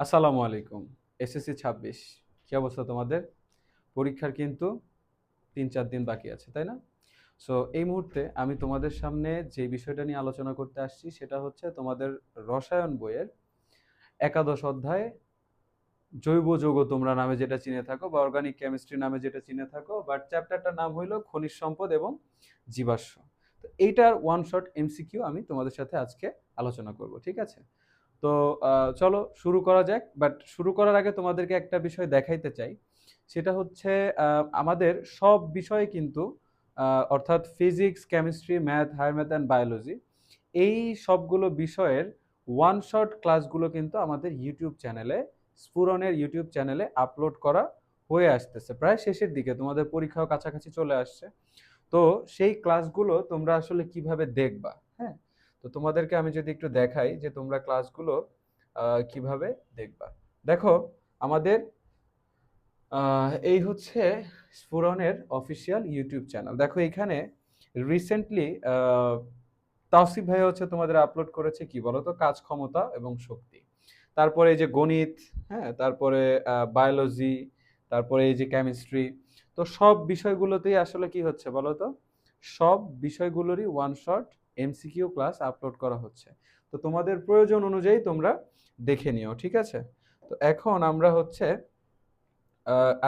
আসসালামু আলাইকুম। এসএসসি ২৬ কি অবস্থা তোমাদের? পরীক্ষার কিন্তু ৩-৪ দিন বাকি আছে, তাই না? সো এই মুহূর্তে আমি তোমাদের সামনে যে বিষয়টা নিয়ে আলোচনা করতে আসছি সেটা হচ্ছে তোমাদের রসায়ন বইয়ের একাদশ অধ্যায় জৈব যৌগ তোমরা নামে যেটা চিনে থাকো বা অর্গানিক কেমিস্ট্রি নামে যেটা চিনে থাকো, বাট চ্যাপ্টারটার নাম হইলো খনিজ সম্পদ এবং জীবাশ্ম। তো এইটার ওয়ান শট এমসিকিউ আমি তোমাদের সাথে আজকে আলোচনা করব, ঠিক আছে? তো চলো শুরু করা যাক। বাট শুরু করার আগে তোমাদেরকে একটা বিষয় দেখাইতে চাই। সেটা হচ্ছে আমাদের সব বিষয়ে কিন্তু অর্থাৎ physics, chemistry, math, higher math and biology এই সবগুলো বিষয়ের ওয়ান শট ক্লাসগুলো কিন্তু আমাদের ইউটিউব চ্যানেলে, স্ফুরনের ইউটিউব চ্যানেলে আপলোড করা হয়ে আসতেছে। প্রায় শেষের দিকে, তোমাদের পরীক্ষাও কাছাকাছি চলে আসছে। তো সেই ক্লাসগুলো তোমরা আসলে কিভাবে দেখবা? হ্যাঁ, তো তোমাদেরকে আমি যদি একটু দেখাই যে তোমরা ক্লাসগুলো কিভাবে দেখবা। দেখো, আমাদের এই হচ্ছে স্ফুরনের অফিসিয়াল ইউটিউব চ্যানেল। দেখো এখানে রিসেন্টলি তাওসিফ ভাই হচ্ছে তোমাদের আপলোড করেছে কি বলতো, কাজ ক্ষমতা এবং শক্তি। তারপরে এই যে গণিত, হ্যাঁ, তারপরে বায়োলজি, তারপরে এই যে কেমিস্ট্রি। তো সব বিষয়গুলোতেই আসলে কি হচ্ছে বলতো, সব বিষয়গুলোরই one shot MCQ class upload করা হচ্ছে। তো তোমাদের প্রয়োজন অনুযায়ী তোমরা দেখে নিও, ঠিক আছে? তো এখন আমরা হচ্ছে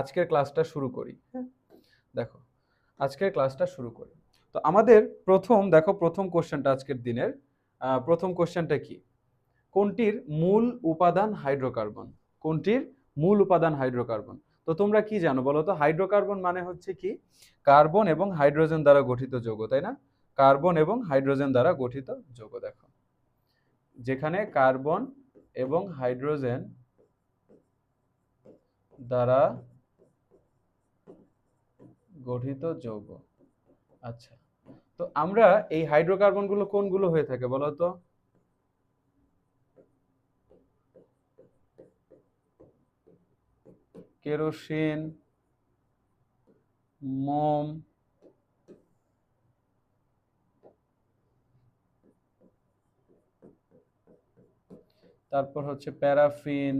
আজকের ক্লাসটা শুরু করি। হ্যাঁ, দেখো, আজকের ক্লাসটা শুরু করি। তো আমাদের প্রথম কোশ্চেনটা আজকের দিনের প্রথম কোশ্চেনটা কি? কোনটির মূল উপাদান হাইড্রোকার্বন? কোনটির মূল উপাদান হাইড্রোকার্বন? তো তোমরা কি জানো বলো তো? হাইড্রোকার্বন মানে হচ্ছে কি, কার্বন এবং হাইড্রোজেন দ্বারা গঠিত যৌগ, তাই না? কার্বন এবং হাইড্রোজেন দ্বারা গঠিত যৌগ। দেখো, যেখানে কার্বন এবং হাইড্রোজেন দ্বারা গঠিত যৌগ। আচ্ছা, তো আমরা এই হাইড্রোকার্বনগুলো কোনগুলো হয়ে থাকে বলো তো? কেরোসিন, মোম, তারপর হচ্ছে প্যারাফিন,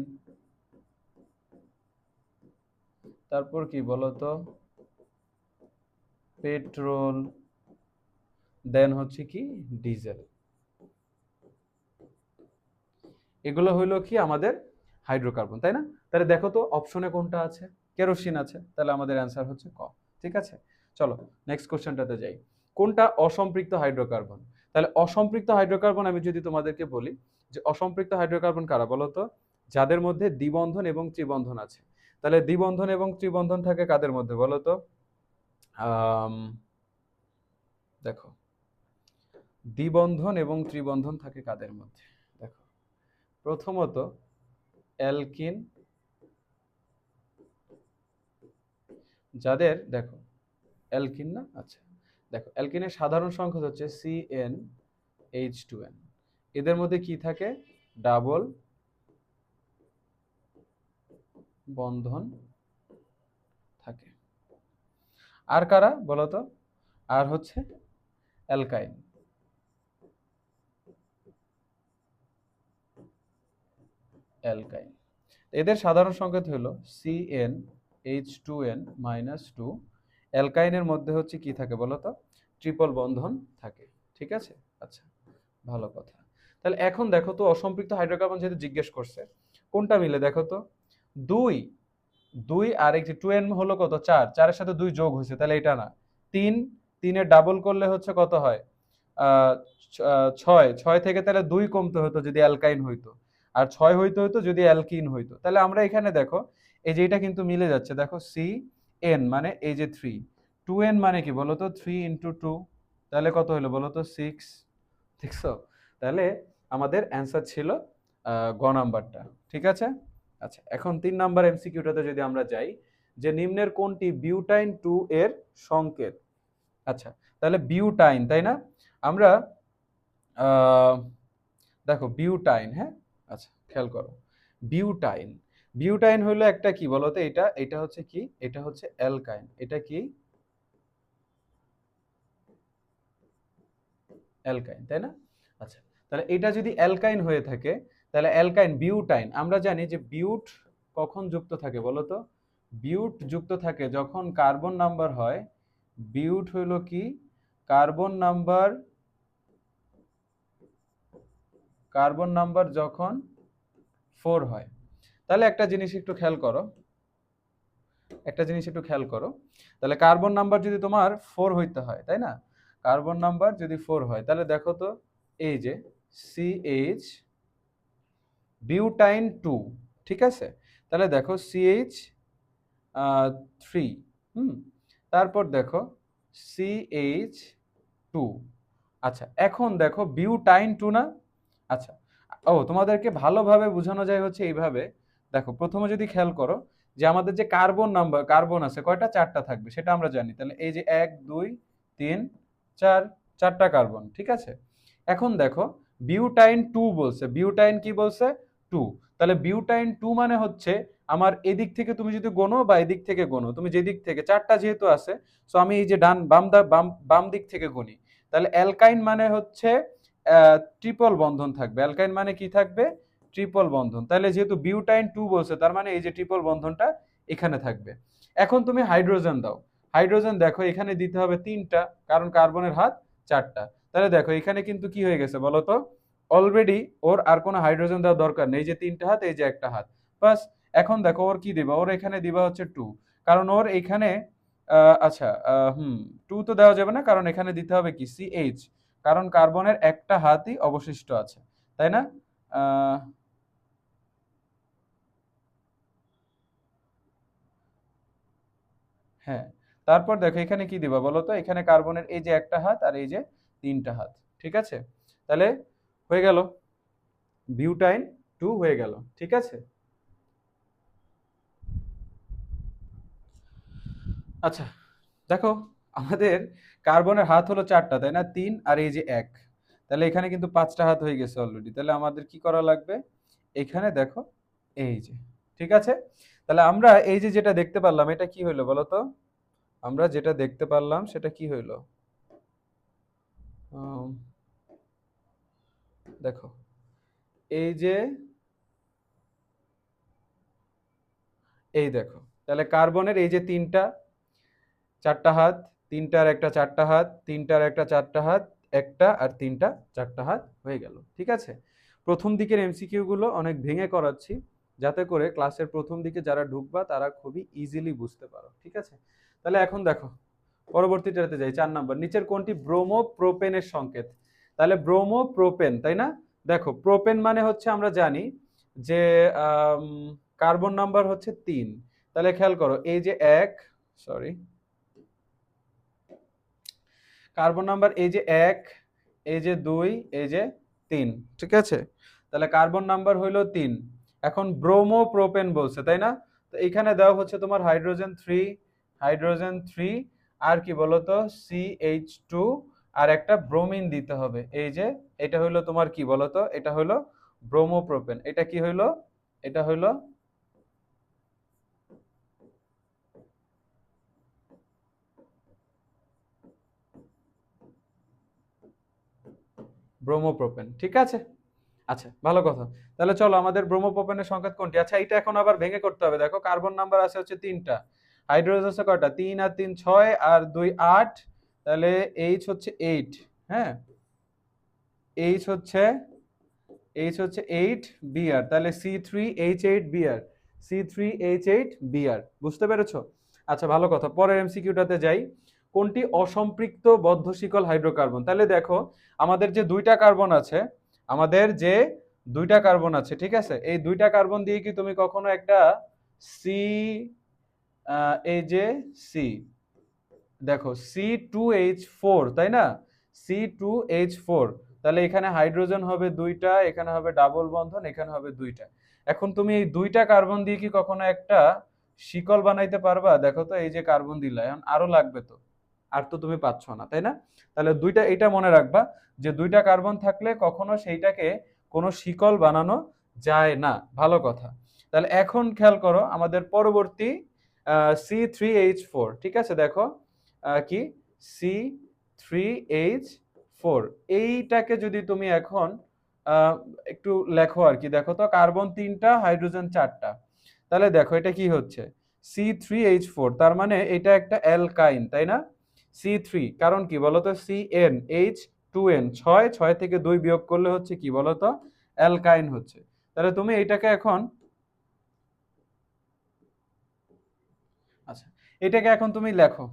তারপর কি বলতো, পেট্রোল, দেন হচ্ছে কি ডিজেল। এগুলো হইলো কি আমাদের হাইড্রোকার্বন, তাই না? তাহলে দেখো তো অপশনে কোনটা আছে? কেরোসিন আছে, তাহলে আমাদের অ্যান্সার হচ্ছে ক। ঠিক আছে, চলো নেক্সট কোশ্চেনটাতে যাই। কোনটা অসম্পৃক্ত হাইড্রোকার্বন? তাহলে অসম্পৃক্ত হাইড্রোকার্বন আমি যদি তোমাদেরকে বলি যে অসম্পৃক্ত হাইড্রোকার্বন কারা বলো তো? যাদের মধ্যে দ্বিবন্ধন এবং ত্রিবন্ধন আছে। তাহলে দ্বিবন্ধন এবং ত্রিবন্ধন থাকে কাদের মধ্যে বলো তো? আম, দেখো, দ্বিবন্ধন এবং ত্রিবন্ধন থাকে কাদের মধ্যে? দেখো, প্রথমত অ্যালকিন, যাদের দেখো অ্যালকিন না, আচ্ছা, দেখো অ্যালকিনের সাধারণ সংকেত হচ্ছে CnH2n। এদের মধ্যে কি থাকে? ডাবল বন্ধন থাকে। আর কারা বলতো? আর হচ্ছে অ্যালকাইন। অ্যালকাইন, এদের সাধারণ সংকেত হলো CnH2n-2। অ্যালকাইনের মধ্যে হচ্ছে কি থাকে বলতো? ট্রিপল বন্ধন থাকে। ঠিক আছে, আচ্ছা, ভালো কথা। তাহলে এখন দেখো তো, অসম্পৃক্ত হাইড্রোকার্বন যেহেতু জিজ্ঞেস করছে, কোনটা মিলে দেখো তো? দুই, দুই আর একটি 2n হলো কত? 4, 4-এর সাথে 2 যোগ হয়েছে, তাহলে এটা না। 3, 3-এর ডাবল করলে হচ্ছে কত হয়? 6, 6 থেকে তাহলে 2 কমতে হতো যদি অ্যালকাইন হইতো, আর 6 হইতে হতো যদি অ্যালকিন হইতো। তাহলে আমরা এখানে দেখো, এই যে এটা কিন্তু মিলে যাচ্ছে। দেখো CN মানে এই যে 3, 2n মানে কি বলতো? 3 ইন্টু 2, তাহলে কত হলো বলতো? 6। দেখছো? তাহলে আমাদের অ্যান্সার ছিল গ নাম্বারটা। ঠিক আছে, আচ্ছা, এখন 3 নাম্বার এমসিকিউটাতে যদি আমরা যাই, যে নিম্নের কোনটি বিউটাইন 2 এর সংকেত? আচ্ছা, তাহলে বিউটাইন, তাই না? আমরা আহ, দেখো বিউটাইন, হ্যাঁ, আচ্ছা খেয়াল করো, বিউটাইন, বিউটাইন হলো একটা কি বলতো? এটা এটা হচ্ছে কি? এটা হচ্ছে অ্যালকাইন। এটা কি? অ্যালকাইন, তাই না? আচ্ছা, তাহলে এটা যদি অ্যালকাইন হয়ে থাকে, তাহলে অ্যালকাইন বিউটাইন, আমরা জানি যে বিউট কখন যুক্ত থাকে বলো তো? বিউট যুক্ত থাকে যখন কার্বন নাম্বার হয়, বিউট হইল কি, কার্বন নাম্বার যখন 4 হয়। তাহলে একটা জিনিস একটু খেয়াল করো, তাহলে কার্বন নাম্বার যদি তোমার 4 হইতে হয়, তাই না? কার্বন নাম্বার যদি 4 হয়, তাহলে দেখো তো এই যে CH বিউটাইন 2, ঠিক আছে? তাহলে দেখো CH 3, তারপর দেখো CH2। আচ্ছা, এখন দেখো বিউটাইন 2 না? আচ্ছা, তোমাদেরকে ভালোভাবে বোঝানো যায় হচ্ছে এইভাবে। দেখো প্রথমে যদি খেয়াল করো যে আমাদের যে কার্বন আছে কয়টা? 4টা থাকবে, সেটা আমরা জানি। তাহলে এই যে 1 2 3 4, 4টা কার্বন, ঠিক আছে? এখন দেখো বিউটাইন 2 বলছে, বিউটাইন কি বলছে? 2। তাহলে বিউটাইন 2 মানে হচ্ছে আমার এদিক থেকে তুমি যদি গোনো বা এদিক থেকে গোনো, তুমি যেদিক থেকে, 4টা যেহেতু আছে, সো আমি এই যে ডান বাম দিক থেকে গুনি। তাহলে অ্যালকাইন মানে হচ্ছে ট্রিপল বন্ধন থাকবে। অ্যালকাইন মানে কি থাকবে? ট্রিপল বন্ধন। তাহলে যেহেতু বিউটাইন 2 বলছে, তার মানে এই যে ট্রিপল বন্ধনটা এখানে থাকবে। এখন তুমি হাইড্রোজেন দাও, হাইড্রোজেন দেখো এখানে দিতে হবে 3টা, কারণ কার্বনের হাত 4টা। তাহলে দেখো এখানে কিন্তু কি হয়ে গেছে বলো তো? অলরেডি ওর আর কোনো হাইড্রোজেন দেওয়ার দরকার নেই, এই যে 3টা হাত, এই যে একটা হাত, বাস। এখন দেখো ওর কি দিবা? ওর এখানে দিবা হচ্ছে 2, কারণ ওর এখানে আচ্ছা 2 তো দেওয়া যাবে না, কারণ এখানে দিতে হবে কি? CH, কারণ কার্বনের একটা হাতই অবশিষ্ট আছে, তাই না? আহ, হ্যাঁ, তারপর দেখো এখানে কি দিবা বলো তো? এখানে কার্বনের এই যে একটা হাত আর এই যে 3টা হাত, ঠিক আছে? তাহলে হয়ে গেল, বিউটাইন 2 হয়ে গেল, ঠিক আছে? আচ্ছা, দেখো আমাদের কার্বনের হাত হলো 4টা, তাই না? 3 আর এই যে 1, তাহলে এখানে কিন্তু 5টা হাত হয়ে গেছে অলরেডি। তাহলে আমাদের কি করা লাগবে? এখানে দেখো এই যে, ঠিক আছে? তাহলে আমরা এই যে যেটা দেখতে পারলাম, এটা কি হইলো বলো তো? আমরা যেটা দেখতে পারলাম সেটা কি হইলো? আম, দেখো এই যে, এই দেখো, তাহলে কার্বনের এই যে 3টা 4টা হাত, 3টার একটা 4টা হাত, 3টার একটা 4টা হাত, একটা আর 3টা 4টা হাত হয়ে গেল, ঠিক আছে? প্রথম দিকের এমসিকিউ গুলো অনেক ভেঙে করাচ্ছি, যাতে করে ক্লাসের প্রথম দিকে যারা ঢুকবা তারা খুবই ইজিলি বুঝতে পারো, ঠিক আছে? তাহলে এখন দেখো পরবর্তীটাতে যাই, 4 নাম্বার, নিচের কোনটি ব্রোমো প্রোপেনের সংকেত? তাহলে ব্রোমো প্রোপেন, তাই না? দেখো প্রোপেন মানে হচ্ছে আমরা জানি যে কার্বন নাম্বার হচ্ছে 3। তাহলে খেয়াল করো এই যে 1, সরি, কার্বন নাম্বার এই যে 1, এই যে 2, এই যে 3, ঠিক আছে? তাহলে কার্বন নাম্বার হইলো 3। এখন ব্রোমো প্রোপেন বলছে, তাই না? তো এখানে দেওয়া হচ্ছে তোমার হাইড্রোজেন 3, হাইড্রোজেন 3, আর কি বলতো? CH2, আর একটা ব্রোমিন দিতে হবে। এই যে এটা হইলো তোমার কি বলতো? এটা হইলো ব্রোমো প্রোপেন। এটা কি হইলো? এটা হইলো ব্রোমোপ্রোপেন, ঠিক আছে? আচ্ছা, ভালো কথা। তাহলে চলো আমাদের ব্রোমোপ্রোপেনের সংকেত কোনটি? আচ্ছা, এটা এখন আবার ভেঙে করতে হবে। দেখো কার্বন নাম্বার আছে হচ্ছে 3টা, হাইড্রোজেন আছে কয়টা? 3 আর 3 6 আর 2 8, তাহলে এইচ হচ্ছে 8, হ্যাঁ, এইচ হচ্ছে Br, তাহলে C3H8Br, C3H8Br, বুঝতে পেরেছো? আচ্ছা, ভালো কথা। পরের এমসিকিউটাতে যাই, কোনটি অসম্পৃক্ত বদ্ধ শিকল হাইড্রোকার্বন? তাহলে দেখো আমাদের যে দুইটা কার্বন আছে, আমাদের যে দুইটা কার্বন আছে, ঠিক আছে? এই দুইটা কার্বন দিয়ে কি তুমি কখনো একটা সি, এই যে সি, দেখো C2H4, তাই না? C2H4, তাহলে এখানে হাইড্রোজেন হবে 2টা, এখানে হবে ডাবল বন্ধন, এখানে হবে 2টা। এখন তুমি এই দুইটা কার্বন দিয়ে কি কখনো একটা শিকল বানাইতে পারবা? দেখো তো এই যে কার্বন দিলা, এখন আরো লাগবে তো, আর তো তুমি পাচ্ছ না, তাই না? তাহলে দুইটা, এটা মনে রাখবা যে দুইটা কার্বন থাকলে কখনো সেইটাকে কোনো শিকল বানানো যায় না, ভালো কথা। তাহলে এখন খেয়াল করো আমাদের পরবর্তী C3H4, ঠিক আছে? দেখো কি C3H4, এইটাকে যদি তুমি এখন একটু লেখো আর কি। দেখো তো, কার্বন 3টা, হাইড্রোজেন 4টা। তাহলে দেখো এটা কি হচ্ছে, C3H4, তার মানে এটা একটা অ্যালকাইন, তাই না? C3, কারণ কি বলতো, CnH2n, 6 থেকে 2 বিয়োগ করলে হচ্ছে কি বলতো, অ্যালকাইন হচ্ছে। তাহলে তুমি এটাকে এখন, আচ্ছা, এটাকে এখন তুমি লেখো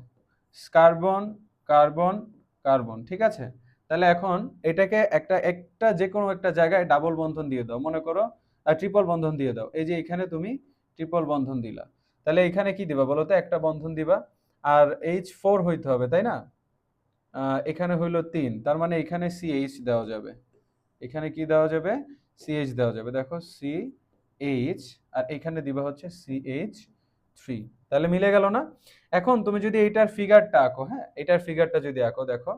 কার্বন, কার্বন, কার্বন, ঠিক আছে? তাহলে এখন এটাকে একটা একটা যে কোনো একটা জায়গায় ডাবল বন্ধন দিয়ে দাও, মনে করো ট্রিপল বন্ধন দিয়ে দাও। এই যে এখানে তুমি ট্রিপল বন্ধন দিলা, তাহলে এখানে কি দিবা বলো তো, একটা বন্ধন দিবা। আর H4 হইতে হবে, তাই না? এখানে হইলো 3, তার মানে এখানে CH দেওয়া যাবে। এখানে কি দেওয়া যাবে, CH দেওয়া যাবে। দেখো CH, আর এখানে দিবা হচ্ছে CH3। তাহলে মিলে গেল না? এখন তুমি যদি এটার ফিগারটা আঁকো, হ্যাঁ, এটার ফিগারটা যদি আঁকো, দেখো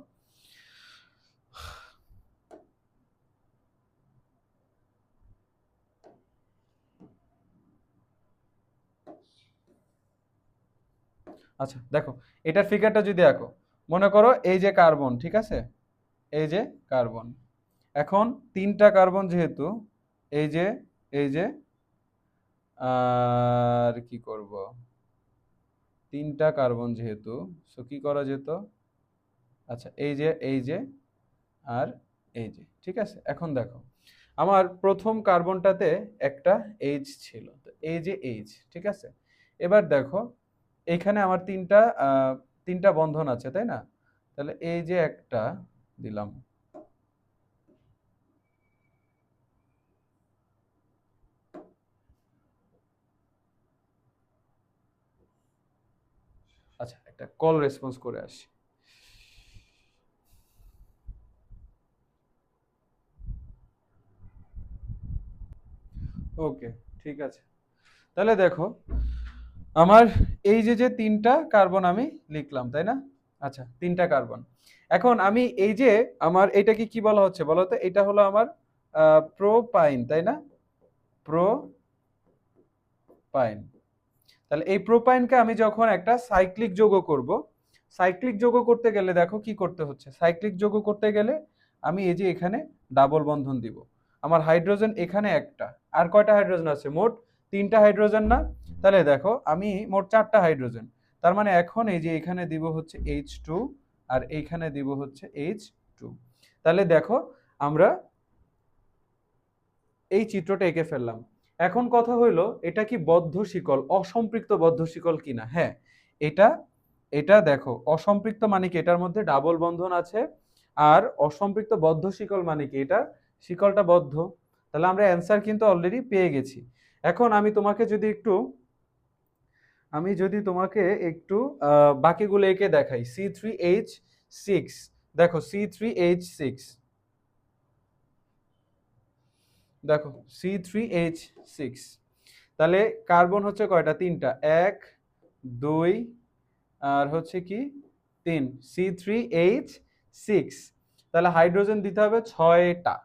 আচ্ছা দেখো, এটার ফিগারটা যদি আঁকো, মনে করো এই যে কার্বন, ঠিক আছে? এই যে কার্বন, এখন 3টা কার্বন যেহেতু, এই যে, এই যে, আর কি করব, 3টা কার্বন যেহেতু, সো কি করা যেত, আচ্ছা এই যে, এই যে, আর এই যে, ঠিক আছে? এখন দেখো, আমার প্রথম কার্বনটাতে একটা এইচ ছিল, তো এই যে এইচ, ঠিক আছে? এবার দেখো, এখানে আমার তিনটা বন্ধন আছে, তাই না? তাহলে এই যে একটা দিলাম, আচ্ছা একটা কল রেসপন্স করে আসি। ওকে, ঠিক আছে। তাহলে দেখো, আমার এই যে যে 3টা কার্বন আমি লিখলাম, তাই না? আচ্ছা, 3টা কার্বন। এখন আমি এই যে, আমার এটাকে কি বলা হচ্ছে বলো তো, এটা হলো আমার প্রোপাইন, তাই না? প্রোপাইন। তাহলে এই প্রোপাইনকে আমি যখন একটা সাইক্লিক যৌগ করব, সাইক্লিক যৌগ করতে গেলে দেখো কি করতে হচ্ছে, সাইক্লিক যৌগ করতে গেলে আমি এই যে এখানে ডাবল বন্ধন দিব। আমার হাইড্রোজেন এখানে একটা, আর কয়টা হাইড্রোজেন আছে মোট, 3টা হাইড্রোজেন না? তাহলে দেখো আমি মোট 4টা হাইড্রোজেন, তার মানে এখন এই যে এখানে দিব হচ্ছে H2, আর এইখানে দিব হচ্ছে H2। তাহলে দেখো আমরা এই চিত্রটা এঁকে ফেললাম। এখন কথা হইলো, এটা কি বদ্ধ শিকল, অসম্পৃক্ত বদ্ধ শিকল কিনা? হ্যাঁ, এটা, এটা দেখো অসম্পৃক্ত মানে কি, এটার মধ্যে ডাবল বন্ধন আছে। আর অসম্পৃক্ত বদ্ধ শিকল মানে কি, এটা শিকলটা বদ্ধ। তাহলে আমরা অ্যান্সার কিন্তু অলরেডি পেয়ে গেছি। এখন আমি যদি তোমাকে একটু বাকিগুলো এঁকে দেখাই, C3H6, দেখো C3H6, দেখো C3H6, তাহলে কার্বন হচ্ছে কয়টা, 3টা, 1, 2, আর হচ্ছে কি 3, C3H6। তাহলে হাইড্রোজেন দিতে হবে 6টা।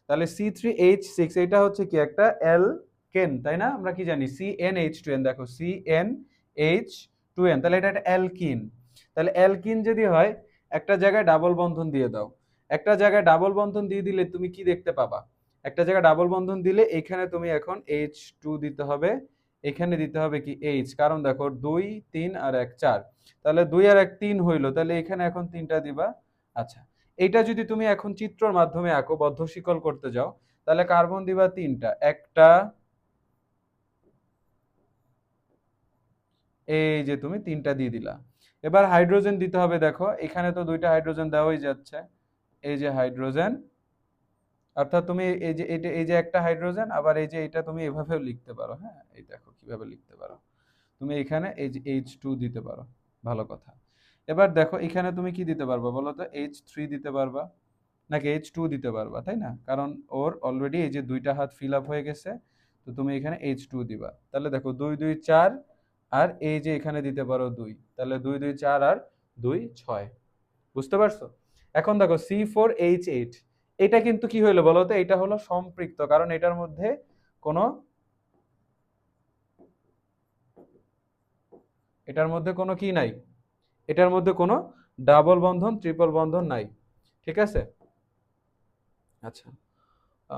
তাহলে C3H6 এটা হচ্ছে কি একটা অ্যালকেন, তাই না? আমরা কি জানি, CnH2n, দেখো CnH2n, তাহলে এটা একটা অ্যালকিন। তাহলে অ্যালকিন যদি হয়, একটা জায়গায় ডাবল বন্ধন দিয়ে দাও। একটা জায়গায় ডাবল বন্ধন দিয়ে দিলে তুমি কি দেখতে পাবা, একটা জায়গায় ডাবল বন্ধন দিলে এখানে তুমি এখন H2 দিতে হবে, এখানে দিতে হবে কি H, কারণ দেখো 2, 3 আর 1, 4, তাহলে 2 আর 1 3 হইলো, তাহলে এখানে এখন 3টা দিবা। আচ্ছা, এটা যদি তুমি এখন চিত্রর মাধ্যমে আঁকো, বদ্ধ শিকল করতে যাও, তাহলে কার্বন দিবা 3টা, একটা, এই যে তুমি 3টা দিয়ে দিলা। এবার হাইড্রোজেন দিতে হবে, দেখো এখানে তো 2টা হাইড্রোজেন দেওয়াই যাচ্ছে, এই যে হাইড্রোজেন, অর্থাৎ তুমি এই যে এটা, এই যে একটা হাইড্রোজেন, আবার এই যে এটা তুমি এভাবেও লিখতে পারো, হ্যাঁ, এই দেখো কিভাবে লিখতে পারো, তুমি এখানে এই যে H2 দিতে পারো, ভালো কথা। এবার দেখো এখানে তুমি কি দিতে পারবা বলো তো, H3 দিতে পারবা নাকি H2 দিতে পারবা, তাই না? কারণ ওর অলরেডি এই যে 2টা হাত ফিল আপ হয়ে গেছে, তো তুমি এখানে H2 দিবা। তাহলে দেখো 2, 2, 4, আর এই যে এখানে দিতে পারো 2, তাহলে 2, 2, 4 আর 2, 6। বুঝতে পারছো? এখন দেখো C4H8, এটা কিন্তু কি হইলো বলো তো, এটা হলো সম্পৃক্ত, কারণ এটার মধ্যে কোনো, এটার মধ্যে কোনো কি নাই, এটার মধ্যে কোনো ডাবল বন্ধন, ট্রিপল বন্ধন নাই, ঠিক আছে? আচ্ছা,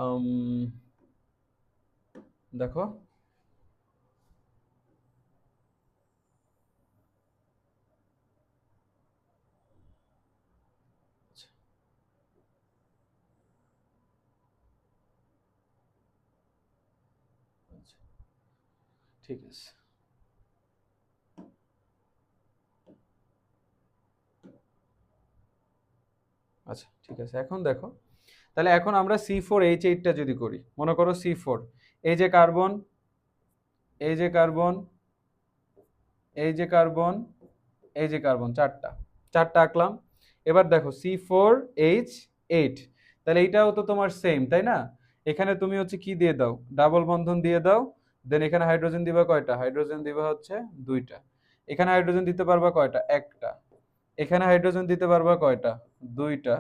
আম, দেখো আচ্ছা, আচ্ছা, ঠিক আছে। আচ্ছা ঠিক আছে, এখন দেখো, তাহলে এখন আমরা C4H8টা যদি করি, মনে করো C4, এই যে কার্বন, এই যে কার্বন, এই যে কার্বন, এই যে কার্বন, চারটা, চারটা আঁকলাম। এবার দেখো C4H8, তাহলে এইটাও তো তোমার সেম, তাই না? এখানে তুমি হচ্ছে কি দিয়ে দাও, ডাবল বন্ধন দিয়ে দাও। দেন এখানে হাইড্রোজেন দিবা কয়টা, হাইড্রোজেন দিবা হচ্ছে দুইটা। এখানে হাইড্রোজেন দিতে পারবা কয়টা, একটা। এখানে হাইড্রোজেন দিতে পারবা কয়টা, দুইটা।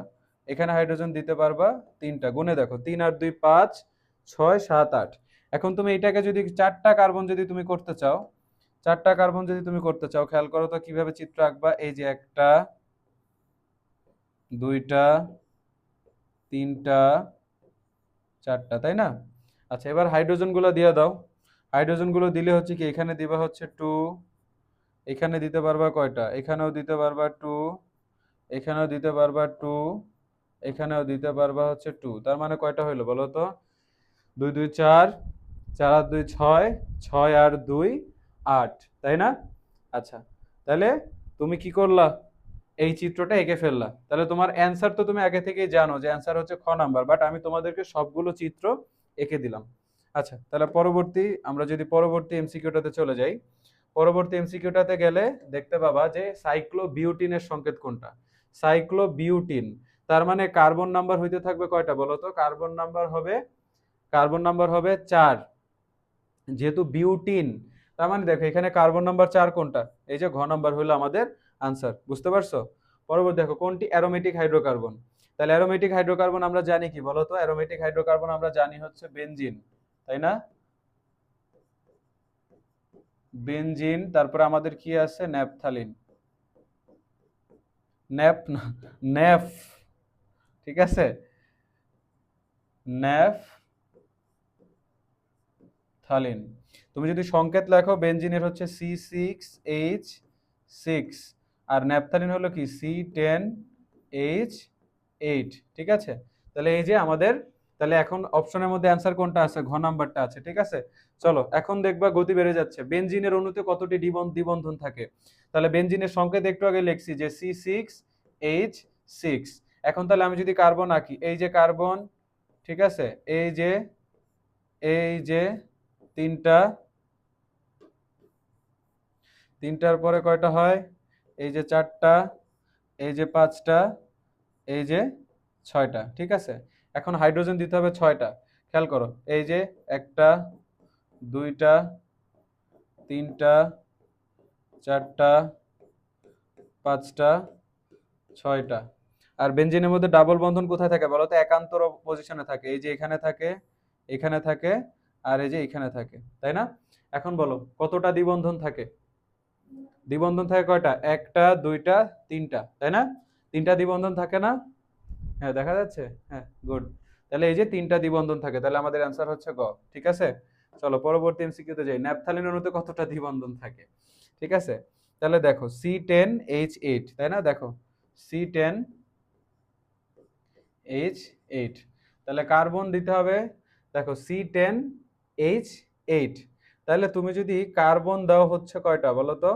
এখানে হাইড্রোজেন দিতে পারবা তিনটা। গুণে দেখো, 3 আর 2 5, 6 7 8। এখন তুমি এটাকে যদি চারটা কার্বন যদি তুমি করতে চাও, চারটা কার্বন যদি তুমি করতে চাও, খেয়াল করো তো কিভাবে চিত্র আঁকবা। এই যে একটা, দুইটা, তিনটা, চারটা, তাই না? আচ্ছা, এবার হাইড্রোজেন গুলো দিয়ে দাও। হাইড্রোজেন গুলো দিলে হচ্ছে কি, এখানে দিবা হচ্ছে 2, এখানে দিতে পারবা কয়টা, এখানেও দিতে পারবা 2, এখানেও দিতে পারবা 2, এখানেও দিতে পারবা হচ্ছে 2। তার মানে কয়টা হইলো বলো তো? 2 2 4, 4 আর 2 6, 6 আর 2 8, তাই না? আচ্ছা, তাহলে তুমি কি করলা, এই চিত্রটা এঁকে ফেললা। তাহলে তোমার অ্যান্সার তো তুমি আগে থেকেই জানো যে অ্যান্সার হচ্ছে খ নাম্বার, বাট আমি তোমাদেরকে সবগুলো চিত্র এঁকে দিলাম। আচ্ছা, তাহলে পরবর্তী, আমরা যদি পরবর্তী এমসিকিউটাতে চলে যাই, পরবর্তী এমসিকিউটাতে গেলে দেখতে পাবা যে সাইক্লোবিউটিনের সংকেত কোনটা। সাইক্লোবিউটিন, তার মানে কার্বন নাম্বার হইতে থাকবে কয়টা বলো তো? কার্বন নাম্বার হবে, কার্বন নাম্বার হবে 4। যেহেতু বিউটিন, তার মানে দেখো এখানে কার্বন নাম্বার 4 কোনটা, এই যে ঘ নাম্বার হলো আমাদের আনসার। বুঝতে পারছো? পরবর্তী দেখো কোনটি অ্যারোমেটিক হাইড্রোকার্বন। তাহলে অ্যারোমেটিক হাইড্রোকার্বন আমরা জানি কি বলো তো? অ্যারোমেটিক হাইড্রোকার্বন আমরা জানি হচ্ছে বেনজিন, তাই না? বেনজিন, তারপরে আমাদের কি আছে, ন্যাপথালিন, ন্যাপ না, ন্যাফ, ঠিক আছে, ন্যাপথালিন। তুমি যদি সংকেত লেখো, বেনজিনের হচ্ছে C6H6, আর ন্যাপথালিন হলো কি C10H8, ঠিক আছে? তাহলে এই যে আমাদের, তাহলে এখন অপশনের মধ্যে অ্যান্সার কোনটা আছে, ঘ নাম্বারটা আছে, ঠিক আছে? চলো এখন দেখবা গতি বেড়ে যাচ্ছে। বেনজিনের অণুতে কতটি দ্বিবন্ধন থাকে? তাহলে বেনজিনের সংকেত একটু আগে লিখছি যে C6H6। এখন তাহলে আমি যদি কার্বন আঁকি, এই যে কার্বন, ঠিক আছে, এই যে, এই যে তিনটা, তিনটার পরে কয়টা হয়, এই যে চারটা, এই যে পাঁচটা, এই যে ছয়টা, ঠিক আছে? এখন হাইড্রোজেন দিতে হবে ছয়টা। খেয়াল করো, এই যে একটা, দুইটা, তিনটা, চারটা, পাঁচটা, ছয়টা। আর বেনজিনের মধ্যে ডাবল বন্ধন কোথায় থাকে বলো তো? একান্তর পজিশনে থাকে, এই যে এখানে থাকে, এখানে থাকে, আর এই যে এখানে থাকে, তাই না? এখন বলো কতটা দ্বিবন্ধন থাকে? দ্বিবন্ধন থাকে কয়টা, একটা, দুইটা, তিনটা, তাই না? তিনটা দ্বিবন্ধন থাকে না? হ্যাঁ, দেখা যাচ্ছে, হ্যাঁ, গুড। তাহলে এই যে তিনটা দ্বিবন্ধন থাকে, তাহলে আমাদের অ্যান্সার হচ্ছে গ, ঠিক আছে? চলো পরবর্তী এমসিকিউতে যাই। ন্যাপথালিন অণুতে কতটা দ্বিবন্ধন থাকে? ঠিক আছে, তাহলে দেখো C10H8, তাই না? দেখো C10H8, তাহলে কার্বন দিতে হবে, দেখো C10H8। তাহলে তুমি যদি কার্বন দাও হচ্ছে কয়টা বলো তো?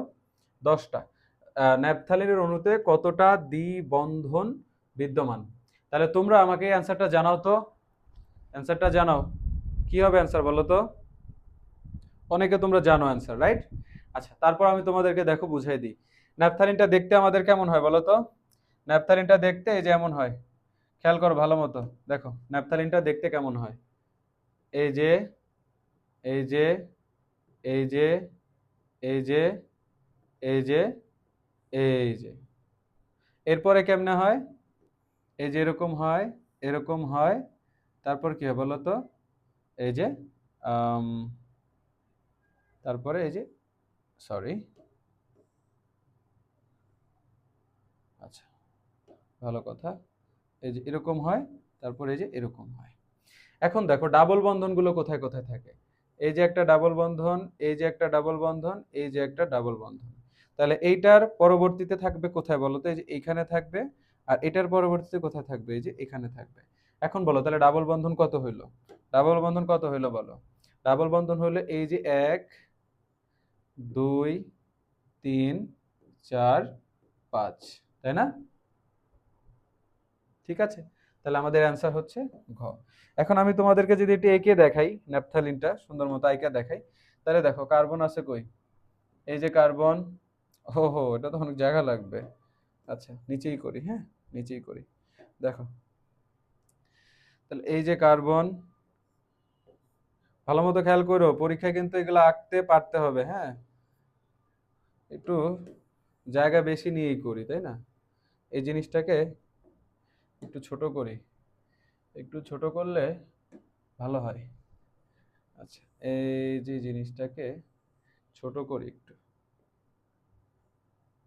10টা। ন্যাপথালিনের অণুতে কতটা দ্বিবন্ধন বিদ্যমান? তাহলে তোমরা আমাকে অ্যান্সারটা জানাও তো, অ্যান্সারটা জানাও, কি হবে অ্যান্সার বলো তো? অনেকে তোমরা জানো অ্যান্সার, রাইট? আচ্ছা, তারপর আমি তোমাদেরকে দেখো বুঝাই দিই। ন্যাপথালিনটা দেখতে আমাদের কেমন হয় বলো তো? ন্যাপথালিনটা দেখতে এই যে এমন হয়। খেয়াল করো ভালো মতো, দেখো ন্যাপথালিনটা দেখতে কেমন হয়। এই যে, এই যে, এই যে, এই যে, এই যে, এই যে, এরপরে কেমনে হয়? এই যে এরকম হয়, এরকম হয়, তারপর কি হয় বলো তো? এই যে, আম, তারপরে এই যে, সরি, আচ্ছা, ভালো কথা, এই যে এরকম হয়, তারপর এই যে এরকম হয়। এখন দেখো ডাবল বন্ধনগুলো কোথায় কোথায় থাকে। এই যে একটা ডাবল বন্ধন, এই যে একটা ডাবল বন্ধন, এই যে একটা ডাবল বন্ধন। তাহলে এইটার পরবর্তীতে থাকবে কোথায় বলো তো? এই যে এইখানে থাকবে। আর এটার পরবর্তীতে কোথায় থাকবে? এই যে এখানে থাকবে। এখন বলো তাহলে ডাবল বন্ধন কত হইলো? ডাবল বন্ধন কত হইলো বলো? ডাবল বন্ধন হলো এই যে 1 2 3 4 5, তাই না? ঠিক আছে, তাহলে আমাদের অ্যান্সার হচ্ছে ঘ। এখন আমি তোমাদেরকে যদি এটি এঁকে দেখাই, ন্যাপথালিনটা সুন্দর মতো আঁকা দেখাই, তাহলে দেখো কার্বন আছে কই? এই যে কার্বন। হো হো, এটা তো অনেক জায়গা লাগবে। আচ্ছা নিচেই করি, হ্যাঁ নিচেই করি। দেখো তাহলে এই যে কার্বন, ভালো মতো খেয়াল করো, পরীক্ষায় কিন্তু এগুলো আঁকতে পারতে হবে, হ্যাঁ। একটু জায়গা বেশি নিয়েই করি, তাই না? এই জিনিসটাকে একটু ছোট করি, একটু ছোট করলে ভালো হয়। আচ্ছা, এই যে জিনিসটাকে ছোট করি একটু,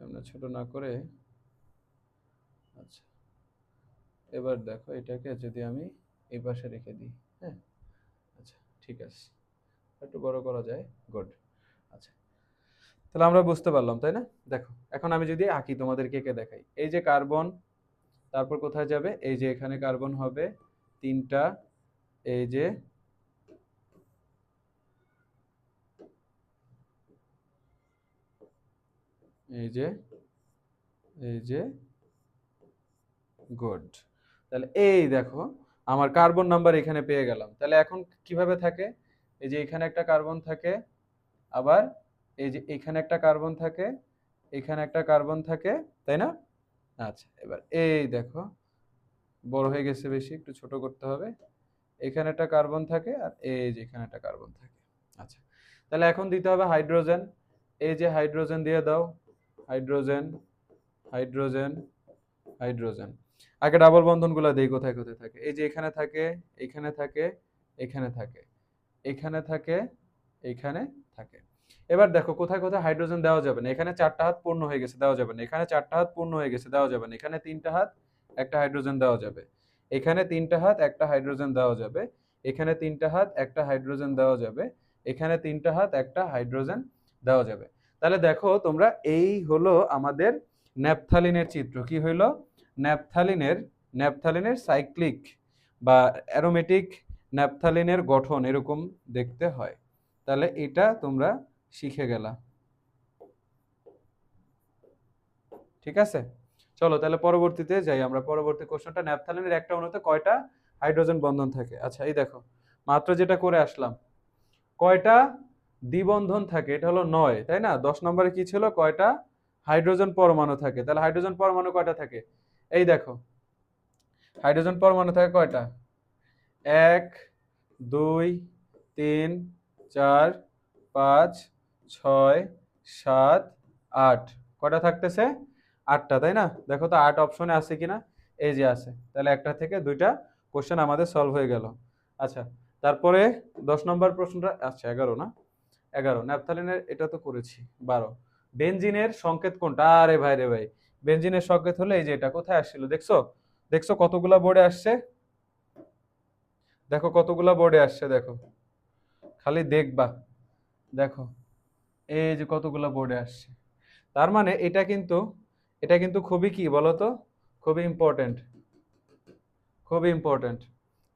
আমরা ছোট না করে। আচ্ছা, এবার দেখো এটাকে যদি আমি এই পাশে রেখে দিই, হ্যাঁ। আচ্ছা ঠিক আছে, একটু বড় করা যায়, গুড। আচ্ছা, তাহলে আমরা বুঝতে পারলাম, তাই না? দেখো এখন আমি যদি আঁকি তোমাদেরকে এঁকে দেখাই, এই যে কার্বন, তারপর কোথায় যাবে? এই যে এখানে কার্বন হবে তিনটা, এই যে এই যে এই যে গুড। তাহলে এই দেখো আমার কার্বন নাম্বার এখানে পেয়ে গেলাম। তাহলে এখন কিভাবে থাকে? এই যে এখানে একটা কার্বন থাকে, আবার এই যে এখানে একটা কার্বন থাকে, এখানে একটা কার্বন থাকে, তাই না? আচ্ছা এবার এই দেখো বড় হয়ে গেছে বেশি, একটু ছোট করতে হবে। এখানে একটা কার্বন থাকে আর এই যে এখানে একটা কার্বন থাকে। আচ্ছা, তাহলে এখন দিতে হবে হাইড্রোজেন। এই যে হাইড্রোজেন দিয়ে দাও, হাইড্রোজেন, হাইড্রোজেন, হাইড্রোজেন। আগে ডাবল বন্ধনগুলো দেই কোথায় কোথায় থাকে। এই যে এখানে থাকে, এখানে থাকে, এখানে থাকে, এখানে থাকে, এখানে থাকে। এবার দেখো কোথায় কোথায় হাইড্রোজেন দেওয়া যাবে না। এখানে 4টা হাত পূর্ণ হয়ে গেছে, দেওয়া যাবে না। এখানে 4টা হাত পূর্ণ হয়ে গেছে, দেওয়া যাবে না। এখানে 3টা হাত, একটা হাইড্রোজেন দেওয়া যাবে। এখানে 3টা হাত, একটা হাইড্রোজেন দেওয়া যাবে। এখানে 3টা হাত, একটা হাইড্রোজেন দেওয়া যাবে। এখানে 3টা হাত, একটা হাইড্রোজেন দেওয়া যাবে। তাহলে দেখো তোমরা, এই হলো আমাদের ন্যাপথালিনের চিত্র। কি হইলো? ন্যাপথালিনের ন্যাপথালিনের সাইক্লিক বা অ্যারোমেটিক ন্যাপথালিনের গঠন এরকম দেখতে হয়। তাহলে এটা তোমরা শিখে গেলা। ঠিক আছে, চলো তাহলে পরবর্তীতে যাই আমরা। পরবর্তী কোশ্চেনটা, ন্যাপথালিনের একটা অণুতে কয়টা হাইড্রোজেন বন্ধন থাকে? আচ্ছা এই দেখো মাত্র যেটা করে আসলাম, কয়টা দ্বিবন্ধন থাকে? এটা হলো 9, তাই না? 10 নম্বরে কি ছিল? কয়টা হাইড্রোজেন পরমাণু থাকে? তাহলে হাইড্রোজেন পরমাণু কয়টা থাকে? এই দেখো হাইড্রোজেন পরমাণু থাকে কয়টা? 1 2 3 4 5 6 7 8। কয়টা থাকতেছে? 8টা, তাই না? দেখো তো 8 অপশনে আছে কিনা। এই যে আছে, তাহলে একটা থেকে দুইটা কোশ্চেন আমাদের সলভ হয়ে গেল। আচ্ছা, তারপরে 10 নম্বর প্রশ্নটা, আচ্ছা 11 না, 11 ন্যাপথালিনের এটা তো করেছি। 12 বেনজিনের সংকেত কোনটা? আরে ভাই রে ভাই, বেনজিনের সংকেত হলো এই যে এটা। কোথায় আসছিল দেখছো? দেখছো কতগুলা বোর্ডে আসছে? দেখো কতগুলা বোর্ডে আসছে, দেখো খালি দেখবা, দেখো এই যে কতগুলা বোর্ডে আসছে। তার মানে এটা কিন্তু খুবই কি বলতো, খুবই ইম্পর্টেন্ট, খুবই ইম্পর্টেন্ট।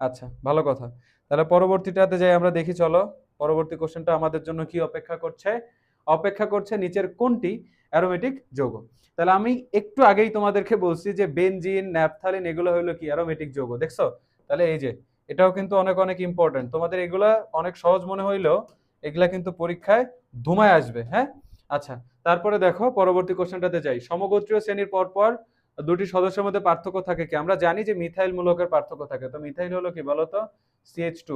আচ্ছা ভালো কথা। তাহলে পরবর্তীটাতে যাই আমরা, দেখি চলো পরবর্তী কোশ্চেনটা আমাদের জন্য কি অপেক্ষা করছে। অপেক্ষা করছে নিচের কোনটি অ্যারোমেটিক যৌগ? তাহলে আমি একটু আগেই তোমাদেরকে বলছি যে বেনজিন, ন্যাপথালিন এগুলো হলো কি অ্যারোমেটিক যৌগ, দেখছো? তাহলে এই যে এটাও কিন্তু অনেক অনেক ইম্পর্টেন্ট। তোমাদের এগুলা অনেক সহজ মনে হইলেও এগুলা কিন্তু পরীক্ষায় ধুমায় আসবে, হ্যাঁ। আচ্ছা, তারপরে দেখো পরবর্তী কোশ্চেনটাতে যাই। সমগোত্রীয় শ্রেণীর পরপর দুটি সদস্যের মধ্যে পার্থক্য থাকে কি? আমরা জানি যে মিথাইল মূলকের পার্থক্য থাকে। তো মিথাইল হলো কি বলতো? CH2।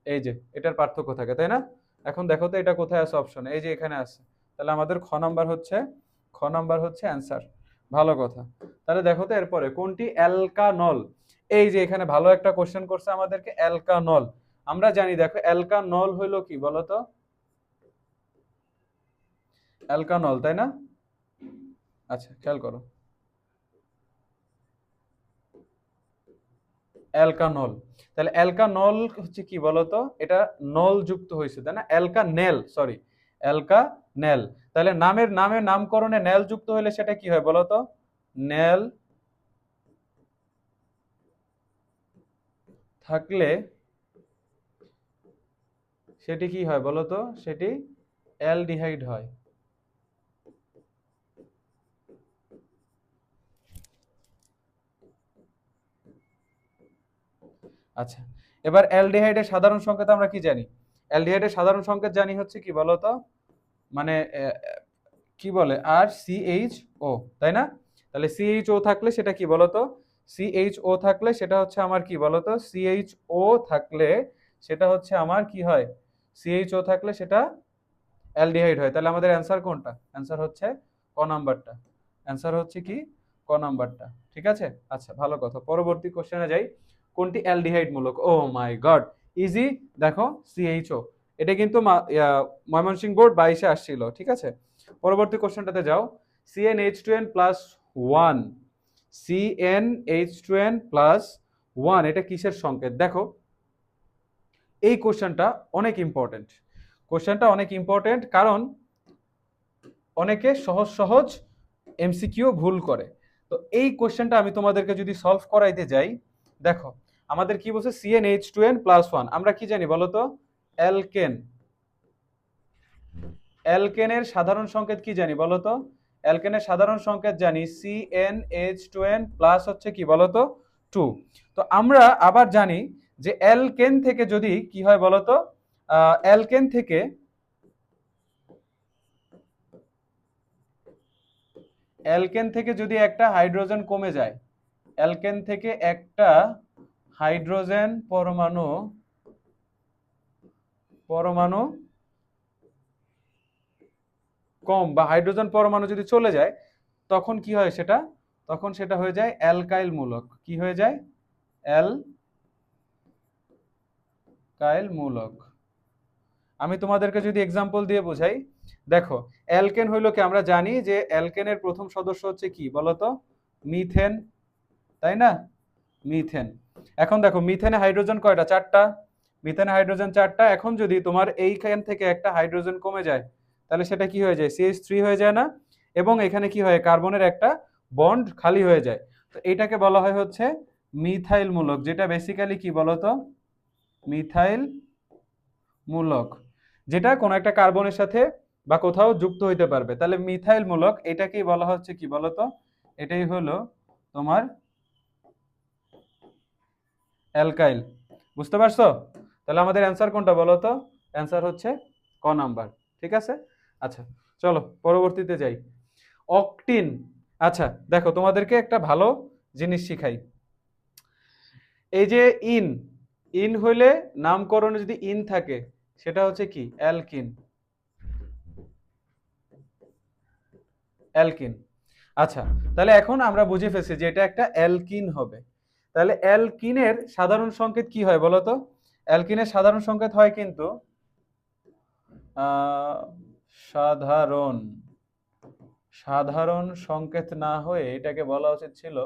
এই যে এটার পার্থক্য থাকে, তাই না? এখন দেখো তো এটা কোথায় আছে অপশনে? এই যে এখানে আছে। তাহলে আমাদের খ নাম্বার হচ্ছে অ্যান্সার। ভালো কথা। তাহলে দেখো তো এরপরে কোনটি অ্যালকানল? এই যে এখানে ভালো একটা কোশ্চেন করছে আমাদেরকে, অ্যালকানল। আমরা জানি দেখো অ্যালকানল হইলো কি বলতো? অ্যালকানল, তাই না? আচ্ছা খেয়াল করো, অ্যালকানল। তাহলে অ্যালকানল হচ্ছে কি বলতো, এটা নল যুক্ত হয়েছে তাই না, অ্যালকানেল, সরি, অ্যালকানেল। তাহলে নামের নামকরণে নেল যুক্ত হলে সেটা কি হয় বলতো, নেল থাকলে সেটি কি হয় বলতো, সেটি অ্যালডিহাইড হয়। আচ্ছা, এবার অ্যালডিহাইডের সাধারণ সংকেত আমরা কি জানি? অ্যালডিহাইডের সাধারণ সংকেত জানি হচ্ছে কি বলতো, মানে কি বলে, আর সিএইচ ও, তাই না? তাহলে সিএইচ ও থাকলে সেটা কি বলতো, সিএইচ ও থাকলে সেটা হচ্ছে আমার কি বলতো, সিএইচ ও থাকলে সেটা হচ্ছে আমার কি হয়, সিএইচ ও থাকলে সেটা অ্যালডিহাইড হয়। তাহলে আমাদের অ্যান্সার কোনটা? অ্যান্সার হচ্ছে ক নাম্বারটা। অ্যান্সার হচ্ছে কি ক নাম্বারটা। ঠিক আছে, আচ্ছা ভালো কথা। পরবর্তী কোশ্চেনে যাই। কোনটি অ্যালডিহাইড মূলক? ও মাই গড, ইজি। দেখো সিএইচও, এটা কিন্তু ময়মনসিংহ বোর্ড 22-এ আসছিল। ঠিক আছে, পরবর্তী কোশ্চেনটাতে যাও। CnH2n plus one, CnH2n plus one, এটা কিসের সংকেত? দেখো এই কোশ্চেনটা অনেক ইম্পর্টেন্ট। কোশ্চেনটা অনেক ইম্পর্টেন্ট কারণ অনেকে সহজ সহজ এমসিকিউ ভুল করে। তো এই কোশ্চেনটা আমি তোমাদেরকে যদি সলভ করাইতে যাই, দেখো আমাদের কি বলছে, CnH2n প্লাস ওয়ান, আমরা কি জানি বলো তো, অ্যালকেন। অ্যালকেনের সাধারণ সংকেত কি জানি বলো তো, অ্যালকেনের সাধারণ সংকেত জানি CnH2n প্লাস হচ্ছে কি বলো তো, টু। তো আমরা আবার জানি যে অ্যালকেন থেকে যদি কি হয় বলো তো, অ্যালকেন থেকে অ্যালকেন থেকে যদি একটা হাইড্রোজেন কমে যায়, অ্যালকেন থেকে একটা হাইড্রোজেন পরমাণু পরমাণু কম বা হাইড্রোজেন পরমাণু যদি চলে যায়, তখন কি হয় সেটা, তখন সেটা হয়ে যায় অ্যালকাইল মূলক। কি হয়ে যায়? অ্যালকাইল মূলক। আমি তোমাদেরকে যদি এক্সাম্পল দিয়ে বোঝাই, দেখো অ্যালকেন হইলো কি, আমরা জানি যে অ্যালকেনের প্রথম সদস্য হচ্ছে কি বলতো, মিথেন, তাই না? মিথেন। এখন দেখো মিথেনে হাইড্রোজেন কয়টা? চারটা। মিথেনে হাইড্রোজেন চারটা। এখন যদি তোমার এইখান থেকে একটা হাইড্রোজেন কমে যায়, তাহলে সেটা কি হয়ে যায়, CH3 হয়ে যায় না? এবং এখানে কি হয়, কার্বনের একটা বন্ড খালি হয়ে যায়। তো এটাকে বলা হয় হচ্ছে মিথাইল মূলক, যেটা বেসিক্যালি কি বলতো, মিথাইল মূলক, যেটা কোনো একটা কার্বনের সাথে বা কোথাও যুক্ত হইতে পারবে। তাহলে মিথাইল মূলক, এটাকেই বলা হচ্ছে কি বলতো, এটাই হলো তোমার অ্যালকাইল। বুঝতে পারছো? তাহলে আমাদের অ্যান্সার কোনটা বলো তো? অ্যান্সার হচ্ছে ক নাম্বার। ঠিক আছে, আচ্ছা চলো পরবর্তীতে যাই। অকটিন। আচ্ছা দেখো তোমাদেরকে একটা ভালো জিনিস শিখাই। এই যে ইন, ইন হইলে নামকরণে যদি ইন থাকে সেটা হচ্ছে কি, অ্যালকিন। অ্যালকিন। আচ্ছা, তাহলে এখন আমরা বুঝে ফেলছি যে এটা একটা অ্যালকিন হবে। তাহলে অ্যালকিনের সাধারণ সংকেত কি হয় বলো তো? অ্যালকিনের সাধারণ সংকেত হয় কিন্তু আহ, সাধারণ সাধারণ সংকেত না হয়ে এটাকে বলা উচিত ছিল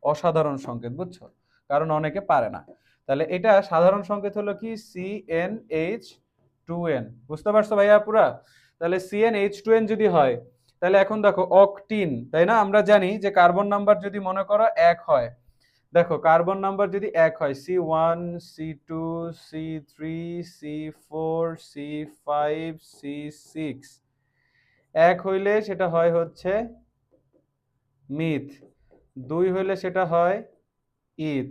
অসাধারণ সংকেত, বুঝছো? কারণ অনেকে পারে না। তাহলে এটা সাধারণ সংকেত হলো কি, CnH2n। বুঝতে পারছো ভাইয়া পুরা? তাহলে CnH2n যদি হয়, তাহলে এখন দেখো অকটিন, তাই না? আমরা জানি যে কার্বন নাম্বার যদি মনে করো এক হয়, দেখো কার্বন নাম্বার যদি এক হয়, C1, C2, C3, C4, C5, C6, এক হইলে সেটা হয় হচ্ছে মিথ, দুই হইলে সেটা হয় ইথ,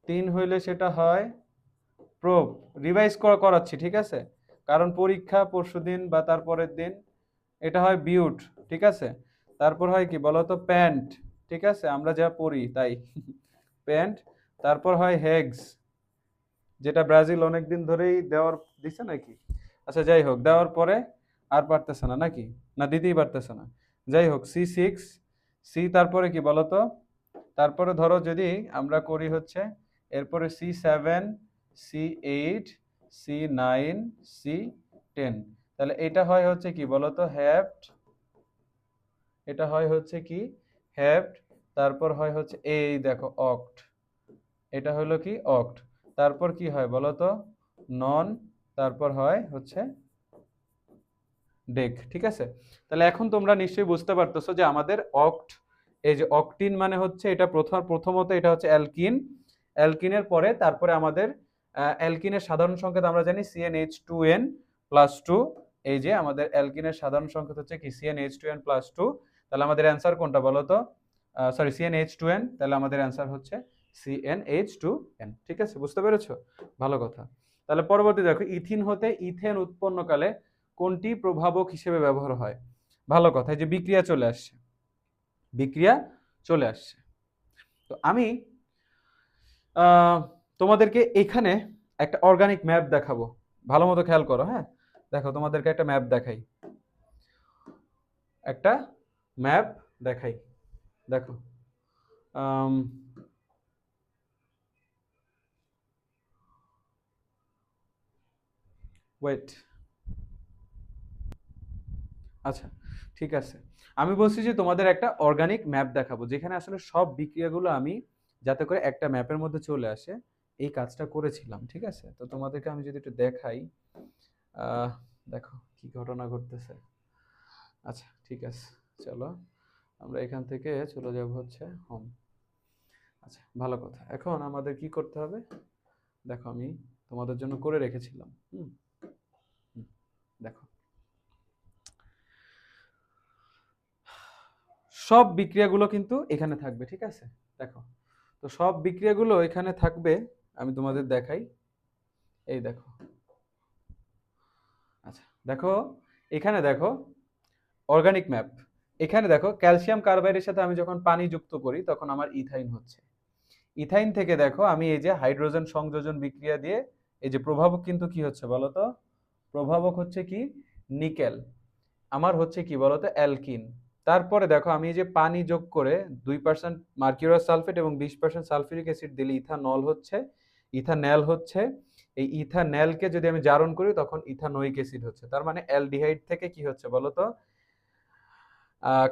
তিন হইলে সেটা হয় প্রোপ। রিভাইজ করাচ্ছি, ঠিক আছে? কারণ পরীক্ষা পরশুদিন বা তারপরের দিন। এটা হয় বিউট, ঠিক আছে? তারপর হয় কি বলতো, প্যান্ট। ঠিক আছে, আমরা যা পড়ি তাই প্যান্ট। তারপর হয় হেগস, যেটা ব্রাজিল অনেকদিন ধরেই দেওয়ার দিছে নাকি। আচ্ছা যাই হোক, দেওয়ার পরে আর পারতেছে না নাকি, না দিতেই পারতেছে না। যাই হোক, C6, সি তারপরে কি বলতো, তারপরে ধরো যদি আমরা করি হচ্ছে এরপরে C7, C8, C9, C10, তাহলে এটা হয় হচ্ছে কি বলতো, হ্যাপ্ট। এটা হয় হচ্ছে কি, হ্যাপ্ট। তারপর হয় হচ্ছে এই দেখো অক্ট। এটা হলো কি অক্ট, তারপর কি হয় বলো তো নন, তারপর হয় হচ্ছে ডেক। ঠিক আছে, তাহলে এখন তোমরা নিশ্চয়ই বুঝতে পারতেছো যে আমাদের অক্ট, এই যে অক্টিন মানে হচ্ছে এটা প্রথমত এটা হচ্ছে অ্যালকিন, অ্যালকিনের পরে তারপরে আমাদের অ্যালকিনের সাধারণ সংকেত আমরা জানি CnH2n+2। এই যে আমাদের অ্যালকিনের সাধারণ সংকেত হচ্ছে কি CnH2n+2। তাহলে আমাদের অ্যান্সার কোনটা বলো তো, সরি CnH2n, তাহলে আমাদের অ্যান্সার হচ্ছে CnH2n। ঠিক আছে, বুঝতে পেরেছো? ভালো কথা। তাহলে পরবর্তী দেখো, ইথিন হতে ইথেন উৎপন্নকালে কোনটি প্রভাবক হিসেবে ব্যবহার হয়? ভালো কথা, এই যে বিক্রিয়া চলে আসছে, বিক্রিয়া চলে আসছে। তো আমি তোমাদেরকে এখানে একটা অর্গানিক ম্যাপ দেখাবো, ভালো মতো খেয়াল করো। হ্যাঁ, দেখো তোমাদেরকে একটা ম্যাপ দেখাই, একটা ম্যাপ দেখাই। দেখো ওয়েট, আচ্ছা ঠিক আছে, আমি বলছি যে তোমাদের একটা অর্গানিক ম্যাপ দেখাবো যেখানে আসলে সব বিক্রিয়াগুলো আমি যাতে করে একটা ম্যাপের মধ্যে চলে আসে এই কাজটা করেছিলাম। ঠিক আছে, তো তোমাদেরকে আমি যদি একটু দেখাই, আহ দেখো কি ঘটনা ঘটতেছে। আচ্ছা ঠিক আছে, চলো আমরা এখান থেকে চলে যাব হচ্ছে হোম। আচ্ছা ভালো কথা, এখন আমাদের কি করতে হবে দেখো, আমি তোমাদের জন্য করে রেখেছিলাম। হুম হুম, দেখো সব বিক্রিয়াগুলো কিন্তু এখানে থাকবে। ঠিক আছে, দেখো তো সব বিক্রিয়াগুলো এখানে থাকবে, আমি তোমাদের দেখাই। এই দেখো, আচ্ছা দেখো এখানে দেখো অর্গানিক ম্যাপ, এখানে দেখো ক্যালসিয়াম কার্বাইডের সাথে আমি যখন পানি যুক্ত করি তখন আমার ইথাইন হচ্ছে। ইথাইন থেকে দেখো আমি এই যে হাইড্রোজেন সংযোজন বিক্রিয়া দিয়ে এই যে প্রভাবক কিন্তু কি হচ্ছে বলতো, প্রভাবক হচ্ছে কি নিকেল, আমার হচ্ছে কি বলতো অ্যালকিন। তারপরে দেখো আমি এই যে পানি যোগ করে 2% মার্কিউরাস সালফেট এবং 20% সালফিউরিক অ্যাসিড দিলে ইথানল হচ্ছে, ইথানল হচ্ছে। এই ইথানলকে যদি আমি জারণ করি তখন ইথানোয়িক অ্যাসিড হচ্ছে। তার মানে অ্যালডিহাইড থেকে কি হচ্ছে বলতো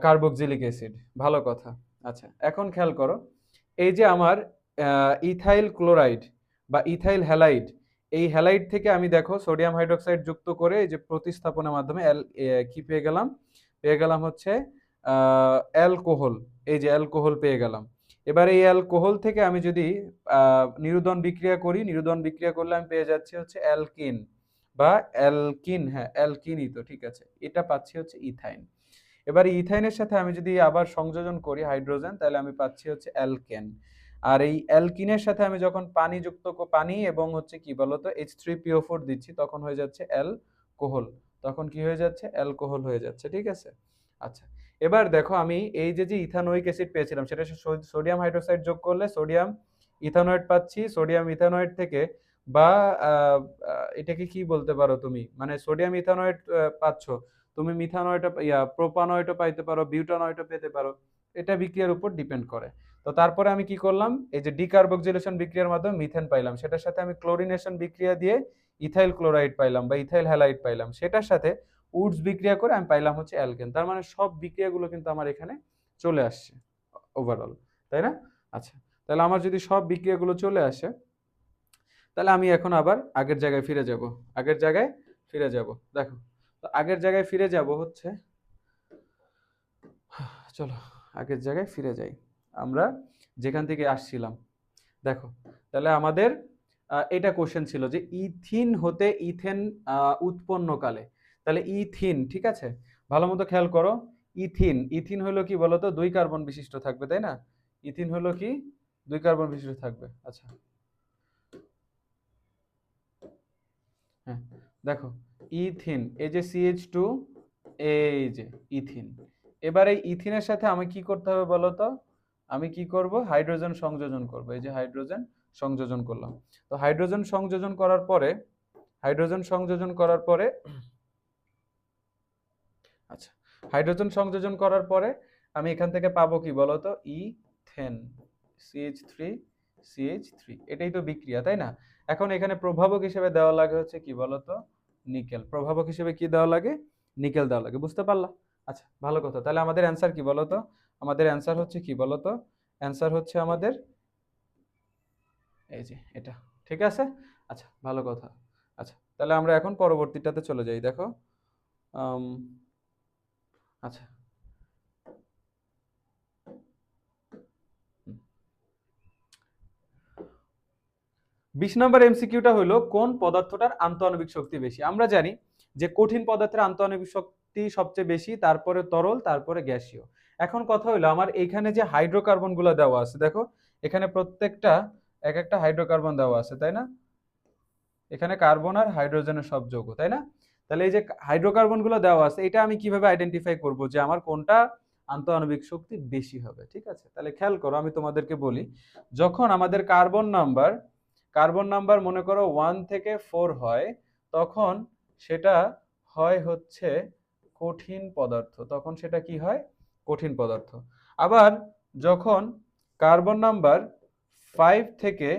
কার্বক্সিলিক অ্যাসিড। ভালো কথা। আচ্ছা এখন খেয়াল করো, এই যে আমার ইথাইল ক্লোরাইড বা ইথাইল হ্যালাইড, এই হ্যালাইড থেকে আমি দেখো সোডিয়াম হাইড্রোক্সাইড যুক্ত করে এই যে প্রতিস্থাপনের মাধ্যমে কি পেয়ে গেলাম, পেয়ে গেলাম হচ্ছে অ্যালকোহল। এই যে অ্যালকোহল পেয়ে গেলাম। এবার এই অ্যালকোহল থেকে আমি যদি নিরুদন বিক্রিয়া করি, নিরুদন বিক্রিয়া করলে আমি পেয়ে যাচ্ছি হচ্ছে অ্যালকিন বা অ্যালকিন, হ্যাঁ অ্যালকিনই তো, ঠিক আছে, এটা পাচ্ছি হচ্ছে ইথাইন। এবার ইথাইনের সাথে আমি যদি আবার সংযোজন করি হাইড্রোজেন, তাহলে আমি পাচ্ছি হচ্ছে অ্যালকেন। আর এই অ্যালকিনের সাথে আমি যখন পানি যুক্ত পানি এবং হচ্ছে কি বলতো H3PO4 দিচ্ছি তখন হয়ে যাচ্ছে অ্যালকোহল, তখন কি হয়ে যাচ্ছে অ্যালকোহল হয়ে যাচ্ছে। ঠিক আছে, আচ্ছা এবার দেখো আমি এই যে যে ইথানোয়িক অ্যাসিড পেয়েছিলাম সেটা সোডিয়াম হাইড্রোক্সাইড যোগ করলে সোডিয়াম ইথানয়েড পাচ্ছি, সোডিয়াম ইথানয়েড থেকে বা এটাকে কি বলতে পারো তুমি, মানে সোডিয়াম ইথানয়েড পাচ্ছ, তুমি মিথানয়েডও প্রোপানয়েডও পাইতে পারো, বিউটানয়েডও পেতে পারো, এটা বিক্রিয়ার উপর ডিপেন্ড করে। তো তারপরে আমি কি করলাম, এই যে ডিকার্বক্সিলেশন বিক্রিয়ার মাধ্যমে মিথেন পাইলাম, সেটার সাথে আমি ক্লোরিনেশন বিক্রিয়া দিয়ে ইথাইল ক্লোরাইড পাইলাম বা ইথাইল হ্যালাইড পাইলাম, সেটার সাথে উডস বিক্রিয়া করে আমি পাইলাম হচ্ছে অ্যালকেন। তার মানে সব বিক্রিয়াগুলো কিন্তু আমার এখানে চলে আসছে ওভারঅল, তাই না? আচ্ছা তাহলে আমার যদি সব বিক্রিয়াগুলো চলে আসে তাহলে আমি এখন আবার আগের জায়গায় ফিরে যাব, আগের জায়গায় ফিরে যাব। দেখো তো আগের জায়গায় ফিরে যাব হচ্ছে, চলো আগের জায়গায় ফিরে যাই, আমরা যেখান থেকে আসছিলাম। দেখো তাহলে আমাদের এটা কোশ্চেন ছিল যে ইথিন হতে ইথেন উৎপন্নকালে, তাহলে ইথিন, ঠিক আছে, ভালো মতো খেয়াল করো। ইথিন, ইথিন হলো কি বলতো 2 কার্বন বিশিষ্ট থাকবে, তাই না? ইথিন হলো কি 2 কার্বন বিশিষ্ট থাকবে। আচ্ছা হ্যাঁ দেখো ইথিন, এই যে CH2, এই যে ইথিন। এবার এই ইথিনের সাথে আমি কি করতে হবে বলতো, আমি কি করব হাইড্রোজেন সংযোজন করব। এই যে হাইড্রোজেন সংযোজন করলাম। তো হাইড্রোজেন সংযোজন করার পরে, হাইড্রোজেন সংযোজন করার পরে, আচ্ছা হাইড্রোজেন সংযোজন করার পরে আমি এখান থেকে পাবো কি বলতো ইথেন, CH3 CH3, এটাই তো বিক্রিয়া, তাই না? এখন এখানে প্রভাবক হিসেবে দেওয়া লাগে হচ্ছে কি বলতো নিকেল, প্রভাবক হিসেবে কি দেওয়া লাগে, নিকেল দেওয়া লাগে। বুঝতে পারলা? আচ্ছা ভালো কথা, তাহলে আমাদের অ্যান্সার কি বলতো, আমাদের অ্যান্সার হচ্ছে কি বলতো, অ্যান্সার হচ্ছে আমাদের এই যে এটা, ঠিক আছে। আচ্ছা, ভালো কথা। আচ্ছা, তাহলে আমরা এখন পরবর্তীটাতে চলে যাই। দেখো, আম, আচ্ছা, 20 নম্বর এমসিকিউটা হলো কোন পদার্থটার আন্তঃআণবিক শক্তি বেশি। আমরা জানি যে কঠিন পদার্থের আন্তঃআণবিক শক্তি সবচেয়ে বেশি, তারপরে তরল, তারপরে গ্যাসীয়। এখন কথা হলো আমার এইখানে যে হাইড্রোকার্বন গুলো দেওয়া আছে, দেখো এখানে প্রত্যেকটা এক একটা হাইড্রোকার্বন দেওয়া আছে, তাই না? এখানে কার্বন আর হাইড্রোজেনের সব যৌগ, তাই না? তাহলে এই যে হাইড্রোকার্বন গুলো দেওয়া আছে, এটা আমি কিভাবে আইডেন্টিফাই করব যে আমার কোনটা আন্তঃআণবিক শক্তি বেশি হবে? ঠিক আছে, তাহলে খেয়াল করো, আমি তোমাদেরকে বলি, যখন আমাদের কার্বন নাম্বার মনে করো 1 থেকে 4 হয়, তখন সেটা হয় হচ্ছে কঠিন পদার্থ। তখন সেটা কি হয়? কঠিন পদার্থ। আবার যখন কার্বন নাম্বার 5 থেকে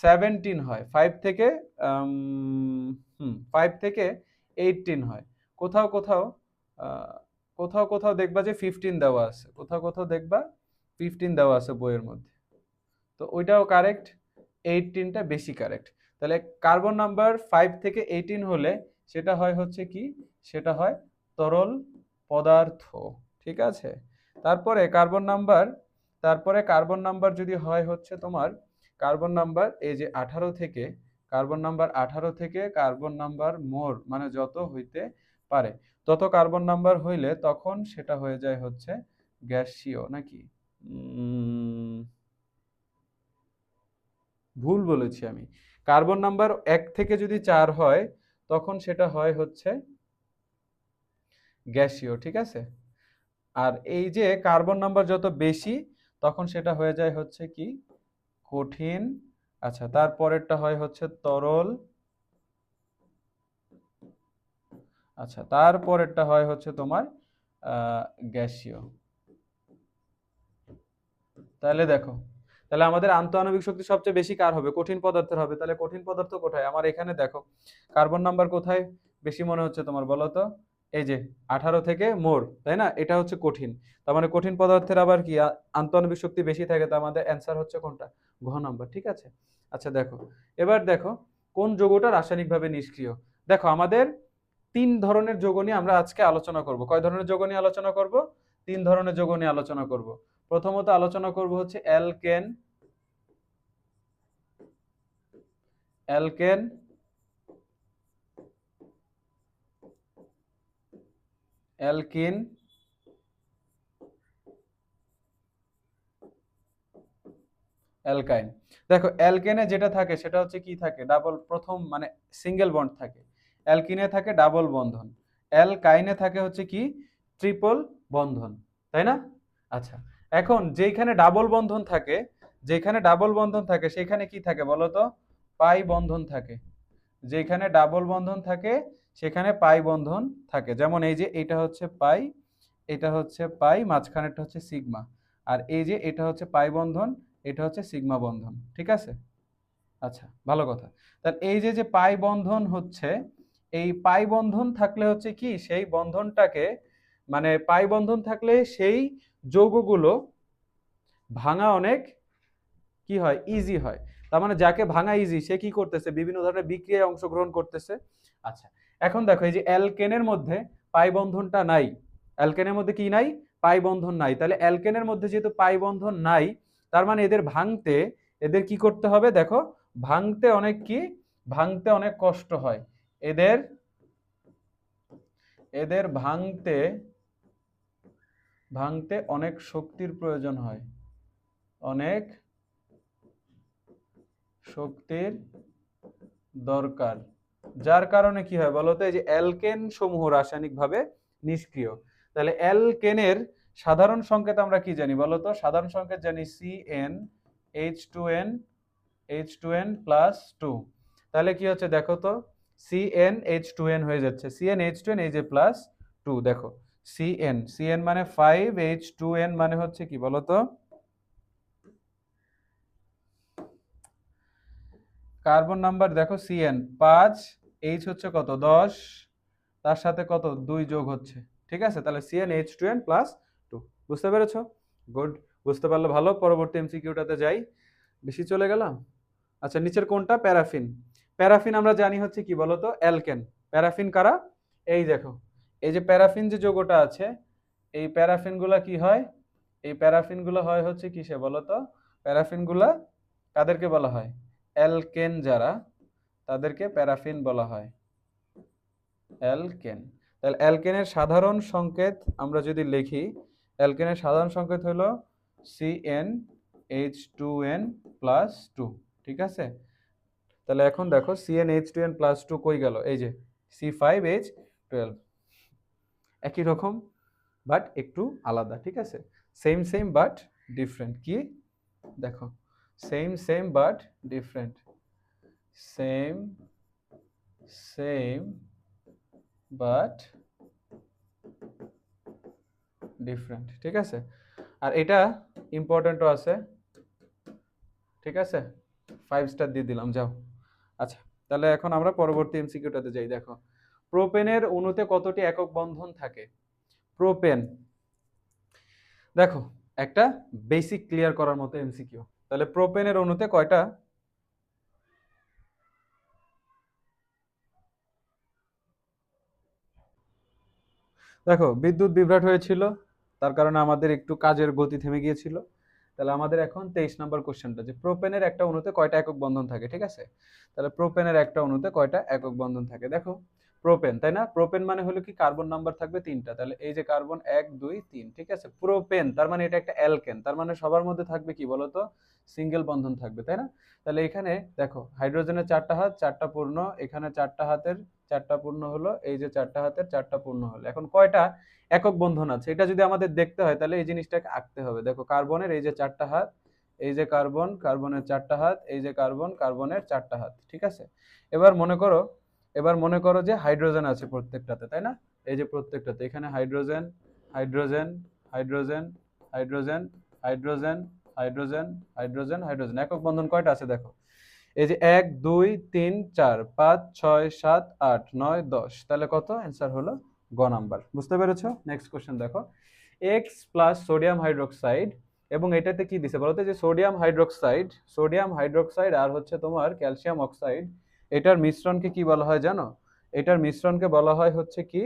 17 হয়, 5 থেকে 18 হয়, কোথাও কোথাও কোথাও কোথাও দেখবা যে 15 দেওয়া আছে, কোথাও কোথাও দেখবা 15 দেওয়া আছে বইয়ের মধ্যে, তো ওইটাও কারেক্ট, 18টা বেশি কারেক্ট। তাহলে কার্বন নাম্বার 5 থেকে 18 হলে সেটা হয় হচ্ছে কি, সেটা হয় তরল পদার্থ, ঠিক আছে। তারপরে কার্বন নাম্বার যদি হয় হচ্ছে তোমার কার্বন নাম্বার এই যে 18 থেকে, কার্বন নাম্বার মোর মানে যত হইতে পারে তত কার্বন নাম্বার হইলে তখন সেটা হয়ে যায় হচ্ছে গ্যাসীয়, নাকি? ভুল বলেছি আমি। কার্বন নাম্বার 1 থেকে যদি 4 হয় তখন সেটা হয় হচ্ছে গ্যাসীয়, ঠিক আছে। আর এই যে কার্বন নাম্বার যত বেশি তখন সেটা হয়ে যায় হচ্ছে কি, কঠিন। আচ্ছা, তারপরেরটা হয় হচ্ছে তরল। আচ্ছা, তারপরেরটা হয় হচ্ছে তোমার গ্যাসীয়। তাহলে দেখো, তাহলে আমাদের আন্তঃআণবিক শক্তি সবচেয়ে বেশি কার হবে? কঠিন পদার্থের হবে। তাহলে কঠিন পদার্থ কোথায়? আমার এখানে দেখো কার্বন নাম্বার কোথায় বেশি মনে হচ্ছে তোমার, বলো তো? এই যে 18 থেকে মোর, তাই না? এটা হচ্ছে কঠিন। তার মানে কঠিন পদার্থের আবার কি আন্তঃআণবিক শক্তি বেশি থাকে, তার আমাদের অ্যান্সার হচ্ছে কোনটা? ঘ নাম্বার, ঠিক আছে। আচ্ছা দেখো, এবার দেখো কোন যৌগটা রাসায়নিকভাবে নিষ্ক্রিয়। দেখো আমাদের 3 ধরনের যৌগ নিয়ে আমরা আজকে আলোচনা করব। কয় ধরনের যৌগ নিয়ে আলোচনা করব? 3 ধরনের যৌগ নিয়ে আলোচনা করব। প্রথমত আলোচনা করব হচ্ছে অ্যালকেন, অ্যালকেন, অ্যালকিন, অ্যালকাইন। দেখো অ্যালকেনে যেটা থাকে সেটা হচ্ছে কি থাকে, ডাবল, প্রথম মানে সিঙ্গেল বন্ড থাকে। অ্যালকিনে থাকে ডাবল বন্ধন, অ্যালকাইনে থাকে হচ্ছে কি ট্রিপল বন্ধন, তাই না? আচ্ছা, এখন যেখানে ডাবল বন্ধন থাকে সেখানে কি থাকে বলো তো? পাই বন্ধন থাকে। যেখানে ডাবল বন্ধন থাকে সেখানে পাই বন্ধন থাকে। যেমন এই যে এটা হচ্ছে পাই, এটা হচ্ছে পাই, মাঝখানেরটা হচ্ছে সিগমা। আর এই যে এটা হচ্ছে পাই বন্ধন, এটা হচ্ছে সিগমা বন্ধন, ঠিক আছে। আচ্ছা, ভালো কথা। তাহলে এই যে যে পাই বন্ধন হচ্ছে, এই পাই বন্ধন থাকলে হচ্ছে কি সেই বন্ধনটাকে, মানে পাই বন্ধন থাকলে সেই যৌগগুলো ভাঙা অনেক কি হয়, ইজি হয়। তার মানে যাকে ভাঙা ইজি সে কি করতেছে, বিভিন্ন ধরনের বিক্রিয়ায় অংশগ্রহণ করতেছে। আচ্ছা, এখন দেখো এই যে অ্যালকেনের মধ্যে পাই বন্ধনটা নাই, অ্যালকেনের মধ্যে কি নাই, পাই বন্ধন নাই। তাহলে অ্যালকেনের মধ্যে যেহেতু পাই বন্ধন নাই, তার মানে এদের ভাঙতে, এদের কি করতে হবে দেখো, ভাঙতে অনেক কি, ভাঙতে অনেক কষ্ট হয়। এদের এদের ভাঙতে ভাঙতে অনেক শক্তির প্রয়োজন হয়, অনেক শক্তির দরকার। যার কারণে কি হয় বলতো, এই যে অ্যালকেন সমূহ রাসায়নিকভাবে নিষ্ক্রিয়। তাহলে অ্যালকেনের সাধারণ সংকেত আমরা কি জানি বলতো? সাধারণ সংকেত জানি CN H2N H2N প্লাস 2। তাহলে কি হচ্ছে দেখো তো, CN H2N হয়ে যাচ্ছে, CN H2N এই যে প্লাস 2, দেখো CN মানে 5, H2N মানে হচ্ছে কি বলতো, কার্বন নাম্বার দেখো CN 5, H হচ্ছে কত 10, তার সাথে কত 2 যোগ হচ্ছে, ঠিক আছে। তাহলে CnH2n প্লাস 2। বুঝতে পেরেছো? গুড, বুঝতে পারলে ভালো। পরবর্তী এমসিকিউটাতে যাই, বেশি চলে গেলাম। আচ্ছা, নিচের কোনটা প্যারাফিন? প্যারাফিন আমরা জানি হচ্ছে কি বলতো, অ্যালকেন। প্যারাফিন কারা? এই দেখো, এই যে প্যারাফিন যে যৌগটা আছে, এই প্যারাফিন গুলা কি হয়? এই প্যারাফিন গুলো হয় হচ্ছে কিসে বলতো? প্যারাফিন গুলা কাদেরকে বলা হয়? অ্যালকেন যারা, তাদেরকে প্যারাফিন বলা হয় অ্যালকেন। তাহলে অ্যালকেনের সাধারণ সংকেত আমরা যদি লিখি, অ্যালকেনের সাধারণ সংকেত হলো CnH2n+2, ঠিক আছে? তাহলে এখন দেখো CnH2n+2 কই গেল? এই যে C5H12, একই রকম বাট একটু আলাদা, ঠিক আছে? Same same but different. কি দেখো, same same but different, same same but different, ঠিক আছে? আর এটা ইম্পর্টেন্টও আছে, ঠিক আছে? 5 স্টার দিয়ে দিলাম, যাও। আচ্ছা, তাহলে এখন আমরা পরবর্তী এমসিকিউটাতে যাই। দেখো, প্রোপেনের অণুতে কতটি একক বন্ধন থাকে? প্রোপেন, দেখো একটা বেসিক ক্লিয়ার করার মতো এমসিকিউ। তাহলে প্রোপেনের অণুতে কয়টা? দেখো, বিদ্যুৎ বিভ্রাট হয়েছিল, তার কারণে আমাদের একটু কাজের গতি থেমে গিয়েছিল। তাহলে আমাদের এখন 23 নম্বর কোশ্চেনটা, যে প্রোপেনের একটা অণুতে কয়টা একক বন্ধন থাকে, ঠিক আছে? তাহলে প্রোপেনের একটা অণুতে কয়টা একক বন্ধন থাকে? দেখো, প্রোপেন, তাই না? প্রোপেন মানে হলো কি, কার্বন নাম্বার থাকবে 3টা। তাহলে এই যে কার্বন 1 2 3, ঠিক আছে? প্রোপেন তার মানে এটা একটা অ্যালকেন, তার মানে সবার মধ্যে থাকবে কি বলতো? সিঙ্গেল বন্ধন থাকবে, তাই না? তাহলে এখানে দেখো, হাইড্রোজেনের 4টা হাত, 4টা পূর্ণ, এখানে 4টা হাতের 4টা পূর্ণ হলো, এই যে 4টা হাতের 4টা পূর্ণ হলো। এখন কয়টা একক বন্ধন আছে এটা যদি আমাদের দেখতে হয়, তাহলে এই জিনিসটাকে আঁকতে হবে। দেখো, কার্বনের এই যে 4টা হাত, এই যে কার্বন, কার্বনের 4টা হাত, এই যে কার্বন, কার্বনের 4টা হাত, ঠিক আছে? এবার মনে করো, যে হাইড্রোজেন আছে প্রত্যেকটাতে, তাই না? এই যে প্রত্যেকটাতে, এখানে hydrogen, hydrogen, hydrogen, hydrogen, hydrogen, hydrogen, hydrogen, hydrogen, একক বন্ধন কয়টা আছে দেখো? এই যে 1 2 3 4 5 6 7 8 9 10, তাহলে কত? অ্যান্সার হলো গ নাম্বার। বুঝতে পেরেছো? নেক্সট কোশ্চেন দেখো, এক্স প্লাস সোডিয়াম হাইড্রোক্সাইড, এবং এটাতে কি দিছে বলতো? যে সোডিয়াম হাইড্রোক্সাইড, সোডিয়াম হাইড্রোক্সাইড আর হচ্ছে তোমার ক্যালসিয়াম অক্সাইড, এটার মিশ্রণকে কি বলা হয় জানো? এটার মিশ্রণকে বলা হয় হচ্ছে কি,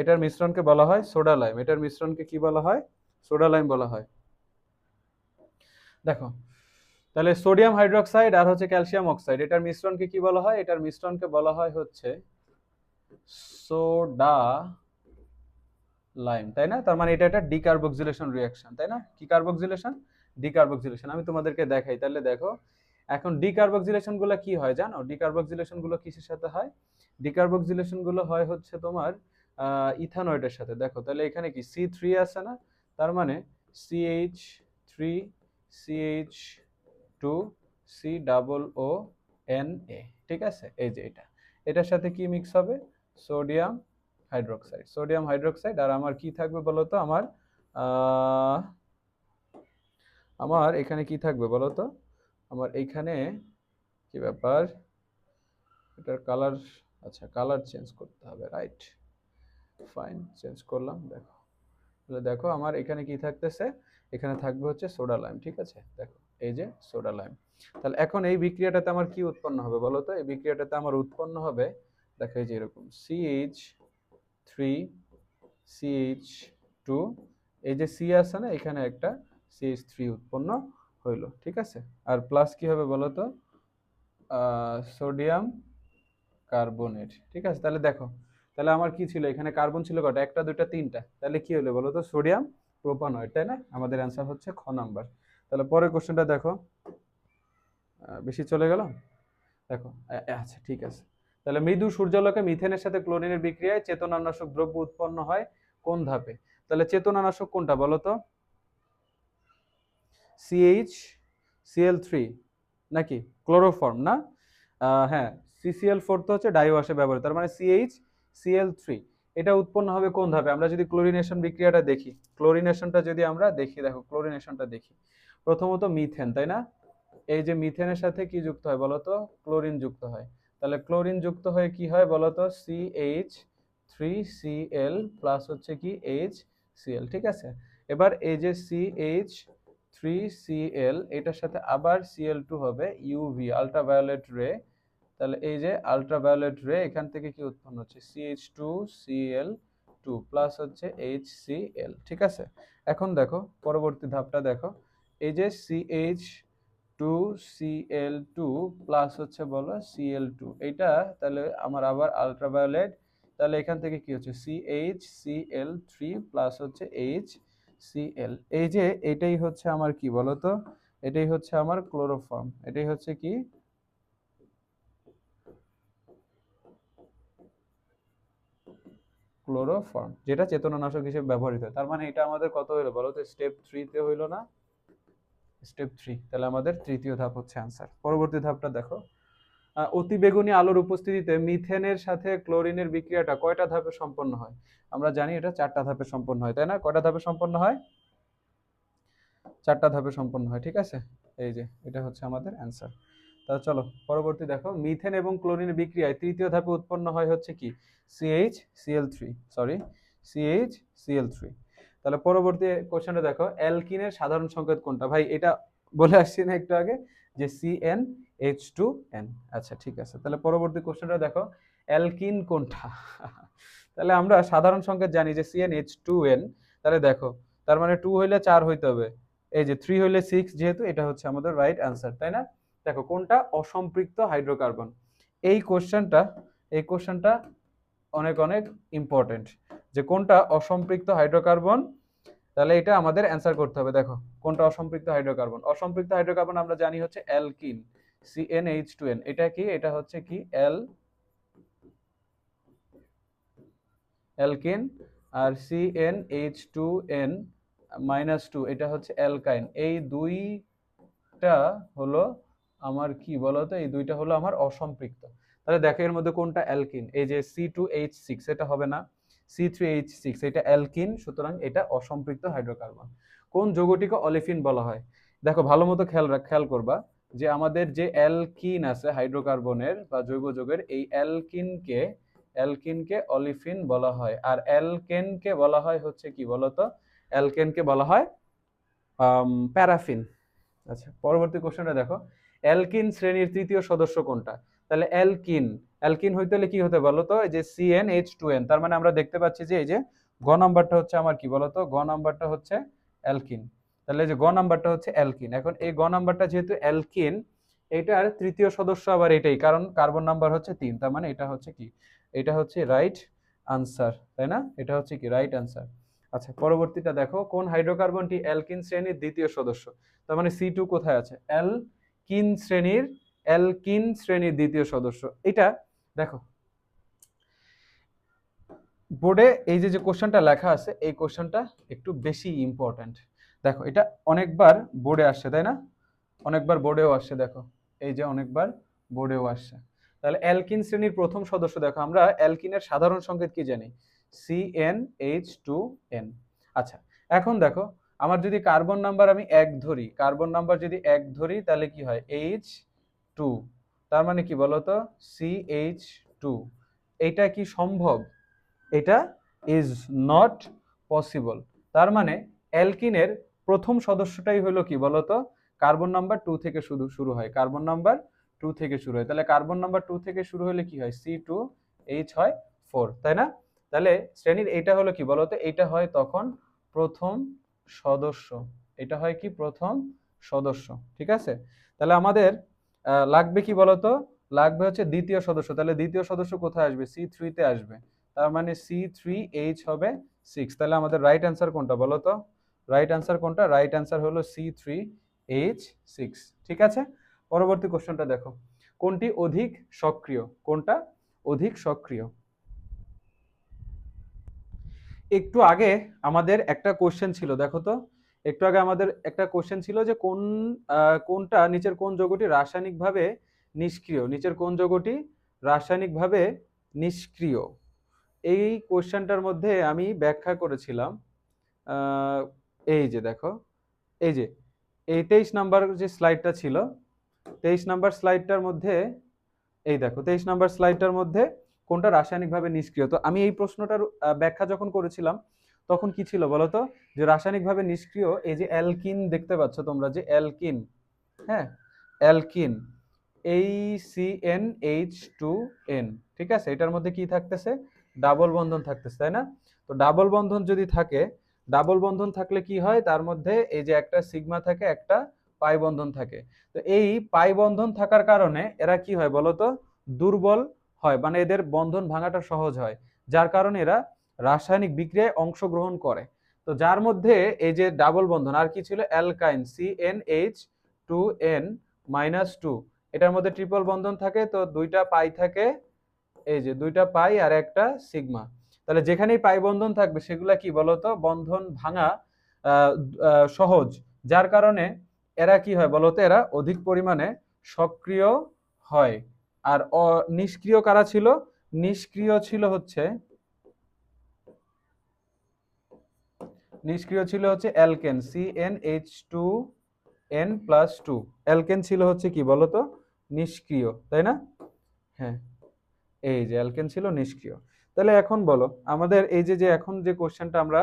এটার মিশ্রণকে বলা হয় সোডা লাইম। এটার মিশ্রণকে কি বলা হয়? সোডা লাইম বলা হয়। দেখো, তাহলে সোডিয়াম হাইড্রোক্সাইড আর হচ্ছে ক্যালসিয়াম অক্সাইড, এটার মিশ্রণকে কি বলা হয়? এটার মিশ্রণকে বলা হয় হচ্ছে সোডা লাইম, তাই না? তার মানে এটা একটা ডিকার্বক্সিলেশন রিঅ্যাকশন, তাই না? কি কার্বক্সিলেশন? ডিকার্বক্সিলেশন। আমি তোমাদেরকে দেখাই, তাহলে দেখো, এখন ডিকার্বক্সিলেশন গুলো কি হয় জানো? ডিকার্বক্সিলেশন গুলো কিসের সাথে হয়? ডিকার্বক্সিলেশন গুলো হয় হচ্ছে তোমার ইথানয়েডের সাথে। দেখো, তাহলে এখানে কি C3 আছে না? তার মানে CH3 CH2 COONA, ঠিক আছে? এই যে এটা, এটার সাথে কি মিক্স হবে? Sodium hydroxide, sodium hydroxide. আর আমার কি থাকবে বলতো? আমার এখানে কি থাকবে বলতো? আমার এইখানে কি ব্যাপার, এটার কালার, আচ্ছা কালার চেঞ্জ করতে হবে, রাইট, ফাইন, চেঞ্জ করলাম। দেখো, তাহলে দেখো আমার এখানে কি থাকতেছে? এখানে থাকবে হচ্ছে সোডা লাইম, ঠিক আছে? দেখো, এই যে সোডা লাইম। তাহলে এখন এই বিক্রিয়াটাতে আমার কি উৎপন্ন হবে বলতো? এই বিক্রিয়াটাতে আমার উৎপন্ন হবে, দেখো এই যে এরকম CH3 CH2, এই যে সি আছে না, এখানে একটা CH3 উৎপন্ন হইলো, ঠিক আছে? আর প্লাস কি হবে বলতো? সোডিয়াম কার্বনেট, ঠিক আছে? তাহলে দেখো, তাহলে আমার কি ছিল? এখানে কার্বন ছিল কটা? একটা দুইটা তিনটা, তাহলে কি হলো বলতো? সোডিয়াম প্রোপানয়েড, তাই না? আমাদের অ্যান্সার হচ্ছে খ নাম্বার। তাহলে পরের কোশ্চেনটা দেখো, বেশি চলে গেল। দেখো, আচ্ছা ঠিক আছে। তাহলে মৃদু সূর্যালোকে মিথেনের সাথে ক্লোরিনের বিক্রিয়ায় চেতনানাশক দ্রব্য উৎপন্ন হয় কোন ধাপে? তাহলে চেতনানাশক কোনটা বলো তো? CH Cl3 নাকি ক্লোরোফর্ম না? হ্যাঁ, CCl4 তো হচ্ছে ডাইওয়াশে ব্যবহৃত, তার মানে CH Cl3, এটা উৎপন্ন হবে কোন ধাপে? আমরা যদি ক্লোরিনেশন বিক্রিয়াটা দেখি, ক্লোরিনেশনটা যদি আমরা দেখি, দেখো ক্লোরিনেশনটা দেখি, প্রথমত মিথেন, তাই না? এই যে মিথেনের সাথে কি যুক্ত হয় বলতো? ক্লোরিন যুক্ত হয়। তাহলে ক্লোরিন যুক্ত হয়ে কি হয় বলতো? CH3Cl প্লাস হচ্ছে কি HCl, ঠিক আছে? এবার এই যে CH3 3Cl, এটার সাথে আবার Cl2 হবে, ইউভি আল্ট্রাভায়োলেট রে। তাহলে এই যে আল্ট্রাভায়োলেট রে, এখান থেকে কি উৎপন্ন হচ্ছে, CH2Cl2 প্লাস হচ্ছে HCl। ঠিক আছে, এখন দেখো পরবর্তী ধাপটা দেখো, এই যে CH2Cl2 প্লাস হচ্ছে বলো Cl2, এটা তাহলে আমার আবার আল্ট্রাভায়োলেট, তাহলে এখান থেকে কি হচ্ছে CHCl3 প্লাস হচ্ছে HCl। এই যে এটাই হচ্ছে আমার কি বলতো, এটাই হচ্ছে আমার ক্লোরোফর্ম, এটাই হচ্ছে কি ক্লোরোফর্ম, যেটা চেতনানাশক হিসেবে ব্যবহৃত হয়। তার মানে এটা আমাদের কত হইলো বলো তো, স্টেপ 3 তে হইলো না, স্টেপ 3। তাহলে আমাদের তৃতীয় ধাপ হচ্ছে অ্যান্সার। পরবর্তী ধাপটা দেখো, অতিবেগুনি আলোর উপস্থিতিতে মিথেনের সাথে ক্লোরিনের বিক্রিয়াটা কয়টা ধাপে সম্পন্ন হয়? আমরা জানি এটা 4টা ধাপে সম্পন্ন হয়, তাই না? কয়টা ধাপে সম্পন্ন হয়? 4টা ধাপে সম্পন্ন হয়। ঠিক আছে, এই যে এটা হচ্ছে আমাদের অ্যান্সার। তাহলে চলো পরবর্তী দেখো, মিথেন এবং ক্লোরিনের বিক্রিয়ায় তৃতীয় ধাপে উৎপন্ন হয় হচ্ছে কি CHCl3। তাহলে পরবর্তী কোশ্চেনটা দেখো, অ্যালকিনের সাধারণ সংকেত কোনটা? ভাই এটা বলে আসছি না একটু আগে যে CnH2n। আচ্ছা ঠিক আছে, তাহলে পরবর্তী কোশ্চেনটা দেখো, অ্যালকিন কোনটা? তাহলে আমরা সাধারণ সংকেত জানি যে CnH2n। তাহলে দেখো, তার মানে 2 হইলে 4 হইতে হবে, এই যে 3 হইলে 6, যেহেতু এটা হচ্ছে আমাদের রাইট অ্যান্সার, তাই না? দেখো কোনটা অসম্পৃক্ত হাইড্রোকার্বন, এই কোশ্চেনটা অনেক অনেক ইম্পর্টেন্ট, যে কোনটা অসম্পৃক্ত হাইড্রোকার্বন। তাহলে এটা আমাদের অ্যান্সার করতে হবে। দেখো কোনটা অসম্পৃক্ত হাইড্রোকার্বন, অসম্পৃক্ত হাইড্রোকার্বন আমরা জানি হচ্ছে অ্যালকিন, CnH2n। এটা কি, এটা হচ্ছে কি অ্যালকিন, আর CnH2n -2 এটা হচ্ছে অ্যালকাইন। এই দুইটা হলো আমার কি বলতো, এই দুইটা হলো আমার অসম্পৃক্ত। তাহলে দেখো এর মধ্যে কোনটা অ্যালকিন, এই যে C2H6 এটা হবে না, C3H6 এটা অ্যালকিন, সুতরাং এটা অসম্পৃক্ত হাইড্রোকার্বন। কোন যৌগটিকে অলিফিন বলা হয়? দেখো ভালো মতো খেয়াল করবা যে আমাদের যে অ্যালকিন আছে হাইড্রোকার্বনের বা জৈব যৌগের, এই অ্যালকিনকে অলিফিন বলা হয়, আর অ্যালকেনকে বলা হয় হচ্ছে কি বলতো, অ্যালকেনকে বলা হয় প্যারাফিন। আচ্ছা পরবর্তী কোশ্চেনটা দেখো, অ্যালকিন শ্রেণীর তৃতীয় সদস্য কোনটা? তাহলে অ্যালকিন হইতে হলে কি হতে বলো তো, এই যে CnH2n। তার মানে আমরা দেখতে পাচ্ছি যে এই যে গ নাম্বারটা হচ্ছে আমার কি বলতো, গ নাম্বারটা হচ্ছে অ্যালকিন। তাহলে এই যে গ নাম্বারটা হচ্ছে অ্যালকিন। এখন এই গ নাম্বারটা যেহেতু অ্যালকিন, এটার তৃতীয় সদস্য আবার এটাই, কারণ কার্বন নাম্বার হচ্ছে 3, তার মানে এটা হচ্ছে কি, এটা হচ্ছে রাইট আনসার, তাই না? এটা হচ্ছে কি রাইট আনসার। আচ্ছা পরবর্তীটা দেখো, কোন হাইড্রোকার্বনটি অ্যালকিন শ্রেণীর দ্বিতীয় সদস্য? তার মানে C2 কোথায় আছে, অ্যালকিন শ্রেণীর দ্বিতীয় সদস্য। এটা দেখো বোর্ডে এই যে কোশ্চেনটা লেখা আছে, এই কোশ্চেনটা একটু বেশি ইম্পর্টেন্ট। দেখো এটা অনেকবার বোর্ডে আসছে, তাই না? অনেকবার বোর্ডেও আসছে, দেখো এই যে অনেকবার বোর্ডেও আসছে। তাহলে অ্যালকিন শ্রেণীর প্রথম সদস্য, দেখো আমরা অ্যালকিনের সাধারণ সংকেত কি জানি, CnH2n। আচ্ছা এখন দেখো, আমার যদি কার্বন নাম্বার আমি 1 ধরি, কার্বন নাম্বার যদি 1 ধরি, তাহলে কি হয় H2, তার মানে কি বলতো CH2। এটা কি সম্ভব? এটা ইজ নট পসিবল। তার মানে অ্যালকিনের প্রথম সদস্যটাই হলো কি বলতো, কার্বন নাম্বার 2 থেকে শুরু হয়, কার্বন নাম্বার 2 থেকে শুরু হয়। তাহলে কার্বন নাম্বার 2 থেকে শুরু হলে কি হয়, C2H হয় 4, তাই না? তাহলে শ্রেণীর এটা হলো কি বলতো, এটা হয় তখন প্রথম সদস্য, এটা হয় কি প্রথম সদস্য। ঠিক আছে, তাহলে আমাদের লাগবে কি বলতো, লাগবে হচ্ছে দ্বিতীয় সদস্য। তাহলে দ্বিতীয় সদস্য কোথায় আসবে, C3 তে আসবে, তার মানে C3H হবে 6। তাহলে আমাদের রাইট অ্যান্সার কোনটা বলো তো, রাইট অ্যান্সার কোনটা? রাইট অ্যান্সার হলো C3H6। ঠিক আছে, পরবর্তী কোশ্চেনটা দেখো, কোনটি অধিক সক্রিয়, কোনটা অধিক সক্রিয়? একটু আগে আমাদের একটা কোশ্চেন ছিল, দেখো তো একটু আগে আমাদের একটা কোশ্চেন ছিল যে কোনটা নিচের কোন যৌগটি রাসায়নিকভাবে নিষ্ক্রিয়, নিচের কোন যৌগটি রাসায়নিকভাবে নিষ্ক্রিয়? এই কোশ্চেনটার মধ্যে আমি ব্যাখ্যা করেছিলাম, এই যে দেখো, এই যে এই 23 নাম্বার যে স্লাইডটা ছিল, 23 নাম্বার স্লাইডটার মধ্যে, এই দেখো 23 নাম্বার স্লাইডটার মধ্যে কোনটা রাসায়নিকভাবে নিষ্ক্রিয়। তো আমি এই প্রশ্নটার ব্যাখ্যা যখন করেছিলাম, তখন কি ছিল বলো তো, যে রাসায়নিকভাবে নিষ্ক্রিয় এই যে অ্যালকিন দেখতে পাচ্ছ তোমরা, যে অ্যালকিন, হ্যাঁ অ্যালকিন HCnH2n, ঠিক আছে, এটার মধ্যে কি থাকতেছে, ডাবল বন্ধন থাকতেছে, তাই না? তো ডাবল বন্ধন যদি থাকে, ডাবল বন্ধন থাকলে কি হয়, তার মধ্যে এই যে একটা সিগমা থাকে, একটা পাই বন্ধন থাকে। তো এই পাই বন্ধন থাকার কারণে এরা কি হয় বলতো, দুর্বল হয়, মানে এদের বন্ধন ভাঙাটা সহজ হয়, যার কারণে এরা রাসায়নিক বিক্রিয়ায় অংশগ্রহণ করে। তো যার মধ্যে এই যে ডাবল বন্ধন আর কি ছিল, অ্যালকাইন CnH2n-2, এটার মধ্যে ট্রিপল বন্ধন থাকে, তো দুইটা পাই থাকে, এই যে দুইটা পাই আর একটা সিগমা। তাহলে যেখানেই পাই বন্ধন থাকবে সেগুলা কি বলতো, বন্ধন ভাঙা সহজ, যার কারণে এরা কি হয় বলতো, এরা অধিক পরিমাণে সক্রিয় হয়। আর নিষ্ক্রিয় কারা ছিল, নিষ্ক্রিয় ছিল হচ্ছে, নিষ্ক্রিয় ছিল হচ্ছে অ্যালকেন CnH2n+2, অ্যালকেন ছিল হচ্ছে কি বলতো, নিষ্ক্রিয়, তাই না? হ্যাঁ, এই যে অ্যালকেন ছিল নিষ্ক্রিয়। তাহলে এখন বলো আমাদের এই যে যে এখন যে কোশ্চেনটা আমরা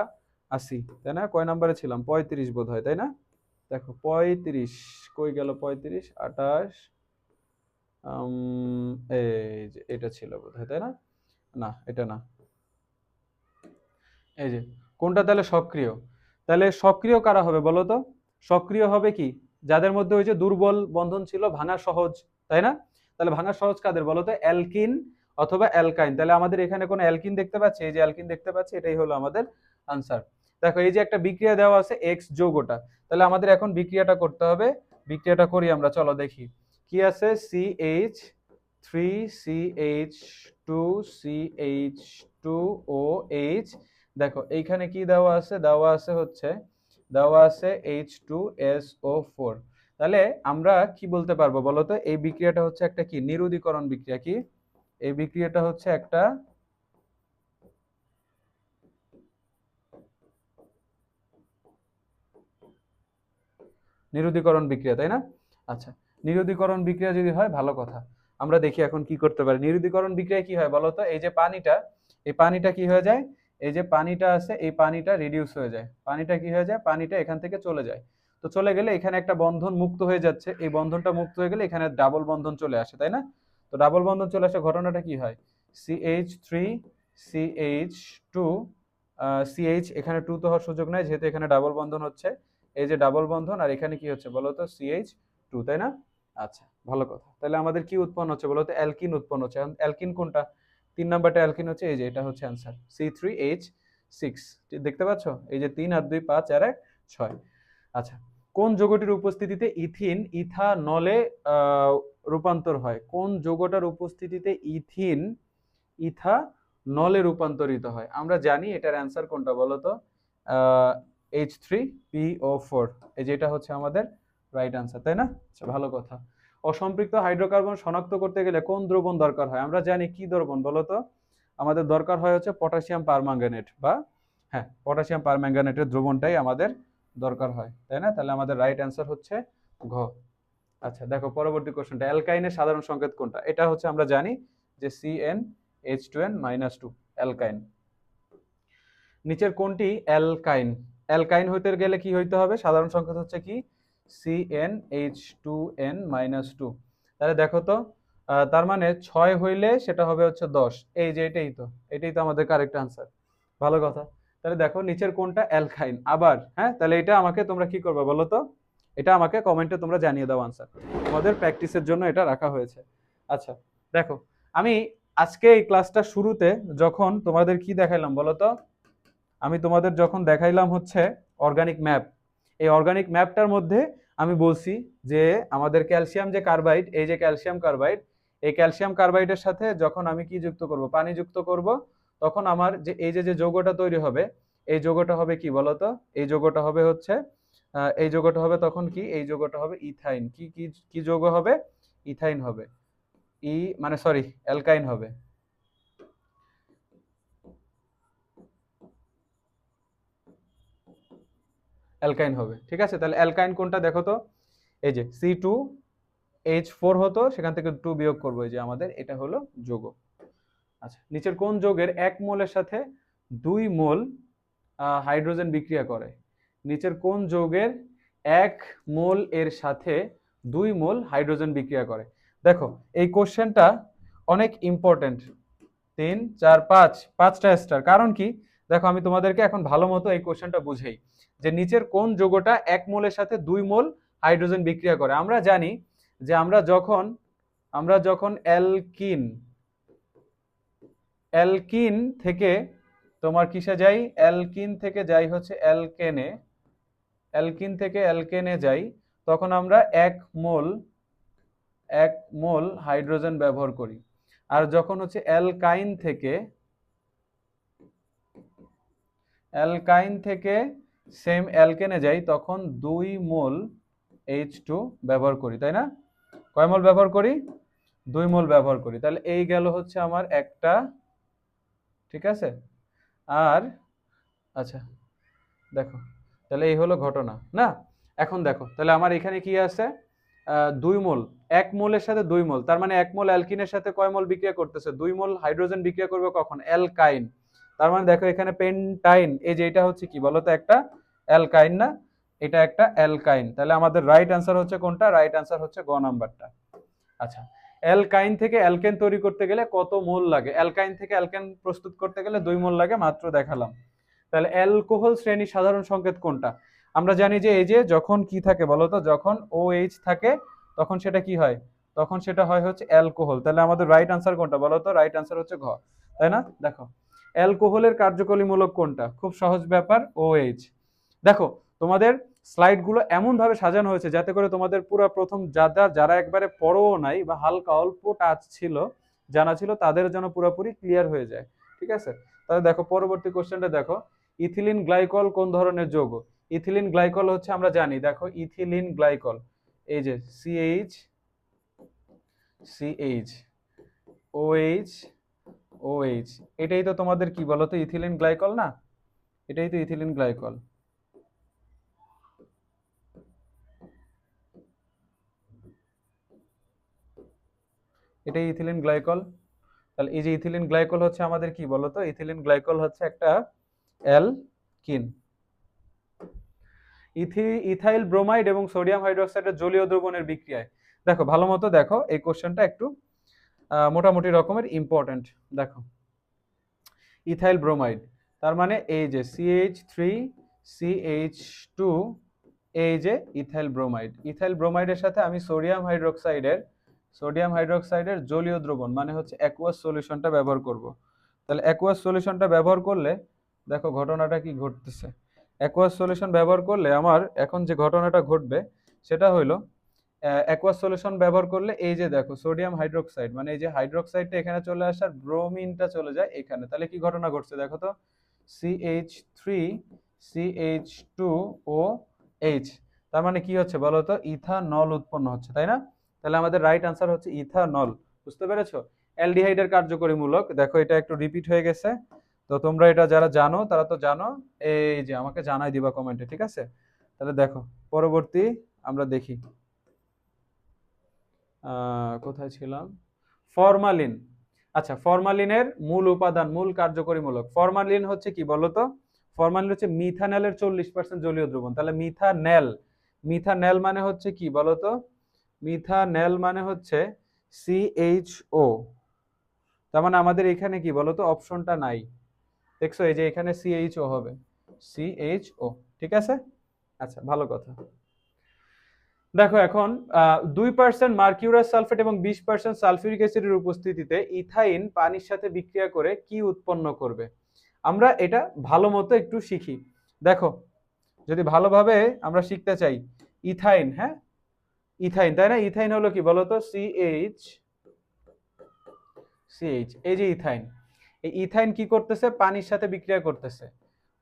আসি, তাই না, কয় নম্বরে ছিলাম, 35 বোধ হয়, তাই না? দেখো 35 কই গেল, 35 28, এই যে এটা ছিল বোধ হয়, তাই না? না এটা না, এই যে কোনটা তাহলে সক্রিয়, তাহলে সক্রিয় কারা হবে বলো তো, সক্রিয় হবে কি, যাদের মধ্যে ওই যে দুর্বল বন্ধন ছিল, ভাঙা সহজ, তাই না? তাহলে ভাঙা সহজ কাদের বলো তো, অ্যালকিন অথবা অ্যালকাইন। তাহলে আমাদের এখানে কোনো অ্যালকিন দেখতে পাচ্ছি, এই যে অ্যালকিন দেখতে পাচ্ছি, এটাই হলো আমাদের আনসার। দেখো এই যে একটা বিক্রিয়া দেওয়া আছে এক্স যৌগটা, তাহলে আমাদের এখন বিক্রিয়াটা করতে হবে, বিক্রিয়াটা করি আমরা, চলো দেখি কি আছে, CH3CH2CH2OH, দেখো এইখানে কি দেওয়া আছে, দেওয়া আছে হচ্ছে, দেওয়া আছে H2SO4। তাহলে আমরা কি বলতে পারবো বলতো, এই বিক্রিয়াটা হচ্ছে একটা কি, নিরুদীকরণ বিক্রিয়া। কি, এই বিক্রিয়াটা হচ্ছে একটা নিরুদীকরণ বিক্রিয়া, তাই না? আচ্ছা, নিরুদীকরণ বিক্রিয়া যদি হয় ভালো কথা, আমরা দেখি এখন কি করতে পারি। নিরুদীকরণ বিক্রিয়া কি হয় বলতো, এই যে পানিটা, এই পানিটা কি হয়ে যায়, এই যে পানিটা আছে এই পানিটা রিডিউস হয়ে যায়, পানিটা কি হয়ে যায়, পানিটা এখান থেকে চলে যায়। তো চলে গেলে এখানে একটা বন্ধন মুক্ত হয়ে যাচ্ছে, এই বন্ধনটা মুক্ত হয়ে গেলে এখানে ডাবল বন্ধন চলে আসে, তাই না? তো ডাবল বন্ধন চলে আসে, ঘটনাটা কি হয়, CH3CH2, CH এখানে 2 তো হওয়ার সুযোগ নাই, যেহেতু এখানে ডাবল বন্ধন হচ্ছে, এই যে ডাবল বন্ধন, আর এখানে কি হচ্ছে বলতো, CH2, তাই না? আচ্ছা, ভালো কথা। তাহলে আমাদের কি উৎপন্ন হচ্ছে বলতো, অ্যালকিন উৎপন্ন হচ্ছে। এখন অ্যালকিন কোনটা, 3 নাম্বারটা অ্যালকিন হচ্ছে, এই যে এটা হচ্ছে অ্যান্সার, C3H6, দেখতে পাচ্ছ, এই যে 3 আর 2 5 আর 1 6। আচ্ছা, কোন যৌগটির উপস্থিতিতে ইথিন ইথানলে রূপান্তর হয়, কোন যৌগটার উপস্থিতিতে ইথিন ইথানলে রূপান্তরিত হয়? আমরা জানি এটার অ্যান্সার কোনটা বলতো, H3PO4, এই যে এটা হচ্ছে আমাদের রাইট আনসার, তাই না? আচ্ছা, ভালো কথা। অসম্পৃক্ত হাইড্রোকার্বন শনাক্ত করতে গেলে কোন দ্রবণ দরকার হয়? আমরা জানি কি দ্রবণ বলতো, আমাদের দরকার হয় হচ্ছে পটাশিয়াম পারম্যাঙ্গানেট, বা হ্যাঁ পটাশিয়াম পারম্যাঙ্গানেটের দ্রবণটাই আমাদের দরকার হয়, তাই না? তাহলে আমাদের রাইট অ্যান্সার হচ্ছে ঘ। আচ্ছা দেখো পরবর্তী কোশ্চেনটা, অ্যালকাইনের সাধারণ সংকেত কোনটা? এটা হচ্ছে আমরা জানি যে CnH2n-2, অ্যালকাইন। নিচের কোনটি অ্যালকাইন? অ্যালকাইন হইতে গেলে কি হইতে হবে, সাধারণ সংকেত হচ্ছে কি, CnH2n-2। তাহলে দেখো তো, তার মানে 6 হইলে সেটা হবে হচ্ছে 10, এই যে এটাই তো আমাদের কারেক্ট আনসার। ভালো কথা। তাহলে দেখো নিচের কোনটা অ্যালকাইন আবার, হ্যাঁ তাহলে এটা আমাকে তোমরা কি করবে বলো তো, এটা আমাকে কমেন্টে তোমরা জানিয়ে দাও আনসার, তোমাদের প্র্যাকটিসের জন্য এটা রাখা হয়েছে। আচ্ছা দেখো, আমি আজকে এই ক্লাসটা শুরুতে যখন তোমাদের কি দেখাইলাম বলো তো, আমি তোমাদের যখন দেখাইলাম হচ্ছে অর্গানিক ম্যাপ, এই অর্গানিক ম্যাপটার মধ্যে আমি বলছি যে আমাদের ক্যালসিয়াম যে কার্বাইড, এই যে ক্যালসিয়াম কার্বাইড, এই ক্যালসিয়াম কার্বাইডের সাথে যখন আমি কি যুক্ত করব, পানি যুক্ত করব, তখন আমার যে এই যে যে যৌগটা তৈরি হবে, এই যৌগটা হবে কি বলতো, এই যৌগটা হবে হচ্ছে এই যৌগটা হবে তখন কি, এই যৌগটা হবে ইথাইন। কি কি কি যৌগ হবে, ইথাইন হবে, মানে সরি অ্যালকাইন হবে, অ্যালকাইন হবে, ঠিক আছে? তাহলে অ্যালকাইন কোনটা দেখো তো, এই যে C2H4 হতো, সেখান থেকে 2 বিয়োগ করবো, এই যে আমাদের এটা হলো যৌগ। আচ্ছা, নিচের কোন যৌগের 1 মোলের সাথে 2 মোল হাইড্রোজেন বিক্রিয়া করে? নিচের কোন যৌগের 1 মোল এর সাথে 2 মোল হাইড্রোজেন বিক্রিয়া করে? দেখো এই কোশ্চেনটা অনেক ইম্পর্টেন্ট। 3 4 5, 5টা স্টার। কারণ কি, দেখো আমি তোমাদেরকে এখন ভালো মতো এই কোশ্চেনটা বুঝাই যে নিচের কোন যৌগটা 1 মোলের সাথে 2 মোল হাইড্রোজেন বিক্রিয়া করে। আমরা জানি যে আমরা যখন অ্যালকিন অ্যালকিন থেকে তোমার কিসে যাই, অ্যালকিন থেকে যাই হচ্ছে অ্যালকেনে, অ্যালকিন থেকে অ্যালকেনে যাই, তখন আমরা 1 মোল হাইড্রোজেন ব্যবহার করি। আর যখন হচ্ছে অ্যালকাইন থেকে সেম অ্যালকেনে যাই, তখন 2 মোল H2 ব্যবহার করি, তাই না? কয় মোল ব্যবহার করি? 2 মোল ব্যবহার করি। তাহলে এই গেল হচ্ছে আমার একটা, ঠিক আছে। আর আচ্ছা দেখো, তাহলে এই হলো ঘটনা না। এখন দেখো তাহলে আমার এখানে কি আছে, 2 মোল, 1 মোলের সাথে 2 মোল, তার মানে 1 মোল অ্যালকিনের সাথে কয় মোল বিক্রিয়া করতেছে? 2 মোল হাইড্রোজেন বিক্রিয়া করবে কখন? অ্যালকাইন। তার মানে দেখো এখানে পেন্টাইন, এই যে এটা হচ্ছে কি বলতো, একটা অ্যালকাইন না, এটা একটা অ্যালকাইন। তাহলে আমাদের রাইট অ্যান্সার হচ্ছে কোনটা? রাইট অ্যান্সার হচ্ছে গ নাম্বারটা। আচ্ছা, অ্যালকাইন থেকে অ্যালকেন তৈরি করতে গেলে কত মোল লাগে? অ্যালকাইন থেকে অ্যালকেন প্রস্তুত করতে গেলে 2 মোল লাগে, মাত্র দেখালাম। তাহলে অ্যালকোহল শ্রেণীর সাধারণ সংকেত কোনটা? আমরা জানি যে এই যে যখন কি থাকে বলতো, যখন OH থাকে তখন সেটা কি হয়? তখন সেটা হয় হচ্ছে অ্যালকোহল। তাহলে আমাদের রাইট আনসার কোনটা বলতো? রাইট আনসার হচ্ছে ঘ, তাই না? দেখো অ্যালকোহলের কার্যকরীমূলক কোনটা? খুব সহজ ব্যাপার, OH। দেখো তোমাদের স্লাইডগুলো এমন ভাবে সাজানো হয়েছে যাতে করে তোমাদের পুরো প্রথম যারা একবারে পড়ো নাই বা হালকা অল্প টাচ ছিল, জানা ছিল, তাদের জন্য পুরোপুরি ক্লিয়ার হয়ে যায়, ঠিক আছে? তাহলে দেখো পরবর্তী কোশ্চেনটা দেখো, ইথিলিন গ্লাইকল কোন ধরনের যৌগ? ইথিলিন গ্লাইকল হচ্ছে, আমরা জানি, দেখো ইথিলিন গ্লাইকল, এই যে CH OH OH, এটাই তো তোমাদের কি বলতো, ইথিলিন গ্লাইকল না? এটাই তো ইথিলিন গ্লাইকল। এটাই ইথিলিন গ্লাইকল। তাহলে এই যে ইথিলিন গ্লাইকল হচ্ছে আমাদের কি বলতো, ইথিলিন গ্লাইকল হচ্ছে একটা অ্যালকিন। ইথাইল ব্রোমাইড এবং সোডিয়াম হাইড্রোক্সাইডের জলীয় দ্রবণের বিক্রিয়ায়, দেখো ভালো মতো দেখো, এই কোশ্চেনটা একটু মোটামুটি রকমের ইম্পর্টেন্ট। দেখো ইথাইল ব্রোমাইড, তার মানে এই যে CH3CH2, এই যে ইথাইল ব্রোমাইড, ইথাইল ব্রোমাইডের সাথে আমি সোডিয়াম হাইড্রোক্সাইডের জলীয় দ্রবণ মানে হচ্ছে অ্যাকুয়াস সলিউশনটা ব্যবহার করব। তাহলে অ্যাকুয়াস সলিউশনটা ব্যবহার করলে দেখো ঘটনাটা কি ঘটতেছে। অ্যাকুয়াস সলিউশন ব্যবহার করলে আমার এখন যে ঘটনাটা ঘটবে সেটা হলো, অ্যাকুয়াস সলিউশন ব্যবহার করলে এই যে দেখো সোডিয়াম হাইড্রোক্সাইড, মানে এই যে হাইড্রোক্সাইডটা এখানে চলে আসার, ব্রোমিনটা চলে যায় এখানে। তাহলে কি ঘটনা ঘটছে দেখো তো, CH3CH2OH, তার মানে কি হচ্ছে বলো তো, ইথানল উৎপন্ন হচ্ছে, তাই না? তাহলে আমাদের রাইট আনসার হচ্ছে ইথানল। বুঝতে পেরেছো? অ্যালডিহাইডের কার্যকরীমূলক, দেখো এটা একটু রিপিট হয়ে গেছে, তো তোমরা এটা যারা জানো তারা তো জানো, এই যে আমাকে জানাই দিবা কমেন্টে, ঠিক আছে? তাহলে দেখো পরবর্তী আমরা দেখি, কোথায় ছিলাম, ফরমালিন। আচ্ছা, ফরমালিনের মূল উপাদান, মূল কার্যকরীমূলক। ফরমালিন হচ্ছে কি বলতো, ফরমালিন হচ্ছে মিথানলের 40% জলীয় দ্রবণ। তাহলে মিথানেল মানে হচ্ছে কি বলতো, মিথানেল মানে হচ্ছে CHO। তার মানে আমাদের এখানে কি বলতো, অপশনটা নাই, দেখছো এই যে এখানে CHO হবে, CHO, ঠিক আছে? আচ্ছা, ভালো কথা। দেখো এখন 2% মার্কিউরাস সালফেট এবং 20% সালফিউরিক অ্যাসিডের উপস্থিতিতে ইথাইন পানির সাথে বিক্রিয়া করে কি উৎপন্ন করবে? আমরা এটা ভালো মতো একটু শিখি। দেখো যদি ভালোভাবে আমরা শিখতে চাই, ইথাইন, হ্যাঁ ইথাইন, তাই না? ইথাইন হলো কি বলতো, CH, এই যে ইথাইন, এই ইথাইন কি করতেছে, পানির সাথে বিক্রিয়া করতেছে।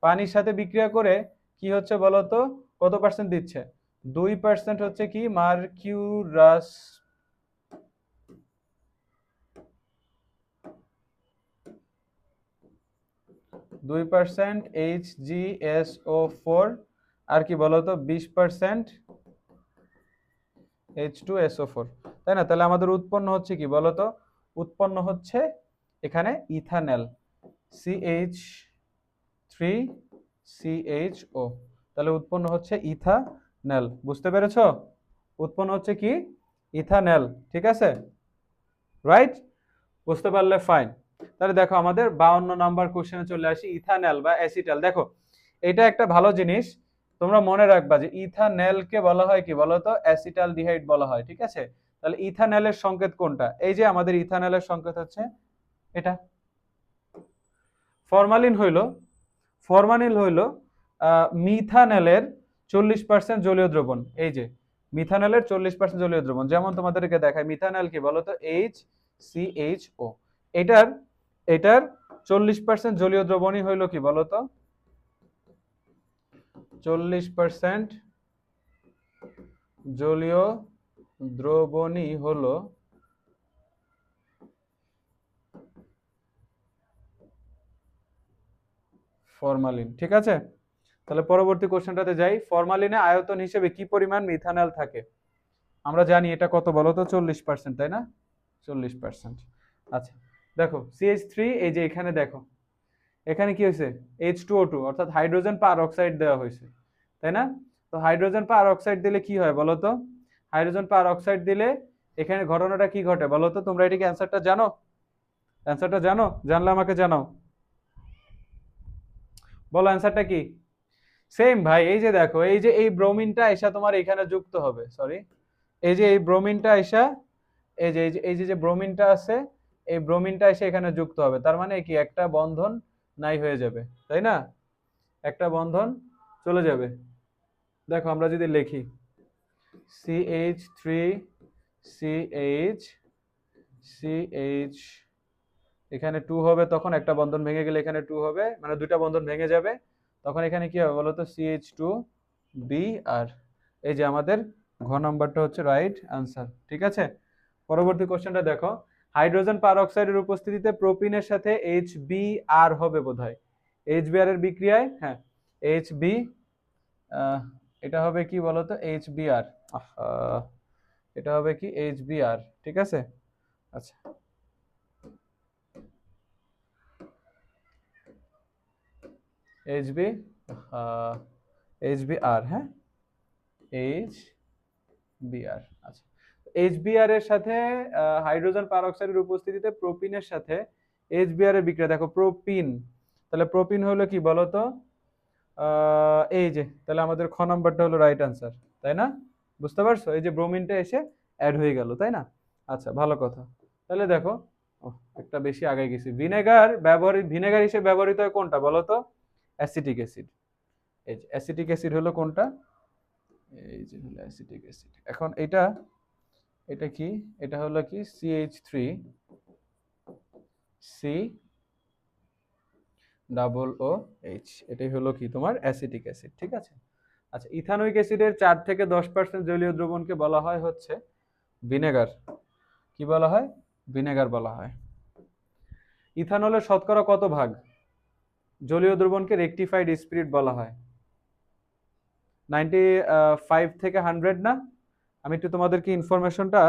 পানির সাথে বিক্রিয়া করে কি হচ্ছে বলতো, কত পার্সেন্ট দিচ্ছে? 2% হচ্ছে কি মার্কিউরাস, 2% HgSO4, আর কি বলতো 20% H2SO4, তাই না? তাহলে আমাদের উৎপন্ন হচ্ছে কি বলতো, উৎপন্ন হচ্ছে এখানে ইথানল, CH3 CHO, তাহলে উৎপন্ন হচ্ছে ইথানেল। বুঝতে পেরেছো? উৎপন্ন হচ্ছে কি? ইথানেল। ঠিক আছে, রাইট? বুঝতে পারলে ফাইন। তাহলে দেখো আমাদের 52 নাম্বার কোশ্চেনে চলে আসি, ইথানেল বা অ্যাসিটাল। দেখো এটা একটা ভালো জিনিস, তোমরা মনে রাখবা যে ইথানেলকে বলা হয় কি বলতো? অ্যাসিটালডিহাইড বলা হয়। ঠিক আছে, তাহলে ইথানেলের সংকেত কোনটা? এই যে আমাদের ইথানেলের সংকেত হচ্ছে এটা। ফরমালিন হইল মিথানেলের 40% জলীয় দ্রবণ। এই যে মিথানেলের 40% জলীয় দ্রবণ, যেমন তোমাদেরকে দেখায় মিথানেল কি বলতো? HCHO। এটার এটার 40% জলীয় দ্রবণই হইল কি বলতো? 40% জলীয় দ্রবণই হলো ফরমালিন। ঠিক আছে, তাহলে পরবর্তী কোশ্চেনটাতে যাই। ফরমালিনে আয়তন হিসেবে কি পরিমাণ মিথানল থাকে? আমরা জানি এটা কত বলতো? 40%, তাই না? 40%। আচ্ছা দেখো CH3, এই যে এখানে দেখো, এখানে কি হয়েছে? H2O2 অর্থাৎ হাইড্রোজেন পার অক্সাইড দেওয়া হয়েছে, তাই না? তো হাইড্রোজেন পার অক্সাইড দিলে কি হয় বলতো? হাইড্রোজেন পার অক্সাইড দিলে এখানে ঘটনাটা কি ঘটে বলতো? তোমরা এটাকে অ্যান্সারটা জানো? অ্যান্সারটা জানো? জানলে আমাকে জানাও, বলো অ্যান্সারটা কি? সেম ভাই, এই যে দেখো, এই যে এই ব্রোমিনটা এসে তোমার এখানে যুক্ত হবে, সরি, এই যে এই ব্রোমিনটা এসে, এই যে ব্রোমিনটা আছে, এই ব্রোমিনটা এসে এখানে যুক্ত হবে। তার মানে কি একটা বন্ধন নাই হয়ে যাবে, তাই না? একটা বন্ধন চলে যাবে। দেখো আমরা যদি লিখি CH3CH CH, এখানে 2 হবে, তখন একটা বন্ধন ভেঙে গেলে এখানে 2 হবে, মানে দুটা বন্ধন ভেঙে যাবে, তখন এখানে কি হবে বলতো? CH2Br। এই যে আমাদের ঘ নাম্বারটা হচ্ছে রাইট আনসার। ঠিক আছে, পরবর্তী কোশ্চেনটা দেখো। হাইড্রোজেন পারঅক্সাইডের উপস্থিতিতে প্রোপিনের সাথে HBr হবে বোধহয়। HBr এর বিক্রিয়ায়, হ্যাঁ HB, এটা হবে কি বলতো? HBr, এটা হবে কি? HBr। ঠিক আছে, আচ্ছা HB, HBr, হ্যাঁ HBr। আচ্ছা, HBr এর সাথে হাইড্রোজেন পারঅক্সাইডের উপস্থিতিতে প্রোপিনের সাথে HBr এর বিক্রিয়া। দেখো প্রোপিন, তাহলে প্রোপিন হলো কি বলতো? এই যে, তাহলে আমাদের খ নাম্বারটা হলো রাইট আনসার, তাই না? বুঝতে পারছো? এই যে ব্রোমিনটা এসে অ্যাড হয়ে গেল, তাই না? আচ্ছা ভালো কথা। তাহলে দেখো একটা বেশি আগে গেছি। ভিনেগার হিসেবে ব্যবহৃত হয় কোনটা বলতো? Acetic acid. এই যে অ্যাসিটিক অ্যাসিড হলো কোনটা? এই যে হলো অ্যাসিটিক অ্যাসিড। এখন এটা, এটা কি? এটা হলো কি? CH3COOH, এটাই হলো কি তোমার অ্যাসিটিক অ্যাসিড। ঠিক আছে, আচ্ছা ইথানোয়িক অ্যাসিডের 4 থেকে 10% জলীয় দ্রবণকে বলা হয় হচ্ছে ভিনেগার। কি বলা হয়? ভিনেগার বলা হয়। ইথানলের শতকরা কত ভাগ জলীয় দ্রবণকে রেকটিফাইড স্পিরিট বলা হয়? 95 থেকে 100 না? আমি একটু তোমাদেরকে ইনফরমেশনটা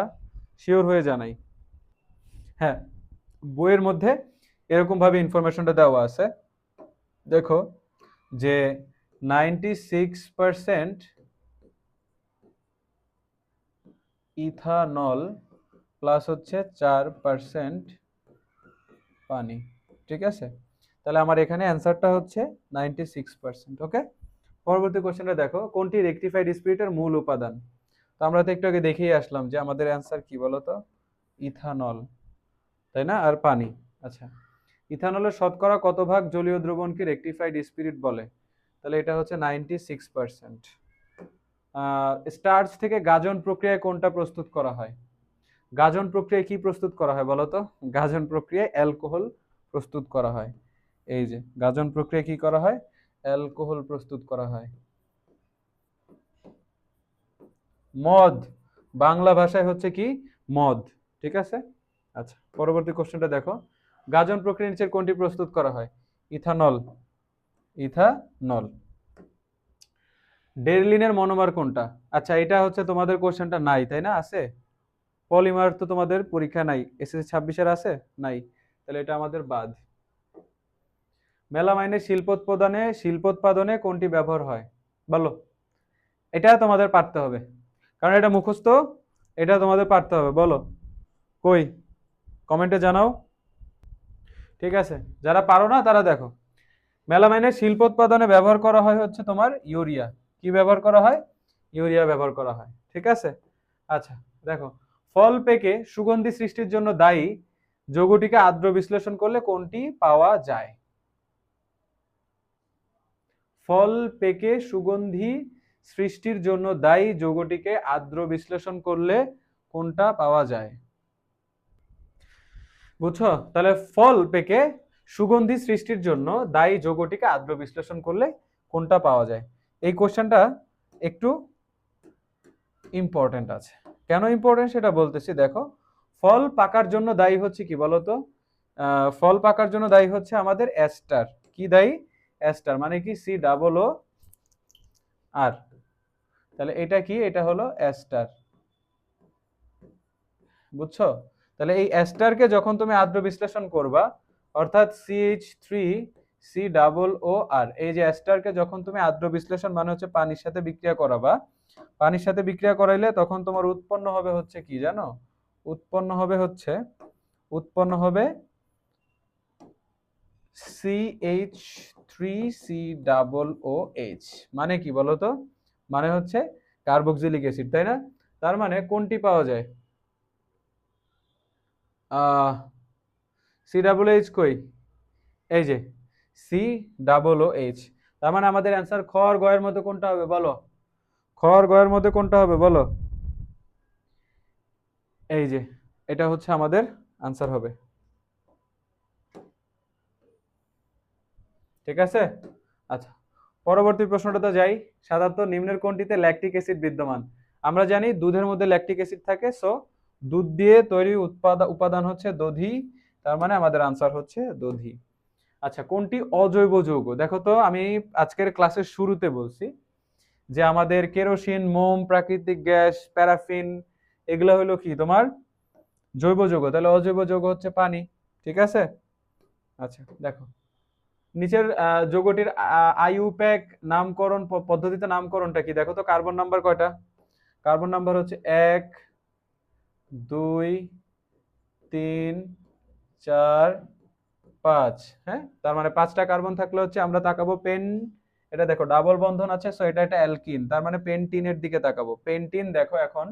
শিওর হয়ে জানাই। হ্যাঁ, বইয়ের মধ্যে এরকম ভাবে ইনফরমেশনটা দেওয়া আছে। দেখো যে 96% ইথানল প্লাস হচ্ছে 4% পানি। ঠিক আছে, তাহলে আমার এখানে অ্যান্সারটা হচ্ছে 96%। ওকে, পরবর্তী কোশ্চেনটা দেখো। কোনটি রেকটিফাইড স্পিরিটের মূল উপাদান? তো আমরা তো একটু আগে দেখেই আসলাম যে আমাদের অ্যান্সার কি বলতো? ইথানল, তাই না? আর পানি। আচ্ছা, ইথানলের শতকরা কত ভাগ জলীয় দ্রবণকে রেকটিফাইড স্পিরিট বলে? তাহলে এটা হচ্ছে 96%। স্টার্চ থেকে গাজন প্রক্রিয়ায় কোনটা প্রস্তুত করা হয়? গাজন প্রক্রিয়ায় কি প্রস্তুত করা হয় বলতো? গাজন প্রক্রিয়ায় অ্যালকোহল প্রস্তুত করা হয়। এই যে গাজন প্রক্রিয়ায় কি করা হয়? অ্যালকোহল প্রস্তুত করা হয়। মদ, বাংলা ভাষায় হচ্ছে কি? মদ। ঠিক আছে, আচ্ছা পরবর্তী কোশ্চেনটা দেখো। গাজন প্রক্রিয়া নিচের কোনটি প্রস্তুত করা হয়? Ethanol, ethanol. ডেরলিনের মনোমার কোনটা? আচ্ছা এটা হচ্ছে তোমাদের কোশ্চেনটা নাই, তাই না? আছে পলিমার তো তোমাদের পরীক্ষা নাই, SSC 26-এর আছে নাই, তাহলে এটা আমাদের বাদ। মেলামাইনের শিল্পোৎপাদনে কোনটি ব্যবহার হয়? বলো। এটা তোমাদের পারতে হবে, কারণ এটা মুখস্থ, এটা তোমাদের পারতে হবে। বলো কই, কমেন্টে জানাও। ঠিক আছে, যারা পারো না তারা দেখো। মেলামাইনের শিল্পোৎপাদনে ব্যবহার করা হয় হচ্ছে তোমার ইউরিয়া। কি ব্যবহার করা হয়? ইউরিয়া ব্যবহার করা হয়। ঠিক আছে। আচ্ছা, দেখো, ফল পেকে সুগন্ধি সৃষ্টির জন্য দায়ী যৌগটিকে আর্দ্র বিশ্লেষণ করলে কোনটি পাওয়া যায়? ফল পেকে সুগন্ধি সৃষ্টির জন্য দায়ী যৌগটিকে আর্দ্র বিশ্লেষণ করলে কোনটা পাওয়া যায়? বুঝছো? তাহলে ফল পেকে সুগন্ধি সৃষ্টির জন্য দায়ী যৌগটিকে আর্দ্র বিশ্লেষণ করলে কোনটা পাওয়া যায়? এই কোশ্চেনটা একটু ইম্পর্টেন্ট আছে। কেন ইম্পর্টেন্ট সেটা বলতেছি। দেখো, ফল পাকার জন্য দায়ী হচ্ছে কি বলতো? ফল পাকার জন্য দায়ী হচ্ছে আমাদের অ্যাস্টার। কি দায়ী? অ্যাস্টার, মানে কি সি ডাবল ও আর। তাহলে এটা কি? এটা হলো অ্যাস্টার। বুঝছো? তাহলে এই অ্যাস্টারকে যখন তুমি আর্দ্র বিশ্লেষণ করবা, অর্থাৎ CH3 সি ডাবল ও আর, এই যে অ্যাস্টারকে যখন তুমি আর্দ্র বিশ্লেষণ মানে হচ্ছে পানির সাথে বিক্রিয়া করাবা, পানির সাথে বিক্রিয়া করাইলে তখন তোমার উৎপন্ন হবে হচ্ছে কি জানো? উৎপন্ন হবে CH3 C double O H. মানে কি বলতো? মানে হচ্ছে কার্বক্সিলিক অ্যাসিড, তাই না? তার মানে কোনটি পাওয়া যায়? সি ডাবল এইচ কই? এই যে সি ডাবল ও এইচ। তার মানে আমাদের অ্যান্সার খ আর গ এর মধ্যে কোনটা হবে বলো? খ আর গ এর মধ্যে কোনটা হবে বলো? এই যে এটা হচ্ছে আমাদের আনসার হবে। ঠিক আছে। আচ্ছা, পরবর্তী প্রশ্নটাতে যাই। সাধারণত নিম্নের কোনটিতে ল্যাকটিক অ্যাসিড বিদ্যমান? আমরা জানি দুধের মধ্যে ল্যাকটিক অ্যাসিড থাকে, সো দুধ দিয়ে তৈরি উপাদান হচ্ছে দধি। তার মানে আমাদের আনসার হচ্ছে দধি। আচ্ছা, কোনটি অজৈব যৌগ? দেখো তো, আমি আজকের ক্লাসের শুরুতে বলছি যে আমাদের কেরোসিন, মোম, প্রাকৃতিক গ্যাস, প্যারাফিন, এগুলো হলো কি তোমার জৈব যৌগ। তাহলে অজৈব যৌগ হচ্ছে পানি। ঠিক আছে। আচ্ছা, দেখো, নিচের যৌগটির আইইউপ্যাক নামকরণ পদ্ধতিতে নামকরণটা কি? দেখো তো, কার্বন নাম্বার কয়টা? কার্বন নাম্বার হচ্ছে 1, 2, 3, 4, 5। হ্যাঁ, তার মানে 5টা কার্বন থাকলে হচ্ছে আমরা তাকাবো পেন। এটা দেখো ডাবল বন্ধন আছে, সো এটা একটা অ্যালকিন, তার মানে পেন্টিনের দিকে তাকাবো। পেন্টিন দেখো এখন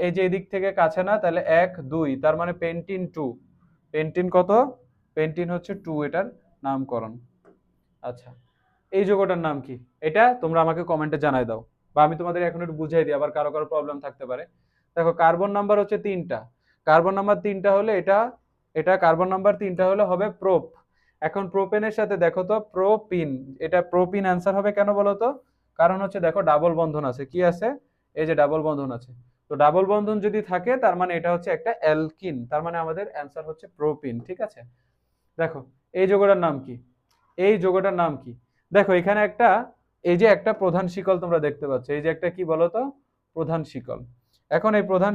এই যে এদিক থেকে কাছে না, তাহলে 1, 2, তার মানে পেন্টিন 2। পেন্টিন কত? পেন্টিন হচ্ছে 2, এটার নামকরণ। আচ্ছা, এই যৌগটার নাম কি? এটা তোমরা আমাকে কমেন্টে জানাই দাও, বা আমি তোমাদের এখন একটু বুঝাই দিই, আবার কারো কারো প্রবলেম থাকতে পারে। দেখো, কার্বন নাম্বার হচ্ছে 3টা। কার্বন নাম্বার 3টা হলে এটা এটা কার্বন নাম্বার 3টা হলে হবে প্রোপ। এখন প্রোপেনের সাথে দেখো তো প্রোপিন, এটা প্রোপিন অ্যান্সার হবে। কেন বলো তো? কারণ হচ্ছে দেখো ডাবল বন্ধন আছে। কি আছে? এই যে ডাবল বন্ধন আছে। তো ডাবল বন্ধন যদি থাকে তার মানে এটা হচ্ছে একটা অ্যালকিন, তার মানে আমাদের অ্যান্সার হচ্ছে প্রোপিন। ঠিক আছে। দেখো, এই যৌগটার নাম কি? এই যৌগটার নাম কি? দেখো এখানে একটা, এই যে একটা প্রধান শিকল তোমরা দেখতে পাচ্ছ, এই যে একটা কি বলতো? প্রধান শিকল। এখন এই প্রধান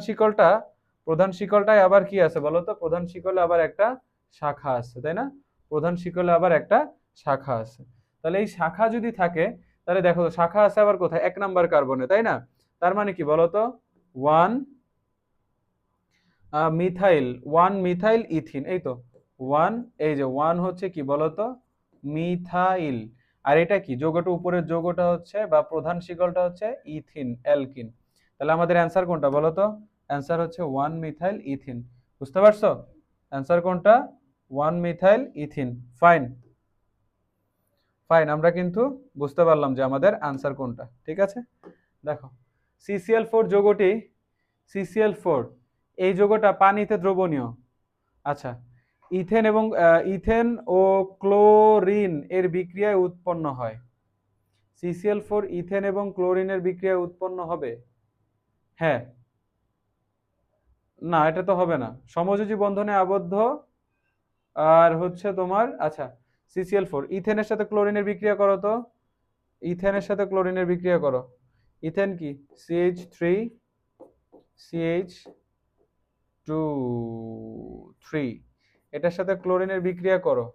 শিকলটায় আবার কি আছে বলতো? প্রধান শিকলে আবার একটা শাখা আছে, তাই না? প্রধান শিকলে আবার একটা শাখা আছে। তাহলে এই শাখা যদি থাকে, তাহলে দেখো শাখা আছে আবার কোথায়? 1 নাম্বার কার্বনে, তাই না? তার মানে কি বলতো? 1 মিথাইল ইথিন, এই তো 1, এই যে 1 হচ্ছে কি বলতো? মিথাইল। আর এটা কি যৌগটা? উপরের যৌগটা হচ্ছে বা প্রধান শিকলটা হচ্ছে ইথিন, অ্যালকিন। তাহলে আমাদের অ্যান্সার কোনটা বলতো? অ্যান্সার হচ্ছে 1 মিথাইল ইথিন। বুঝতে পারছো? অ্যান্সার কোনটা? 1 মিথাইল ইথিন। ফাইন, ফাইন, আমরা কিন্তু বুঝতে পারলাম যে আমাদের আনসার কোনটা। ঠিক আছে। দেখো, CCl4 যৌগটি, CCl4 এই যৌগটা পানিতে দ্রবণীয়। আচ্ছা, ইথেন ও ক্লোরিন এর বিক্রিয়ায় উৎপন্ন হয়। CCl4 ইথেন এবং ক্লোরিনের বিক্রিয়ায় উৎপন্ন হবে। হ্যাঁ, না এটা তো হবে না। সমযোজী বন্ধনে আবদ্ধ। আর হচ্ছে তোমার, আচ্ছা, CCl4 ইথেনের সাথে ক্লোরিনের বিক্রিয়া করো তো। ইথেনের সাথে ক্লোরিনের বিক্রিয়া করো। ইথেন কি? CH3 CH2 3। এটার সাথে ক্লোরিনের বিক্রিয়া করো।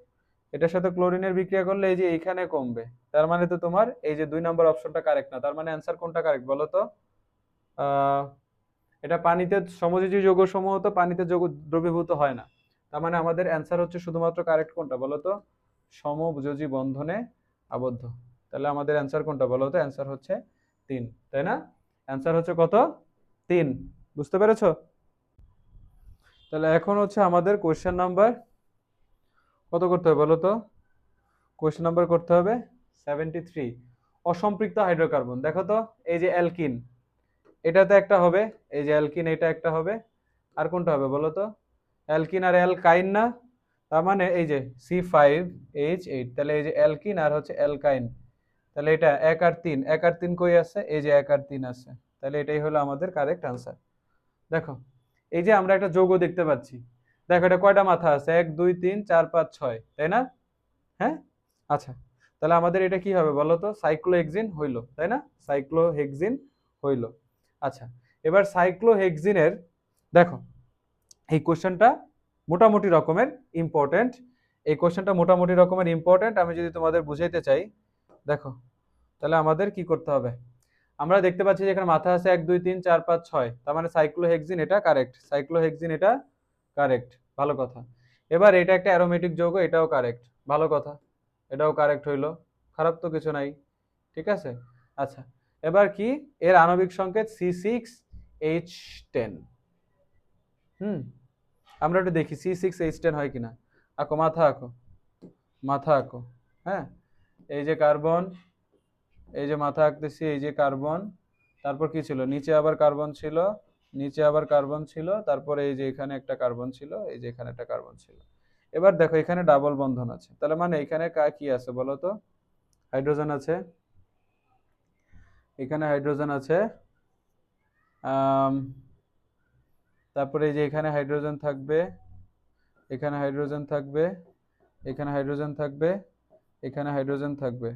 এটার সাথে ক্লোরিনের বিক্রিয়া করলে এই যে এইখানে কমবে, তার মানে তো তোমার এই যে 2 নম্বর অপশনটা কারেক্ট না। তার মানে অ্যান্সার কোনটা কারেক্ট বলো তো? আহ এটা পানিতে সমযোজী যৌগ সমূহ তো পানিতে দ্রবীভূত হয় না। তার মানে আমাদের অ্যান্সার হচ্ছে শুধুমাত্র কারেক্ট কোনটা বলো তো? সমযোজী বন্ধনে আবদ্ধ। তাহলে আমাদের অ্যান্সার কোনটা বলো তো? অ্যান্সার হচ্ছে 3, তাই না? অ্যান্সার হচ্ছে কত? 3। বুঝতে পেরেছো? তাহলে এখন হচ্ছে আমাদের কোয়েশ্চেন নাম্বার কত করতে হবে বলো তো? কোয়েশ্চেন নাম্বার করতে হবে 73। অসম্পৃক্ত হাইড্রোকার্বন, দেখো তো এই যে অ্যালকিন, এটাতে একটা হবে, এই যে অ্যালকিন এটা একটা হবে, আর কোনটা হবে বলো তো? অ্যালকিন আর অ্যালকাইন না? তার মানে এই যে C5H8, তাহলে এই যে অ্যালকিন আর হচ্ছে অ্যালকাইন, তাহলে এটা 1 আর 3, 1 আর 3 কই আছে? এই যে 1 আর 3 আছে, তাহলে এটাই হলো আমাদের কারেক্ট আনসার। দেখো এই যে আমরা একটা যৌগ দেখতে পাচ্ছি, দেখো এটা কয়টা মাথা আছে? 1 2 3 4 5 6, তাই না? হ্যাঁ, আচ্ছা, তাহলে আমাদের এটা কি হবে বলো তো? সাইক্লোহেক্সিন হইলো, তাই না? সাইক্লোহেক্সিন হইলো। আচ্ছা, এবার সাইক্লোহেক্সিনের দেখো এই কোশ্চেনটা মোটামুটি রকমের ইম্পর্টেন্ট। এই কোশ্চেনটা মোটামুটি রকমের ইম্পর্টেন্ট, আমি যদি তোমাদের বুঝাইতে চাই, দেখো তাহলে আমাদের কি করতে হবে? আমরা দেখতে পাচ্ছি যে এখানে মাথা আছে 1 2 3 4 5 6, তার মানে সাইক্লোহেক্সিন এটা কারেক্ট, সাইক্লোহেক্সিন এটা কারেক্ট, ভালো কথা। এবার এটা একটা অ্যারোমেটিক যৌগ, এটাও কারেক্ট, ভালো কথা, এটাও কারেক্ট হইলো, খারাপ তো কিছু নাই, ঠিক আছে। আচ্ছা, এবার কি এর আণবিক সংকেত C6H10। হুম, আমরা একটু দেখি C6H10 হয় কিনা। আঁকো, মাথা আঁকো, মাথা আঁকো। হ্যাঁ, এই যে কার্বন, এই যে মাথা আঁকতেছি, এই যে কার্বন, তারপর কি ছিল? নিচে আবার কার্বন ছিল, নিচে আবার কার্বন ছিল, তারপরে এই যে এখানে একটা কার্বন ছিল, এই যে এখানে একটা কার্বন ছিল। এবার দেখো এখানে ডাবল বন্ধন আছে, তাহলে মানে এখানে কি আছে বলো তো? হাইড্রোজেন আছে, এখানে হাইড্রোজেন আছে, আম, তারপরে এই যে এখানে হাইড্রোজেন থাকবে, এখানে হাইড্রোজেন থাকবে, এখানে হাইড্রোজেন থাকবে, এখানে হাইড্রোজেন থাকবে,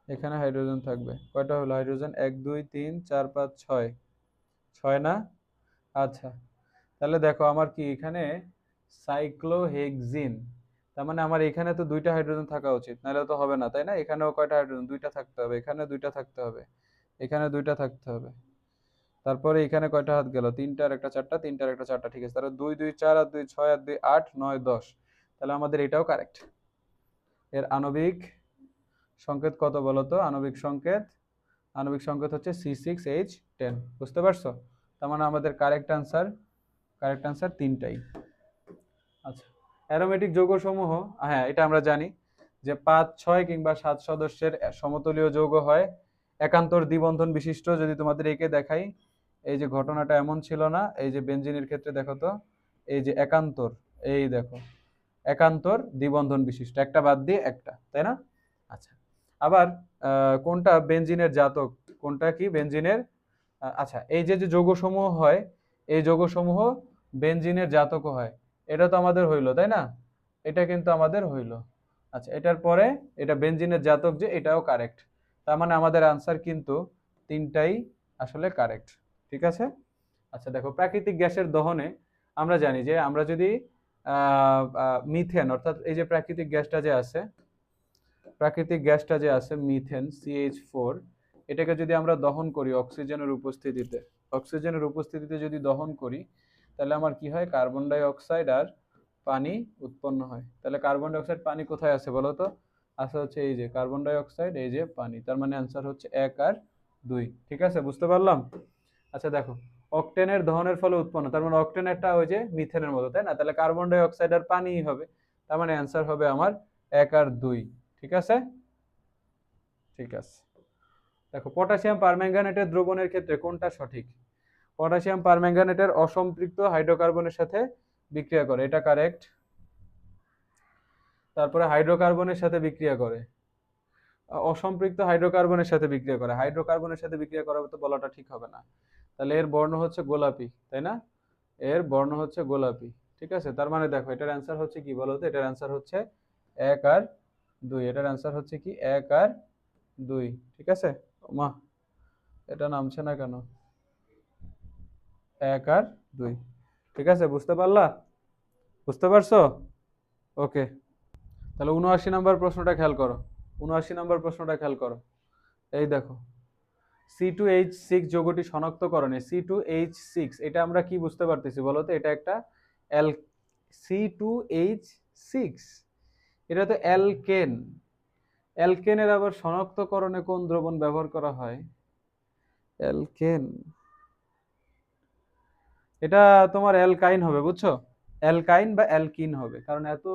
এখানে হাইড্রোজেন থাকবে। কয়টা হলো হাইড্রোজেন? 1 2 3 4 5 6, 6 না? আচ্ছা, তাহলে দেখো আমার কি এখানে সাইক্লোহেক্সিন, তার মানে আমার এখানে তো 2টা হাইড্রোজেন থাকা উচিত, নাহলে তো হবে না, তাই না? এখানেও কয়টা হাইড্রোজেন? 2টা থাকতে হবে, এখানে 2টা থাকতে হবে, এখানে 2টা থাকতে হবে, তারপরে এখানে কয়টা হাত গেল? 3টা আর একটা 4টা, 3টা আর একটা 4টা, ঠিক আছে। তাহলে 2 2 4 আর 2 6 আর 2 8 9 10, তাহলে আমাদের এটাও কারেক্ট। এর আণবিক সংকেত কত বলো তো? আণবিক সংকেত, আণবিক সংকেত হচ্ছে C6H10, বুঝতে পারছো? তার মানে আমাদের কারেক্ট আনসার, কারেক্ট আনসার 3টাই। আচ্ছা, অ্যারোমেটিক যৌগসমূহ, হ্যাঁ এটা আমরা জানি যে 5 6 কিংবা 7 সদস্যের সমতলীয় যৌগ হয়, একান্তর দ্বিবন্ধন বিশিষ্ট। যদি তোমাদের একে দেখাই, এই যে ঘটনাটা এমন ছিল না? এই যে বেনজিনের ক্ষেত্রে দেখো তো, এই যে একান্তর, এই দেখো একান্তর দ্বিবন্ধন বিশিষ্ট, একটা বাদ দিয়ে একটা, তাই না? আচ্ছা, আবার কোনটা বেনজিনের জাতক? কোনটা কি বেনজিনের? আচ্ছা, এই যে যে যৌগসমূহ হয়, এই যৌগসমূহ বেনজিনের জাতকও হয়, এটা তো আমাদের হইলো, তাই না? এটা কিন্তু আমাদের হইলো। আচ্ছা, এটার পরে এটা বেনজিনের জাতক, যে এটাও কারেক্ট। তার মানে আমাদের আনসার কিন্তু 3টাই আসলে কারেক্ট, ঠিক আছে। আচ্ছা দেখো, প্রাকৃতিক গ্যাসের দহনে আমরা জানি যে আমরা যদি মিথেন, অর্থাৎ এই যে প্রাকৃতিক গ্যাসটা যে আছে, প্রাকৃতিক গ্যাসটা যে আছে মিথেন CH4, এটাকে যদি আমরা দহন করি অক্সিজেনের উপস্থিতিতে, অক্সিজেনের উপস্থিতিতে যদি দহন করি, তাহলে আমার কি হয়? কার্বন ডাই অক্সাইড আর পানি উৎপন্ন হয়। তাহলে কার্বন ডাই অক্সাইড পানি কোথায় আছে বলো তো? আছে হচ্ছে এই যে কার্বন ডাই অক্সাইড, এই যে পানি, তার মানে অ্যান্সার হচ্ছে 1 আর 2, ঠিক আছে, বুঝতে পারলাম। আচ্ছা দেখো, অকটেনের দহনের ফলে উৎপন্ন, তার মানে অকটেনেরটা ওই যে মিথেনের মতো, তাই না? তাহলে কার্বন ডাই অক্সাইড আর পানিই হবে, তার মানে অ্যান্সার হবে আমার 1 আর 2, ঠিক আছে, ঠিক আছে। দেখো, পটাশিয়াম পারম্যাঙ্গানেটের দ্রবণের ক্ষেত্রে কোনটা সঠিক? পটাশিয়াম পারম্যাঙ্গানেটের অসম্পৃক্ত হাইড্রোকার্বনের সাথে বিক্রিয়া করে, এটা কারেক্ট। তারপরে হাইড্রোকার্বনের সাথে বিক্রিয়া করে, অসম্পৃক্ত হাইড্রোকার্বনের সাথে বিক্রিয়া করে, হাইড্রোকার্বনের সাথে বিক্রিয়া করা তো বলাটা ঠিক হবে না। তাহলে এর বর্ণ হচ্ছে গোলাপি, তাই না? এর বর্ণ হচ্ছে গোলাপি, ঠিক আছে। তার মানে দেখো এটার অ্যান্সার হচ্ছে কি বলো তো? এটার অ্যান্সার হচ্ছে 1 আর 2, এটার অ্যান্সার হচ্ছে কি 1 আর 2, ঠিক আছে। মা, এটা নামছে না কেন? 1 আর 2, ঠিক আছে, বুঝতে পারলা? বুঝতে পারছো? ওকে। তাহলে 79 নম্বর প্রশ্নটা খেয়াল করো, 79 নম্বর প্রশ্নটা খেয়াল করো। এই দেখো, C2H6 যৌগটি শনাক্তকরণে C2H6, এটা আমরা কি বুঝতে পারতেছি বলো তো? এটা একটা অ্যাল C2H6, এটা তো অ্যালকেন। অ্যালকেনের আবার শনাক্তকরণে কোন দ্রবণ ব্যবহার করা হয়? অ্যালকেন, এটা তোমার অ্যালকাইন হবে, বুঝছো? অ্যালকাইন বা অ্যালকিন হবে, কারণ এত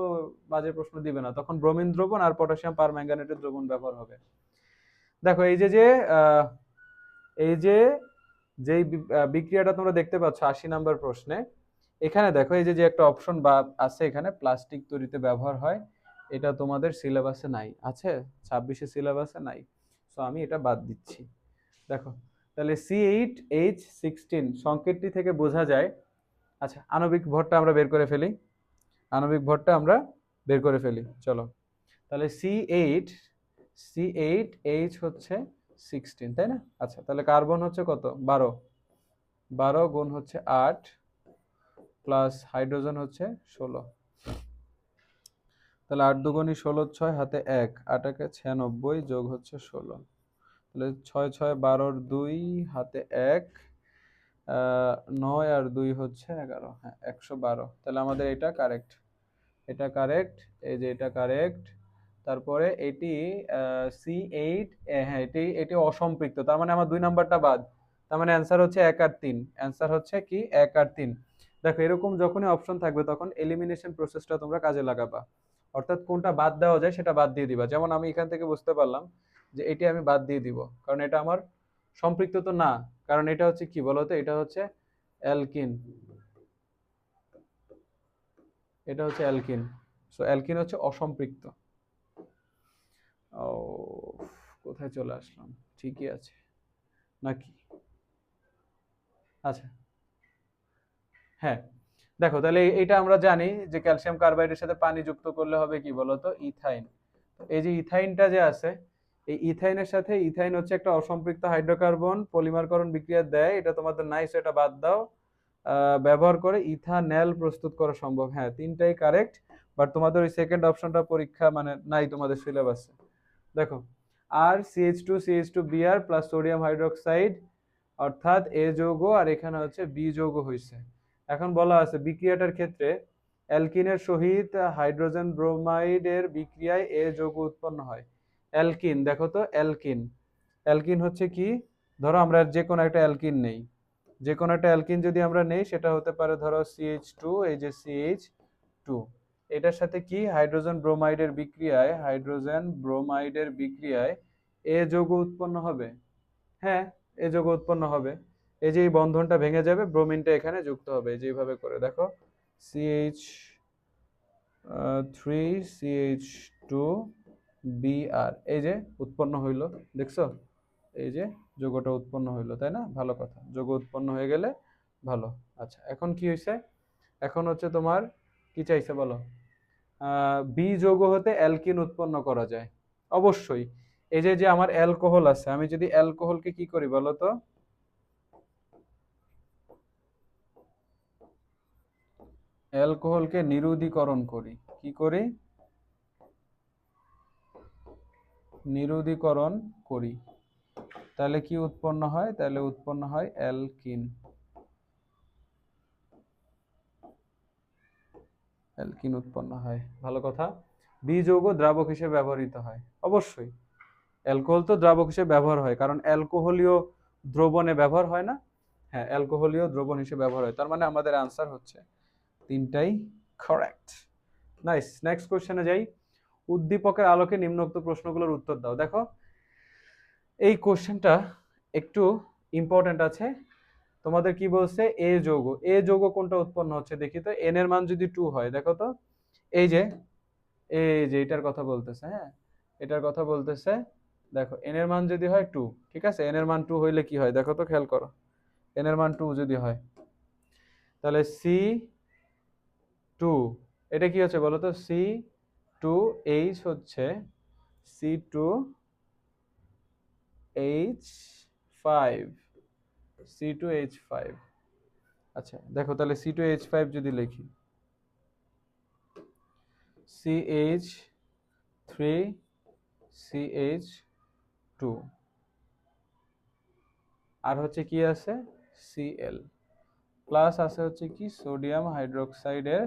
বাজে প্রশ্ন দিবে না, তখন ব্রোমিন দ্রবণ আর পটাশিয়াম পারম্যাঙ্গানেটের দ্রবণ ব্যবহার হবে। দেখো এই যে এই যে যেই বিক্রিয়াটা তোমরা দেখতে পাচ্ছ 80 নম্বর প্রশ্নে, এখানে দেখো এই যে একটা অপশন বা আছে এখানে, প্লাস্টিক তৈরিতে ব্যবহার হয়, এটা তোমাদের সিলেবাসে নাই, আছে 26-এ সিলেবাসে নাই, সো আমি এটা বাদ দিচ্ছি। দেখো তাহলে C8H16 সংকেতটি থেকে বোঝা যায়, আচ্ছা আণবিক ভরটা আমরা বের করে ফেলি, আণবিক ভরটা আমরা বের করে ফেলি, চলো। তাহলে C8H হচ্ছে 16, তাই না? আচ্ছা তাহলে কার্বন হচ্ছে কত? 12, 12 গুণ হচ্ছে 8 প্লাস হাইড্রোজেন হচ্ছে 16, তাহলে 8 দুগুণী 16, 6 হাতে 1, 8 একে 96 যোগ হচ্ছে 16, তাহলে 6 6 12 2 হাতে 1, 9 আর 2 হচ্ছে 11, হ্যাঁ 112। তাহলে আমাদের এটা কারেক্ট, এটা কারেক্ট, এই যে এটা কারেক্ট। তারপরে এটি C8, হ্যাঁ এটি এটি অসম্পৃক্ত, তার মানে আমার 2 নাম্বারটা বাদ, তার মানে অ্যান্সার হচ্ছে 1 আর 3, অ্যান্সার হচ্ছে কি 1 আর 3। দেখো এরকম যখনই অপশন থাকবে তখন এলিমিনেশন প্রসেসটা তোমরা কাজে লাগাবা, অর্থাৎ কোনটা বাদ দেওয়া যায় সেটা বাদ দিয়ে দিবা। যেমন আমি এখান থেকে বুঝতে পারলাম যে এটি আমি বাদ দিয়ে দিব, কারণ এটা আমার সম্পৃক্ত তো না, কারণ এটা হচ্ছে কি বলতো, এটা হচ্ছে অ্যালকিন, এটা হচ্ছে অ্যালকিন, সো অ্যালকিন হচ্ছে অসম্পৃক্ত। ও, কোথায় চলে আসলাম, ঠিকই আছে নাকি? আচ্ছা হ্যাঁ, দেখো তাহলে এটা আমরা জানি যে ক্যালসিয়াম কার্বাইডের সাথে পানি যুক্ত করলে হবে কি বলতো, ইথাইন। এই যে ইথাইনটা যে আছে, এই ইথাইনের সাথে, ইথাইন হচ্ছে একটা অসম্পৃক্ত হাইড্রোকার্বন, পলিমারকরণ বিক্রিয়া দেয়, এটা তোমাদের নাই, সেটা বাদ দাও। ব্যবহার করে ইথানল প্রস্তুত করা সম্ভব, হ্যাঁ তিনটাই কারেক্ট, বাট তোমাদের ওই সেকেন্ড অপশনটা পরীক্ষা মানে নাই তোমাদের সিলেবাসে। দেখো আর CH2Br প্লাস সোডিয়াম হাইড্রোক্সাইড, অর্থাৎ এ যৌগ আর এখানে হচ্ছে বি যৌগ হয়েছে। এখন বলা আছে বিক্রিয়াটার ক্ষেত্রে অ্যালকিনের সহিত হাইড্রোজেন ব্রোমাইডের বিক্রিয়ায় এ যৌগ উৎপন্ন হয়। অ্যালকিন, দেখো তো অ্যালকিন, অ্যালকিন হচ্ছে কি, ধরো আমরা যে কোনো একটা অ্যালকিন নেই, যে কোনো একটা অ্যালকিন যদি আমরা নেই, সেটা হতে পারে ধরো CH2, এই যে CH2, এটার সাথে কি হাইড্রোজেন ব্রোমাইডের বিক্রিয়ায়, হাইড্রোজেন ব্রোমাইডের বিক্রিয়ায় এ যৌগ উৎপন্ন হবে। হ্যাঁ এ যৌগ উৎপন্ন হবে, এই যে এই বন্ধনটা ভেঙে যাবে, ব্রোমিনটা এখানে যুক্ত হবে, যেভাবে করে দেখো CH3CH2Br, এই যে উৎপন্ন হইলো, দেখছো এই যে যৌগটা উৎপন্ন হইলো, তাই না? ভালো কথা, যৌগ উৎপন্ন হয়ে গেলে ভালো। আচ্ছা এখন কি হয়েছে, এখন হচ্ছে তোমার কি চাইছে বলো? বি যৌগ হতে অ্যালকিন উৎপন্ন করা যায়, অবশ্যই। এই যে যে আমার অ্যালকোহল আছে, আমি যদি অ্যালকোহলকে কি করি বলো তো, অ্যালকোহলকে নিরুদীকরণ করি, কি করি? নিরুদীকরণ করি, তাহলে কি উৎপন্ন হয়? তাহলে উৎপন্ন হয় অ্যালকিন, অ্যালকিন উৎপন্ন হয়, ভালো কথা। বি যৌগ দ্রাবক হিসেবে ব্যবহৃত হয়, অবশ্যই অ্যালকোহল তো দ্রাবক হিসেবে ব্যবহার হয়, কারণ অ্যালকোহলীয় দ্রবণে ব্যবহার হয় না, হ্যাঁ অ্যালকোহলীয় দ্রবণ হিসেবে ব্যবহার হয়, তার মানে আমাদের আনসার হচ্ছে তিনটাই কারেক্ট। নাইস, নেক্সট কোশ্চেনে যাই। উদ্দীপকের আলোকে নিম্নোক্ত প্রশ্নগুলোর উত্তর দাও। দেখো এই কোশ্চেনটা একটু ইম্পর্টেন্ট আছে, তোমাদের কি বলছে, এ যৌগ, এ যৌগ কোনটা উৎপন্ন হচ্ছে দেখি তো, এন এর মান যদি 2 হয়, দেখো তো এই যে এটার কথা বলতেছে, হ্যাঁ এটার কথা বলতেছে। দেখো এন এর মান যদি হয় 2, ঠিক আছে, এন এর মান 2 হইলে কি হয় দেখো তো, খেয়াল করো, এন এর মান 2 যদি হয়, তাহলে C2, এটা কি হচ্ছে বলো তো, C2H হচ্ছে C2H5, C2H5। আচ্ছা দেখো তাহলে C2H5 যদি লিখি, CH 3CH2 আর হচ্ছে কি আছে Cl প্লাস আছে হচ্ছে কি সোডিয়াম হাইড্রোক্সাইডের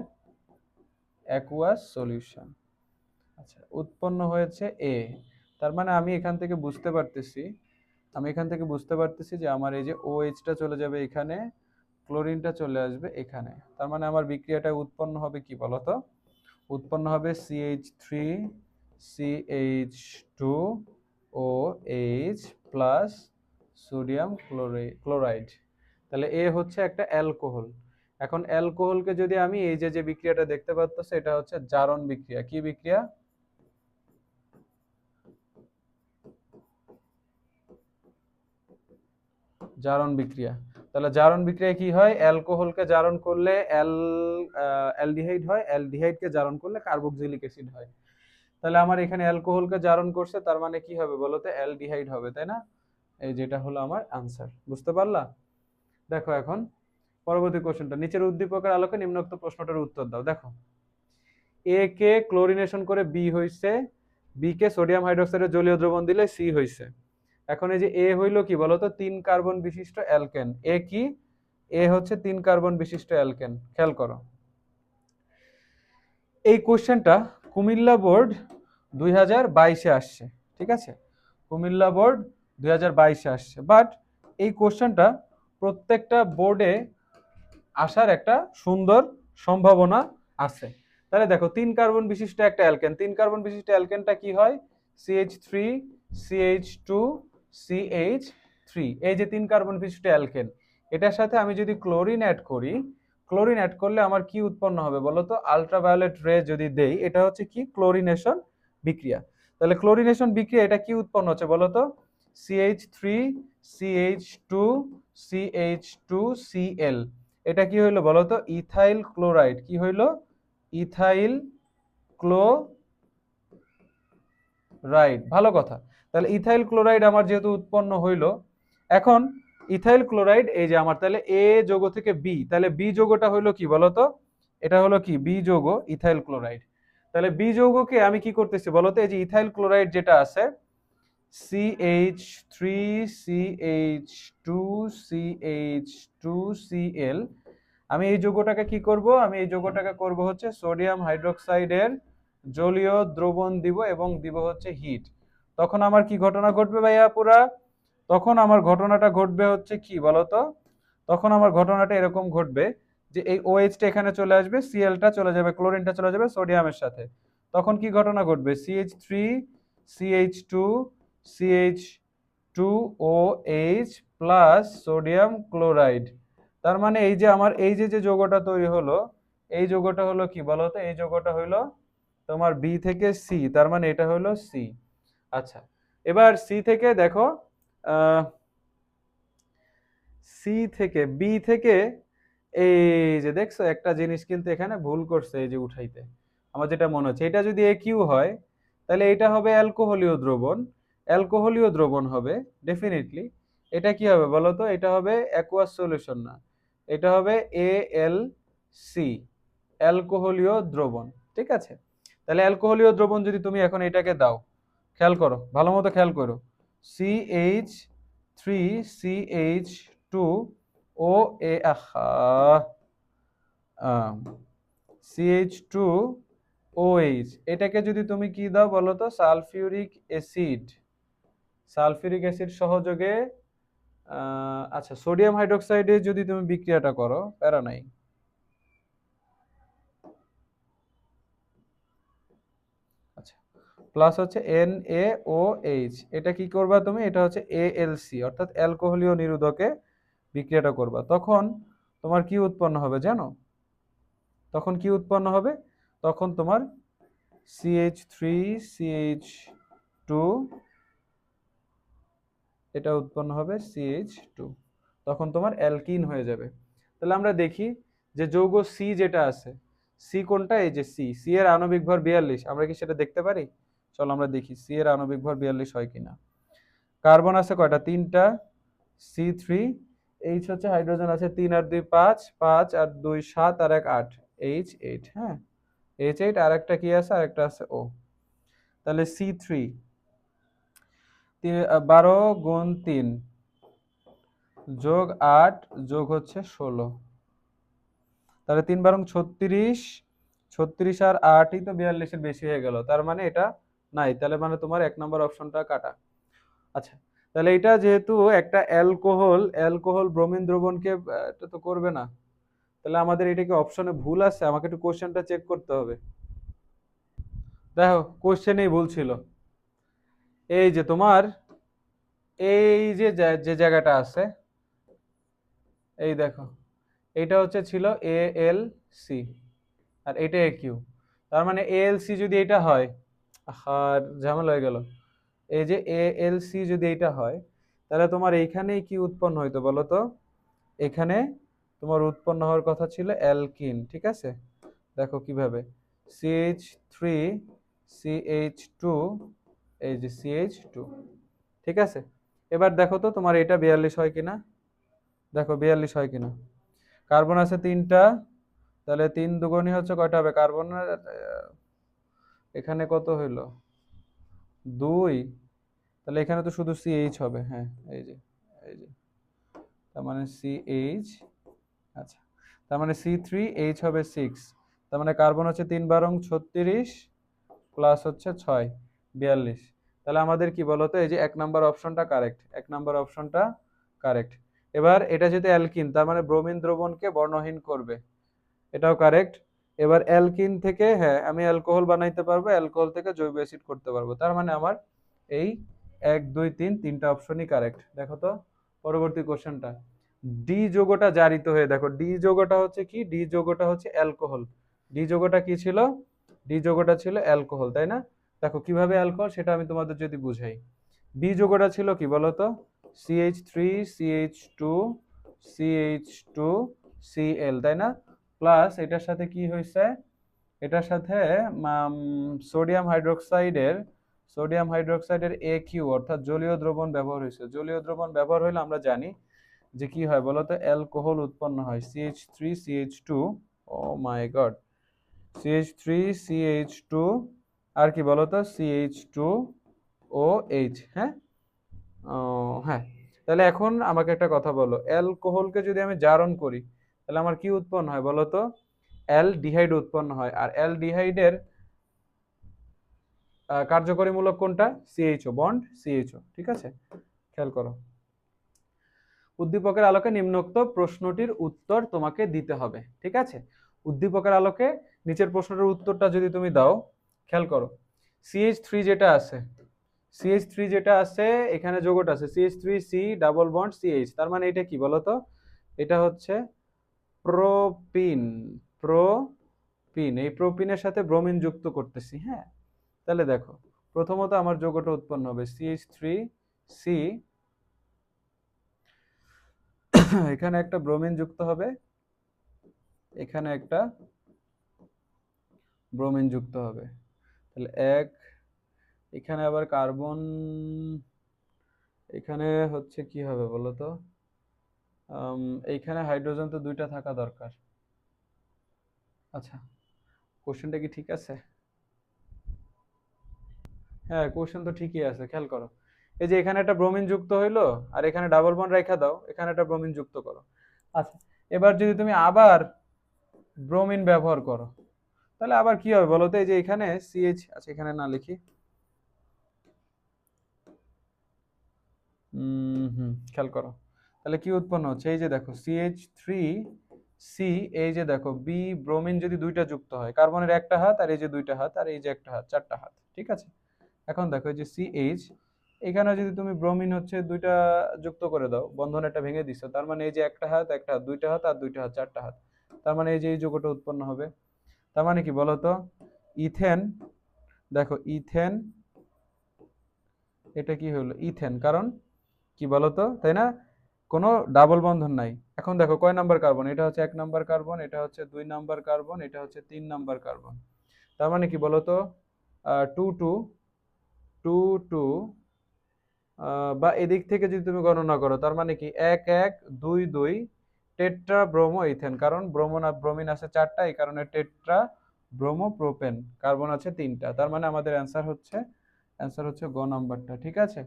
অ্যাকুয়াস সলিউশন। আচ্ছা, উৎপন্ন হয়েছে A। তার মানে আমি এখান থেকে বুঝতে পারতেছি যে আমার এই যে OH টা চলে যাবে এখানে, ক্লোরিনটা চলে আসবে এখানে। তার মানে আমার বিক্রিয়াটা উৎপন্ন হবে কি বলতো? উৎপন্ন হবে CH3CH2OH প্লাস সোডিয়াম ক্লোরাইড। তাহলে এ হচ্ছে একটা অ্যালকোহল। এখন অ্যালকোহলকে যদি আমি এই যে বিক্রিয়াটা দেখতে পাচ্ছ এটা হচ্ছে জারণ বিক্রিয়া। কি বিক্রিয়া? জারণ বিক্রিয়া। তাহলে জারণ বিক্রিয়া কি হয়? অ্যালকোহলকে জারণ করলে অ্যালডিহাইড হয়, অ্যালডিহাইডকে জারণ করলে কার্বক্সিলিক অ্যাসিড হয়। তাহলে আমার এখানে অ্যালকোহলকে জারণ করছে, তার মানে কি হবে বলো তো? অ্যালডিহাইড হবে, তাই না? এই যেটা হলো আমার আনসার। বুঝতে পারলা? দেখো এখন পরবর্তী কোশ্চেনটা, নিচের উদ্দীপকের আলোকে নিম্নোক্ত প্রশ্নটার উত্তর দাও। দেখো, এ কে ক্লোরিনেশন করে বি হইছে, বি কে সোডিয়াম হাইড্রোক্সাইডের জলীয় দ্রবণ দিলে সি হইছে। এখন এই যে এ হইলো কি বলতো? 3 কার্বন বিশিষ্ট অ্যালকেন। এ কি? এ হচ্ছে 3 কার্বন বিশিষ্ট অ্যালকেন। খেয়াল করো, এই কোশ্চেনটা কুমিল্লা বোর্ড 2022-এ আসছে, ঠিক আছে? কুমিল্লা বোর্ড 2022-এ আসছে, বাট এই কোশ্চেনটা প্রত্যেকটা বোর্ডে আসার একটা সুন্দর সম্ভাবনা আছে। তাহলে দেখো, 3 কার্বন বিশিষ্ট একটা অ্যালকেন, 3 কার্বন বিশিষ্ট অ্যালকেনটা কি হয়? CH3 CH2 CH3। এই যে 3 কার্বন বিশিষ্ট অ্যালকেন, এটার সাথে আমি যদি ক্লোরিন অ্যাড করি, ক্লোরিন অ্যাড করলে আমার কি উৎপন্ন হবে বলো তো? আলট্রাভায়োলেট রে যদি দেই, এটা হচ্ছে কি ক্লোরিনেশন বিক্রিয়া। তাহলে ক্লোরিনেশন বিক্রিয়া এটা কি উৎপন্ন হচ্ছে বলো তো? CH3 CH2 CH2Cl। এটা কি হইলো বলতো? Ethyl chloride. কি হইলো? Ethyl chloride. ভালো কথা। তাহলে ইথাইল ক্লোরাইড আমার যেহেতু উৎপন্ন হইলো, এখন ইথাইল ক্লোরাইড এই যে আমার, তাহলে এ যৌগ থেকে বি, তাহলে বি যৌগটা হইলো কি বলতো? এটা হলো কি বি যৌগ, ইথাইল ক্লোরাইড। তাহলে বি যৌগকে আমি কি করতেছি বলতো? এই যে ইথাইল ক্লোরাইড যেটা আছে, CH3 CH2 CH2Cl, আমি এই যৌগটাকে কি করব? আমি এই যৌগটাকে করব হচ্ছে সোডিয়াম হাইড্রোক্সাইডের জলীয় দ্রবণ দিব এবং দিব হচ্ছে হিট। তখন আমার কি ঘটনা ঘটবে ভাইয়া পুরা? তখন আমার ঘটনাটা ঘটবে হচ্ছে কি বলতো? তখন আমার ঘটনাটা এরকম ঘটবে যে এই OH টা এখানে চলে আসবে, Cl টা চলে যাবে, ক্লোরিনটা চলে যাবে সোডিয়ামের সাথে। তখন কি ঘটনা ঘটবে? CH3 CH2 CH2OH plus sodium chloride. তার মানে এই যে আমার এই যে যৌগটা তৈরি হলো, এই যৌগটা হলো কি বলতো? এই যৌগটা হলো তোমার বি থেকে সি, তার মানে এটা হলো সি। আচ্ছা, এবার সি থেকে দেখো, সি থেকে বি থেকে এই যে দেখছো একটা জিনিস কিন্তু এখানে ভুল করছে, এই যে উঠাইতে। আমার যেটা মনে হচ্ছে, এটা যদি এ কিউ হয় তাহলে এটা হবে অ্যালকোহলীয় দ্রবণ। অ্যালকোহলীয় দ্রবণ হবে ডেফিনেটলি। এটা কি হবে বলো তো? এটা হবে অ্যাকুয়াস সলিউশন না, এটা হবে ALC, অ্যালকোহলীয় দ্রবণ। ঠিক আছে? তাহলে অ্যালকোহলীয় দ্রবণ যদি তুমি এখন এটাকে দাও, খেয়াল করো, ভালো মতো খেয়াল করো, CH3CH2 CH2OH, এটাকে যদি তুমি কি দাও বলো তো? Sulphuric acid. সালফিউরিক অ্যাসিড সহযোগে আচ্ছা, সোডিয়াম হাইড্রোক্সাইডে যদি তুমি বিক্রিয়াটা করো, প্যারা নাই। আচ্ছা, প্লাস হচ্ছে NaOH, এটা কি করবা তুমি? এটা হচ্ছে ALC, অর্থাৎ অ্যালকোহলীয় নিরোধকে বিক্রিয়াটা করবা। তখন তোমার কি উৎপন্ন হবে জানো? তখন কি উৎপন্ন হবে? তখন তোমার CH3CH2, এটা উৎপন্ন হবে CH2। তখন তোমার অ্যালকিন হয়ে যাবে। তাহলে আমরা দেখি যে যৌগ সি যেটা আছে, সি কোনটা? এই যে সি, সি এর আণবিক ভর 42। আমরা কি সেটা দেখতে পারি? চলো আমরা দেখি সি এর আণবিক ভর 42 হয় কিনা। কার্বন আছে কয়টা? 3টা, C3। এইচ হচ্ছে হাইড্রোজেন আছে 3 আর 2 5, 5 আর 2 7 আর 1 8, H8। হ্যাঁ, H8। আর একটা কি আছে? আর একটা আছে O। তাহলে C3 12 × 3 যোগ 8 যোগ হচ্ছে 16, তাহলে 3 × 36, 36 আর 8ই তো 42-এর বেশি হয়ে গেল, তার মানে এটা নাই, তাহলে মানে তোমার 1 নম্বর অপশনটা কাটা। আচ্ছা, তাহলে এটা যেহেতু একটা অ্যালকোহল ব্রোমিন দ্রবণকে এটা তো করবে না, তাহলে আমাদের এটা কি অপশনে ভুল আছে? আমাকে একটু কোশ্চেনটা চেক করতে হবে। দেখো কোশ্চেনেই ভুল ছিল। এই যে তোমার এই যে যে জায়গাটা আছে, এই দেখো, এইটা হচ্ছে ছিল ALC আর এটা AQ, তার মানে ALC যদি এটা হয়, আর ঝামেলা হয়ে গেল, এই যে ALC যদি এটা হয়, তাহলে তোমার এইখানেই কি উৎপন্ন হইতো বলো তো? এখানে তোমার উৎপন্ন হওয়ার কথা ছিল অ্যালকিন, ঠিক আছে? দেখো কিভাবে, CH3 CH2, এই যে CH2, ঠিক আছে? এবার দেখো তো তোমার এটা 42 হয় কিনা, দেখো 42 হয় কিনা। কার্বন আছে 3টা, তাহলে 3 দুগুণই হচ্ছে কয়টা হবে কার্বন, এখানে কত হইলো 2, তাহলে এখানে তো শুধু CH হবে, হ্যাঁ এই যে তার মানে CH, আচ্ছা, তার মানে C3H হবে 6, তার মানে কার্বন হচ্ছে 3 × 36 প্লাস হচ্ছে 6, 42। তাহলে আমাদের কি বলতো, এই যে 1 নম্বর অপশনটা কারেক্ট, 1 নম্বর অপশনটা কারেক্ট। এবার এটা যেহেতু অ্যালকিন, তার মানে ব্রোমিন দ্রবণকে বর্ণহীন করবে, এটাও কারেক্ট। এবার অ্যালকিন থেকে হ্যাঁ আমি অ্যালকোহল বানাইতে পারবো, অ্যালকোহল থেকে জৈব অ্যাসিড করতে পারবো, তার মানে আমার এই 1 2 3 তিনটা অপশনই কারেক্ট। দেখো তো পরবর্তী কোশ্চেনটা, ডি যৌগটা জারিত হয়ে, দেখো ডি যৌগটা হচ্ছে কি, ডি যৌগটা হচ্ছে অ্যালকোহল, ডি যৌগটা কি ছিল, ডি যৌগটা ছিল অ্যালকোহল, তাই না? দেখো কিভাবে অ্যালকোহল সেটা আমি তোমাদের যদি বুঝাই। বি যৌগটা ছিল কি বলতো, CH3 CH2 CH2 Cl, তাই না? প্লাস এটার সাথে কি হয়েছে, এটার সাথে সোডিয়াম হাইড্রোক্সাইডের AQ অর্থাৎ জলীয় দ্রবণ ব্যবহার হয়েছে। জলীয় দ্রবণ ব্যবহার হলে আমরা জানি যে কি হয় বলতো, অ্যালকোহল উৎপন্ন হয়, CH3 CH2, ও মাই গড, CH3 CH2 আর কি বলতো, CH2OH, হ্যাঁ হ্যাঁ। তাহলে এখন আমাকে একটা কথা বলো, অ্যালকোহলকে যদি আমি জারণ করি তাহলে আমার কি উৎপন্ন হয় বলতো, অ্যালডিহাইড উৎপন্ন হয়, আর অ্যালডিহাইডের কার্যকরী মূলক কোনটা, CHO, বন্ড CHO, ঠিক আছে? খেয়াল করো, উদ্দীপকের আলোকে নিম্নোক্ত প্রশ্নটির উত্তর তোমাকে দিতে হবে, ঠিক আছে? উদ্দীপকের আলোকে নিচের প্রশ্নটির উত্তরটা যদি তুমি দাও, খেয়াল করো, CH3 যেটা আছে, CH3 যেটা আছে এখানে যৌগটা আছে CH3C ডাবল বন্ড CH, তার মানে এটা কি বলতো, এটা হচ্ছে প্রোপিন, প্রোপিন, এই প্রোপিনের সাথে ব্রোমিন যুক্ত করতেছি, হ্যাঁ। তাহলে দেখো প্রথমত আমার যৌগটা উৎপন্ন হবে CH3C, এখানে একটা ব্রোমিন যুক্ত হবে, এখানে একটা ব্রোমিন যুক্ত হবে, তাহলে এক, এখানে আবার কার্বন, এখানে হচ্ছে কি হবে বলতো, এইখানে হাইড্রোজেন তো 2টা থাকা দরকার। আচ্ছা, কোশ্চেনটা কি ঠিক আছে? হ্যাঁ কোশ্চেন তো ঠিকই আছে, খেয়াল করো, এই যে এখানে একটা ব্রোমিন যুক্ত হইলো, আর এখানে ডাবল বন্ড রেখা দাও, এখানে একটা ব্রোমিন যুক্ত করো। আচ্ছা, এবার যদি তুমি আবার ব্রোমিন ব্যবহার করো তাহলে আবার কি হবে বলো তো, এই যে এখানে CH, আচ্ছা এখানে না লিখি, খেয়াল করো, তাহলে কি উৎপন্ন হচ্ছে, এই যে দেখো CH3C, এই যে দেখো বি ব্রোমিন যদি 2টা যুক্ত হয়, কার্বনের একটা হাত আর এই যে 2টা হাত আর এই যে একটা হাত, 4টা হাত, ঠিক আছে? এখন দেখো এই যে CH, এখানে যদি তুমি ব্রোমিন হচ্ছে 2টা যুক্ত করে দাও, বন্ধন একটা ভেঙে দিছো, তার মানে এই যে একটা হাত একটা হাত, 2টা হাত আর 2টা হাত, 4টা হাত, তার মানে এই যে এই যৌগটা উৎপন্ন হবে। তার মানে কি বলতো, ইথেন, দেখো ইথেন, এটা কি হলো ইথেন, কারণ কি বলতো, তাই না, কোনো ডাবল বন্ধন নাই। এখন দেখো কয় নাম্বার কার্বন, এটা হচ্ছে 1 নাম্বার কার্বন, এটা হচ্ছে 2 নাম্বার কার্বন, এটা হচ্ছে 3 নাম্বার কার্বন, তার মানে কি বলতো, 2 2 2 2, বা এদিক থেকে যদি তুমি গণনা করো তার মানে কি 1 1 2 2 টেট্রা ব্রোমো ইথেন, কারণ ব্রোমিন আছে 4টা, এই কারণে টেট্রা ব্রোমো প্রোপেন, কার্বন আছে 3টা, তার মানে আমাদের অ্যান্সার হচ্ছে গ নাম্বারটা। ঠিক আছে,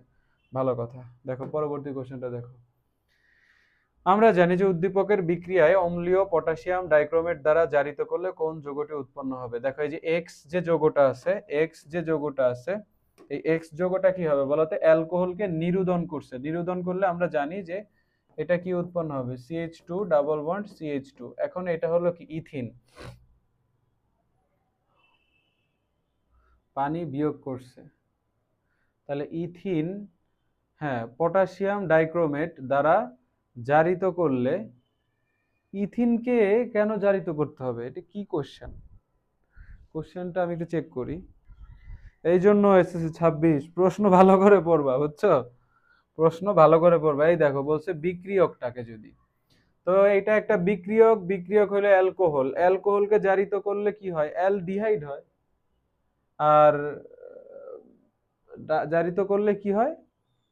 ভালো কথা। দেখো পরবর্তী কোশ্চেনটা দেখো। আমরা জানি যে উদ্দীপকের বিক্রিয়ায় অম্লীয় পটাশিয়াম ডাইক্রোমেট দ্বারা জারিত করলে কোন যৌগটি উৎপন্ন হবে। দেখো এই যে এক্স যে যৌগটা আছে, এই এক্স যৌগটা কি হবে বলতো? অ্যালকোহলকে নিরুদন করছে। নিরুদন করলে আমরা জানি যে এটা কি উৎপন্ন হবে, CH2 ডাবল বন্ড CH2। এখন এটা হলো কি ইথিন, পানি বিয়োগ করছে, তাহলে ইথিন, হ্যাঁ, পটাশিয়াম ডাইক্রোমেট দ্বারা জারিত করলে, ইথিনকে কেন জারিত করতে হবে? এটা কি কোশ্চেনটা আমি একটু চেক করি। এই জন্য এসএসসি 26 প্রশ্ন ভালো করে পড়বা, বুঝছো? প্রশ্ন ভালো করে পড়বা। এই দেখো বলছে বিক্রিয়কটাকে যদি, তো এটা একটা বিক্রিয়ক, বিক্রিয়ক হলো অ্যালকোহল, অ্যালকোহলকে জারিত করলে কি হয়? অ্যালডিহাইড হয়। আর জারিত করলে কি হয়?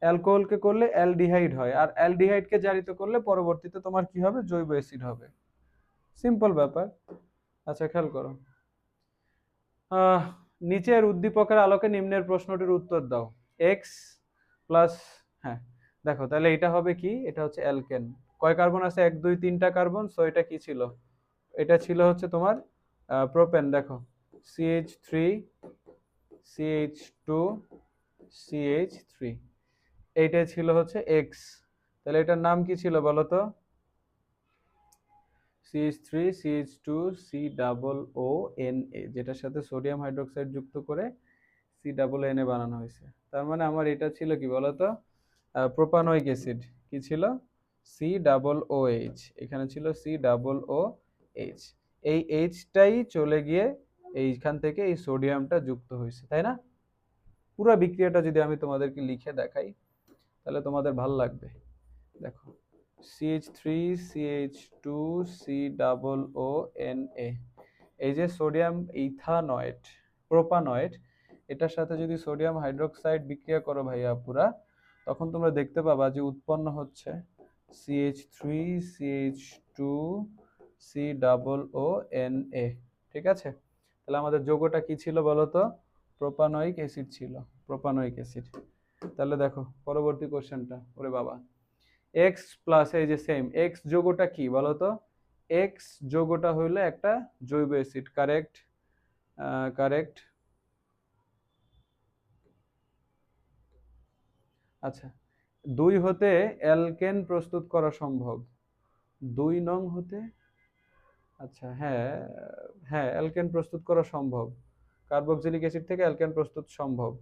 অ্যালকোহলকে করলে অ্যালডিহাইড হয়, আর অ্যালডিহাইডকে জারিত করলে পরবর্তীতে তোমার কি হবে? জৈব অ্যাসিড হবে। সিম্পল ব্যাপার। আচ্ছা খেয়াল করো, আহ নিচের উদ্দীপকের আলোকে নিম্নের প্রশ্নটির উত্তর দাও। এক্স প্লাস, হ্যাঁ দেখো তাহলে এটা হবে কি? এটা হচ্ছে অ্যালকেন। কয় কার্বন আছে? 1 2 3টা কার্বন। সো এটা কি ছিল? এটা ছিল হচ্ছে তোমার প্রোপেন। দেখো CH3 CH2 CH3, এইটাই ছিল হচ্ছে এক্স। তাহলে এটার নাম কি ছিল বলো তো? CH3 CH2 COONA, যেটার সাথে সোডিয়াম হাইড্রোক্সাইড যুক্ত করে COONA বানানো হয়েছে। তার মানে আমার এটা ছিল কি বলতো? Propanoic acid. কি ছিল? COOH, এখানে ছিল COOH। এই এইচটাই চলে গিয়ে এইখান থেকে এই সোডিয়ামটা যুক্ত হয়েছে, তাই না? পুরো বিক্রিয়াটা যদি আমি তোমাদেরকে লিখে দেখাই তাহলে তোমাদের ভালো লাগবে। দেখো CH3 CH2 COONA, এই যে সোডিয়াম ইথানয়েড প্রোপানয়েড, এটার সাথে যদি সোডিয়াম হাইড্রোক্সাইড বিক্রিয়া করো ভাইয়া পুরা, তখন তোমরা দেখতে পাবা যে উৎপন্ন হচ্ছে CH3 CH2 COONA। ঠিক আছে, তাহলে আমাদের যৌগটা কি ছিল বলো তো? প্রোপানয়িক অ্যাসিড ছিল, প্রোপানয়িক অ্যাসিড। তাহলে দেখো পরবর্তী কোশ্চেনটা, ওরে বাবা, এক্স প্লাস, এই যে সেম এক্স যৌগটা কি বলতো? এক্স যৌগটা হইলো একটা জৈব অ্যাসিড। Correct, correct. আচ্ছা, 2 হতে অ্যালকেন প্রস্তুত করা সম্ভব। 2 নং হতে, আচ্ছা হ্যাঁ, হ্যাঁ অ্যালকেন প্রস্তুত করা সম্ভব। কার্বক্সিলিক অ্যাসিড থেকে অ্যালকেন প্রস্তুত সম্ভব।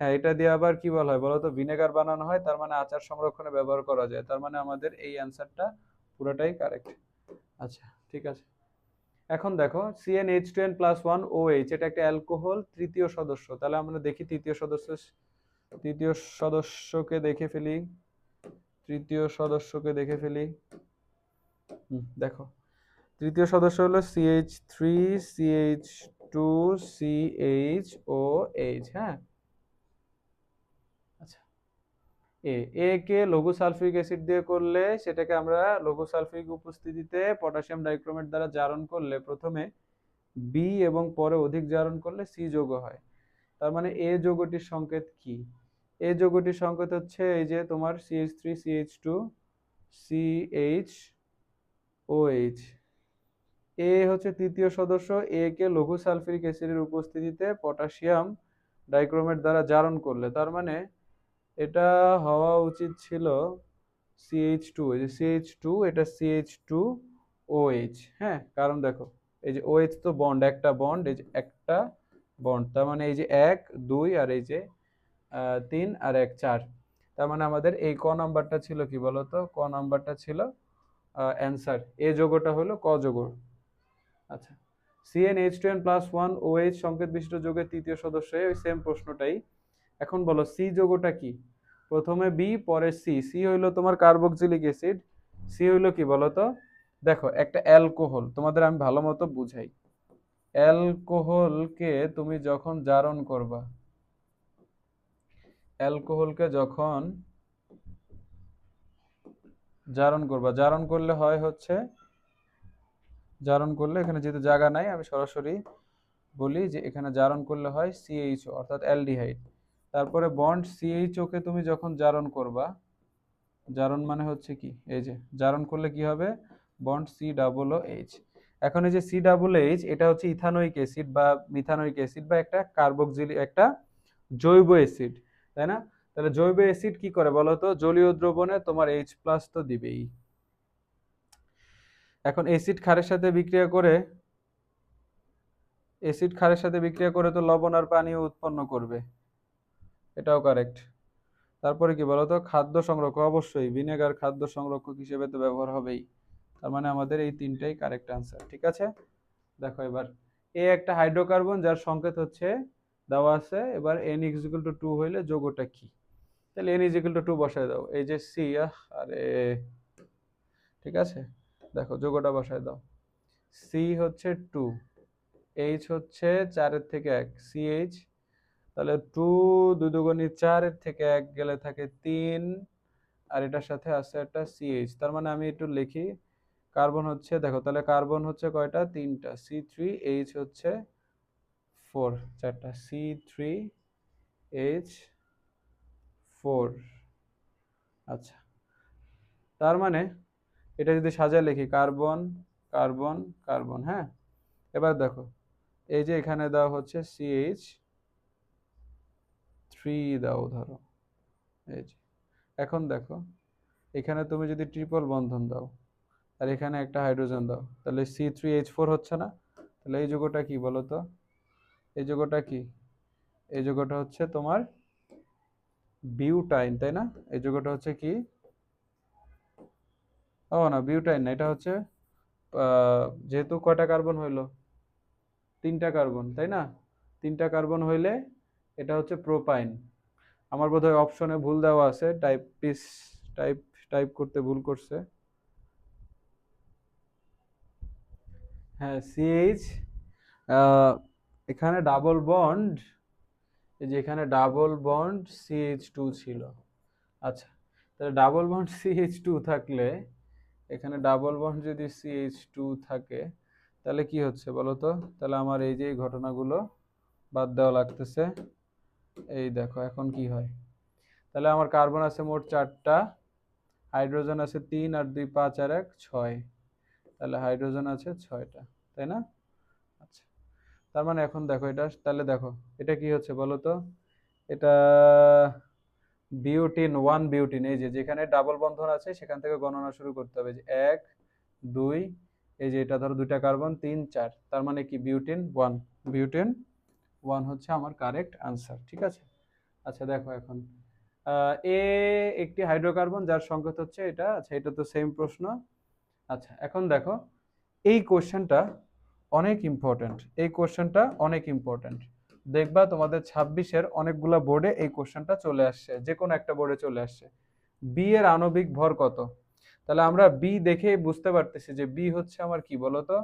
হ্যাঁ, এটা দিয়ে আবার কি বলা হয় বলতো? ভিনেগার বানানো হয়, তার মানে আচার সংরক্ষণে ব্যবহার করা যায়। তার মানে আমাদের এই অ্যান্সারটা পুরোটাই কারেক্ট। আচ্ছা ঠিক আছে, এখন দেখো CnH2n+1OH, এটা একটা অ্যালকোহল তৃতীয় সদস্য। তাহলে আমরা দেখি তৃতীয় সদস্যকে দেখে ফেলি, তৃতীয় সদস্যকে দেখে ফেলি। দেখো তৃতীয় সদস্য হলো CH3CH2CHOH। হ্যাঁ, আচ্ছা, এ কে লঘু সালফিউরিক অ্যাসিড দিয়ে করলে, সেটাকে আমরা লঘু সালফিউরিক উপস্থিতিতে পটাশিয়াম ডাইক্রোমেট দ্বারা জারণ করলে প্রথমে বি এবং পরে অধিক জারণ করলে সি যৌগ হয়। তার মানে এ যৌগটির সংকেত কি? এ যৌগটির সংকেত হচ্ছে এই যে তোমার CH3CH2CHOH। এ হচ্ছে তৃতীয় সদস্য। এ কে লঘু সালফিউরিক অ্যাসিডের উপস্থিতিতে পটাশিয়াম ডাইক্রোমেট দ্বারা জারণ করলে, তার মানে এটা হওয়া উচিত ছিল CH2, এই যে CH2, এটা CH2OH। হ্যাঁ, কারণ দেখো এই যে OH তো বন্ড, একটা বন্ড, এই যে একটা বন্ড, তার মানে এই যে 1 2 আর এই যে 3 আর 1 4। তার মানে আমাদের এই ক নাম্বারটা ছিল কি বলতো? ক নাম্বারটা ছিল অ্যান্সার। এ যৌগটা হলো ক যৌগ। আচ্ছা, CnH2n+1OH সংকেত বিশিষ্ট যৌগের তৃতীয় সদস্য, ওই সেম প্রশ্নটাই। এখন বলো সি যৌগটা কি? প্রথমে বি পরে সি। সি হইলো তোমার কার্বক্সিলিক অ্যাসিড। সি হইলো কি বলতো? দেখো একটা অ্যালকোহল, তোমাদের আমি ভালো মতো বুঝাই। অ্যালকোহলকে তুমি যখন জারণ করবা, অ্যালকোহলকে যখন জারণ করবা, জারণ করলে হয় হচ্ছে, জারণ করলে এখানে যেহেতু জায়গা নাই আমি সরাসরি বলি যে এখানে জারণ করলে হয় সিএইচও অর্থাৎ অ্যালডিহাইড। তারপরে বন্ড সিএইচও কে তুমি যখন জারণ করবা, জারণ মানে হচ্ছে কি, এই যে জারণ করলে কি হবে, bond C double O H. এখন এই যে সি ডাবল এইচ এটা হচ্ছে ইথানোয়িক অ্যাসিড বা মিথানোয়িক অ্যাসিড বা একটা কার্বক্সিলিক একটা জৈব অ্যাসিড, তাই না? তাহলে জৈব অ্যাসিড কি করে বলো তো, জলীয় দ্রবণে তোমার এইচ প্লাস তো দিবেই। এখন অ্যাসিড ক্ষারের সাথে বিক্রিয়া করে, অ্যাসিড ক্ষারের সাথে বিক্রিয়া করে তো লবণ আর পানিও উৎপন্ন করবে, এটাও কারেক্ট। তারপরে কি বলতো, খাদ্য সংরক্ষক, অবশ্যই ভিনেগার খাদ্য সংরক্ষক হিসেবে তো ব্যবহার হবেই। তার মানে আমাদের এই তিনটাই কারেক্ট আনসার, ঠিক আছে? দেখো এবার এ একটা হাইড্রোকার্বন যার সংকেত হচ্ছে দেওয়া আছে, এবার n ইকুয়াল টু 2 হইলে যৌগটা কি, তাহলে n ইকুয়াল টু 2 বসায় দাও, এই যে সি, আরে ঠিক আছে, দেখো যৌগটা বসায় দাও, সি হচ্ছে 2, এইচ হচ্ছে 4 থেকে 1, সিএইচ, তাহলে 2 2 দুগুণী 4 এর থেকে 1 গেলে থাকে 3, আর এটার সাথে আছে একটা সিএইচ। তার মানে আমি একটু লিখি, কার্বন হচ্ছে, দেখো তাহলে কার্বন হচ্ছে কয়টা, 3টা, সি3, এইচ হচ্ছে 4, 4টা, সি3 এইচ 4। আচ্ছা, তার মানে এটা যদি সাজায় লিখি, কার্বন কার্বন কার্বন, হ্যাঁ। এবার দেখো এই যে এখানে দেওয়া হচ্ছে সিএইচ 3 দাও ধরো, এই যে। এখন দেখো এখানে তুমি যদি ট্রিপল বন্ধন দাও আর এখানে একটা হাইড্রোজেন দাও, তাহলে C3H4 হচ্ছে না? তাহলে এই যৌগটা কি বলো তো, এই যৌগটা কি, এই যৌগটা হচ্ছে তোমার বিউটাইন, তাই না? এই যৌগটা হচ্ছে কি, ও না বিউটাইন না, এটা হচ্ছে যেহেতু কয়টা কার্বন হইলো, 3টা কার্বন, তাই না? 3টা কার্বন হইলে এটা হচ্ছে প্রোপাইন। আমার বোধহয় অপশনে ভুল দেওয়া আছে, টাইপ পিস, টাইপ টাইপ করতে ভুল করছে। হ্যাঁ সিএইচ, এখানে ডাবল বন্ড, এই যে এখানে ডাবল বন্ড CH2 ছিল। আচ্ছা, তাহলে ডাবল বন্ড CH2 থাকলে, এখানে ডাবল বন্ড যদি CH2 থাকে তাহলে কি হচ্ছে বলো তো, তাহলে আমার এই যে এই ঘটনাগুলো বাদ দেওয়া লাগতেছে। এই দেখো এখন কি হয়, তাহলে আমার কার্বন আছে মোট 4টা, হাইড্রোজেন আছে 3 আর 2 5 আর 1 6, তাহলে হাইড্রোজেন আছে 6টা, তাই না? আচ্ছা, তার মানে এখন দেখো এটা, তাহলে দেখো এটা কি হচ্ছে বলো তো, এটা বিউটিন 1 বিউটিন, এই যে যেখানে ডাবল বন্ধন আছে সেখান থেকে গণনা শুরু করতে হবে, যে 1 2, এই যে এটা ধরো 2টা কার্বন 3 4, তার মানে কি বিউটিন 1, বিউটিন 1 হচ্ছে আমার কারেক্ট আনসার, ঠিক আছে? আচ্ছা দেখো এখন এ একটি হাইড্রোকার্বন যার সংকেত হচ্ছে এটা, আচ্ছা এটা তো সেম প্রশ্ন। আচ্ছা এখন দেখো এই কোশ্চেনটা অনেক ইম্পর্ট্যান্ট, এই কোশ্চেনটা অনেক ইম্পর্ট্যান্ট, দেখবা তোমাদের 26-এর অনেকগুলা বোর্ডে এই কোশ্চেনটা চলে আসছে, যে কোনো একটা বোর্ডে চলে আসছে। বি এর আণবিক ভর কত? তাহলে আমরা বি দেখেই বুঝতে পারতেছি যে বি হচ্ছে আমার কি বলতো,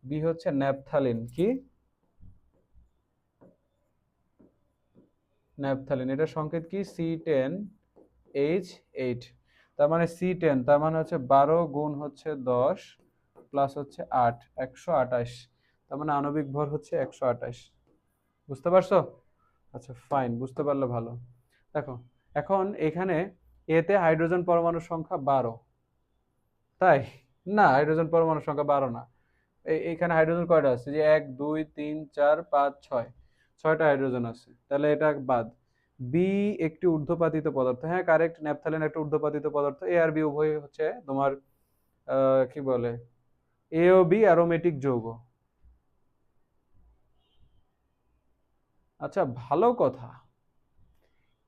বি হচ্ছে ন্যাপথালিন, কি ন্যাপথালিন, এটা সংকেত কি C10H8, তার মানে C10, তার মানে হচ্ছে 12 গুণ হচ্ছে 10 প্লাস হচ্ছে 8, 128, তার মানে আণবিক ভর হচ্ছে 128। বুঝতে পারছো? আচ্ছা ফাইন, বুঝতে পারলে ভালো। দেখো এখন এখানে এতে হাইড্রোজেন পরমাণুর সংখ্যা 12, তাই না? হাইড্রোজেন পরমাণুর সংখ্যা 12 না, এইখানে হাইড্রোজেন কয়টা আছে, যে 1 2 3 4 5 6, 6টা হাইড্রোজেন আছে, তাহলে এটা বাদ। বি একটি ঊর্ধ্বপাতিত পদার্থ, হ্যাঁ কারেক্ট, ন্যাপথালিন একটা ঊর্ধ্বপাতিত পদার্থ, এ আর বি উভয় হচ্ছে তোমার কি বলে, এ ও বি অ্যারোমেটিক যৌগ। আচ্ছা ভালো কথা,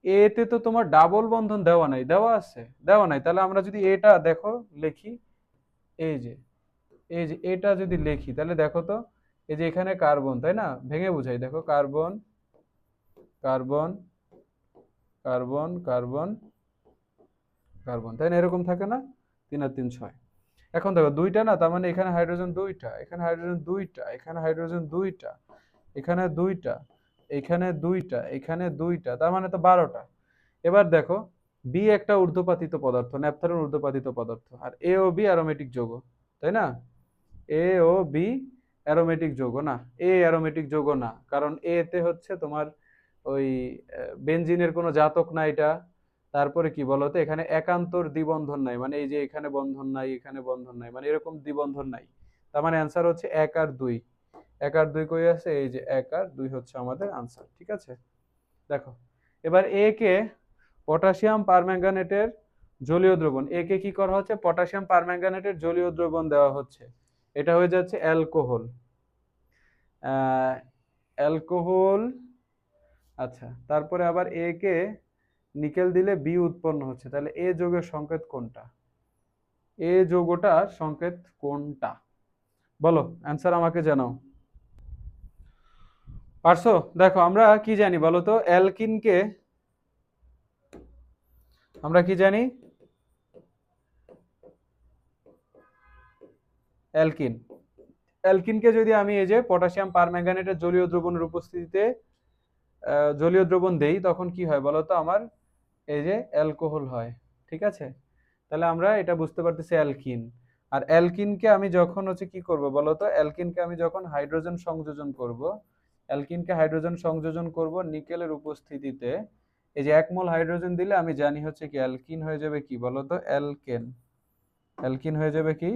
এতে তো তোমার ডাবল বন্ধন দেওয়া নাই, দেওয়া আছে? দেওয়া নাই, তাহলে আমরা যদি এটা দেখো লিখি, এই যে এই যে এটা যদি লিখি তাহলে দেখো তো, এই যে এখানে কার্বন, তাই না? ভেঙে বুঝাই, দেখো carbon carbon carbon carbon carbon, তাই না? এরকম থাকে না, 3 আর 3 6। এখন দেখো দুইটা না, তার মানে এখানে হাইড্রোজেন দুইটা, এখানে হাইড্রোজেন দুইটা, এখানে হাইড্রোজেন দুইটা, এখানে দুইটা, এখানে দুইটা, এখানে দুইটা, তার মানে তো 12টা। এবার দেখো বি একটা ঊর্ধ্বপাতিত পদার্থ, ন্যাপথালিন ঊর্ধ্বপাতিত পদার্থ, আর এ ও বি অ্যারোমেটিক যৌগ, তাই না? এ ও বি অ্যারোমেটিক যৌগ না, এ অ্যারোমেটিক যৌগ না, কারণ এ তে হচ্ছে তোমার ওই বেনজিনের কোনো জাতক না এটা। তারপরে কি বলতো, এখানে একান্তর দ্বিবন্ধন নাই, মানে এই যে এখানে বন্ধন নাই এখানে বন্ধন নাই, মানে এরকম দ্বিবন্ধন নাই। তার মানে অ্যান্সার হচ্ছে 1 আর 2। 1 আর 2 কই আছে, এই যে 1 আর 2 হচ্ছে আমাদের আনসার, ঠিক আছে। দেখো এবার এ কে পটাশিয়াম পারম্যাঙ্গানেটের জলীয় দ্রবণ, এ কে কি করা হচ্ছে, পটাশিয়াম পারম্যাঙ্গানেটের জলীয় দ্রবণ দেওয়া হচ্ছে, এটা হয়ে যাচ্ছে অ্যালকোহল। অ্যালকোহল। আচ্ছা, তারপরে আবার এ কে নিকেল দিলে বি উৎপন্ন হচ্ছে, তাহলে এ যৌগের সংকেত কোনটা, এ যৌগটার সংকেত কোনটা, বলো অ্যান্সার আমাকে জানাও। পারছো? দেখো আমরা কি জানি বলো তো, অ্যালকিনকে আমরা কি জানি, অ্যালকিন। অ্যালকিনকে যদি আমি এই যে পটাশিয়াম পারম্যাঙ্গানেটের জলীয় দ্রবণের উপস্থিতিতে জলীয় দ্রবণ দেই, তখন কি হয় বলতো, আমার এই যে অ্যালকোহল হয়, ঠিক আছে। তাহলে আমরা এটা বুঝতে পারতেছি অ্যালকিন। আর অ্যালকিনকে আমি যখন হচ্ছে কি করব বলতো, অ্যালকিনকে আমি যখন হাইড্রোজেন সংযোজন করব, অ্যালকিনকে হাইড্রোজেন সংযোজন করব নিকেলের উপস্থিতিতে, এই যে 1 মোল হাইড্রোজেন দিলে আমি জানি হচ্ছে কি অ্যালকিন হয়ে যাবে কি বলতো, অ্যালকেন। অ্যালকিন হয়ে যাবে কি,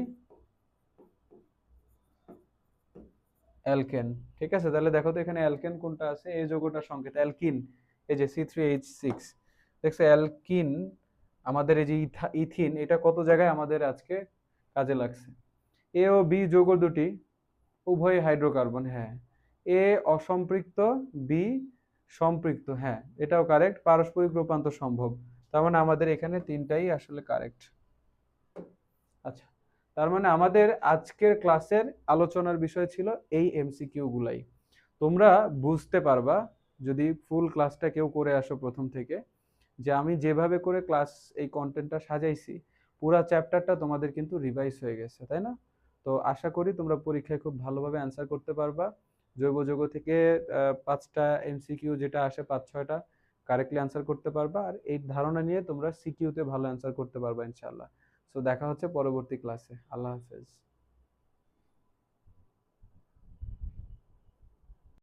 অ্যালকেন। ঠিক আছে, তাহলে দেখো তো এখানে অ্যালকেন কোনটা আছে, এই যৌগটার সংকেত অ্যালকিন, এই যে C3H6। দেখছো অ্যালকিন আমাদের এই যে ইথিন, এটা কত জায়গায় আমাদের আজকে কাজে লাগছে। এ ও বি যৌগ দুটি উভয় হাইড্রোকার্বন, হ্যাঁ। এ অসম্পৃক্ত, বি সম্পৃক্ত, হ্যাঁ এটাও কারেক্ট, পারস্পরিক রূপান্তর সম্ভব। তার মানে আমাদের এখানে তিনটাই আসলে কারেক্ট। আচ্ছা, তার মানে আমাদের আজকের ক্লাসের আলোচনার বিষয় ছিল এই এমসিকিউ গুলাই। তোমরা বুঝতে পারবা যদি ফুল ক্লাসটা কেউ করে আসো প্রথম থেকে, যে আমি যেভাবে করে ক্লাস এই কন্টেন্টটা সাজাইছি, পুরা চ্যাপ্টারটা তোমাদের কিন্তু রিভাইজ হয়ে গেছে, তাই না? তো আশা করি তোমরা পরীক্ষায় খুব ভালোভাবে অ্যান্সার করতে পারবা। জৈব যৌগ থেকে 5টা এমসিকিউ যেটা আসে 5-6টা কারেক্টলি অ্যান্সার করতে পারবা, আর এই ধারণা নিয়ে তোমরা সিকিউতে ভালো অ্যান্সার করতে পারবা ইনশাআল্লাহ। সো দেখা হচ্ছে পরবর্তী ক্লাসে। আল্লাহ হাফেজ।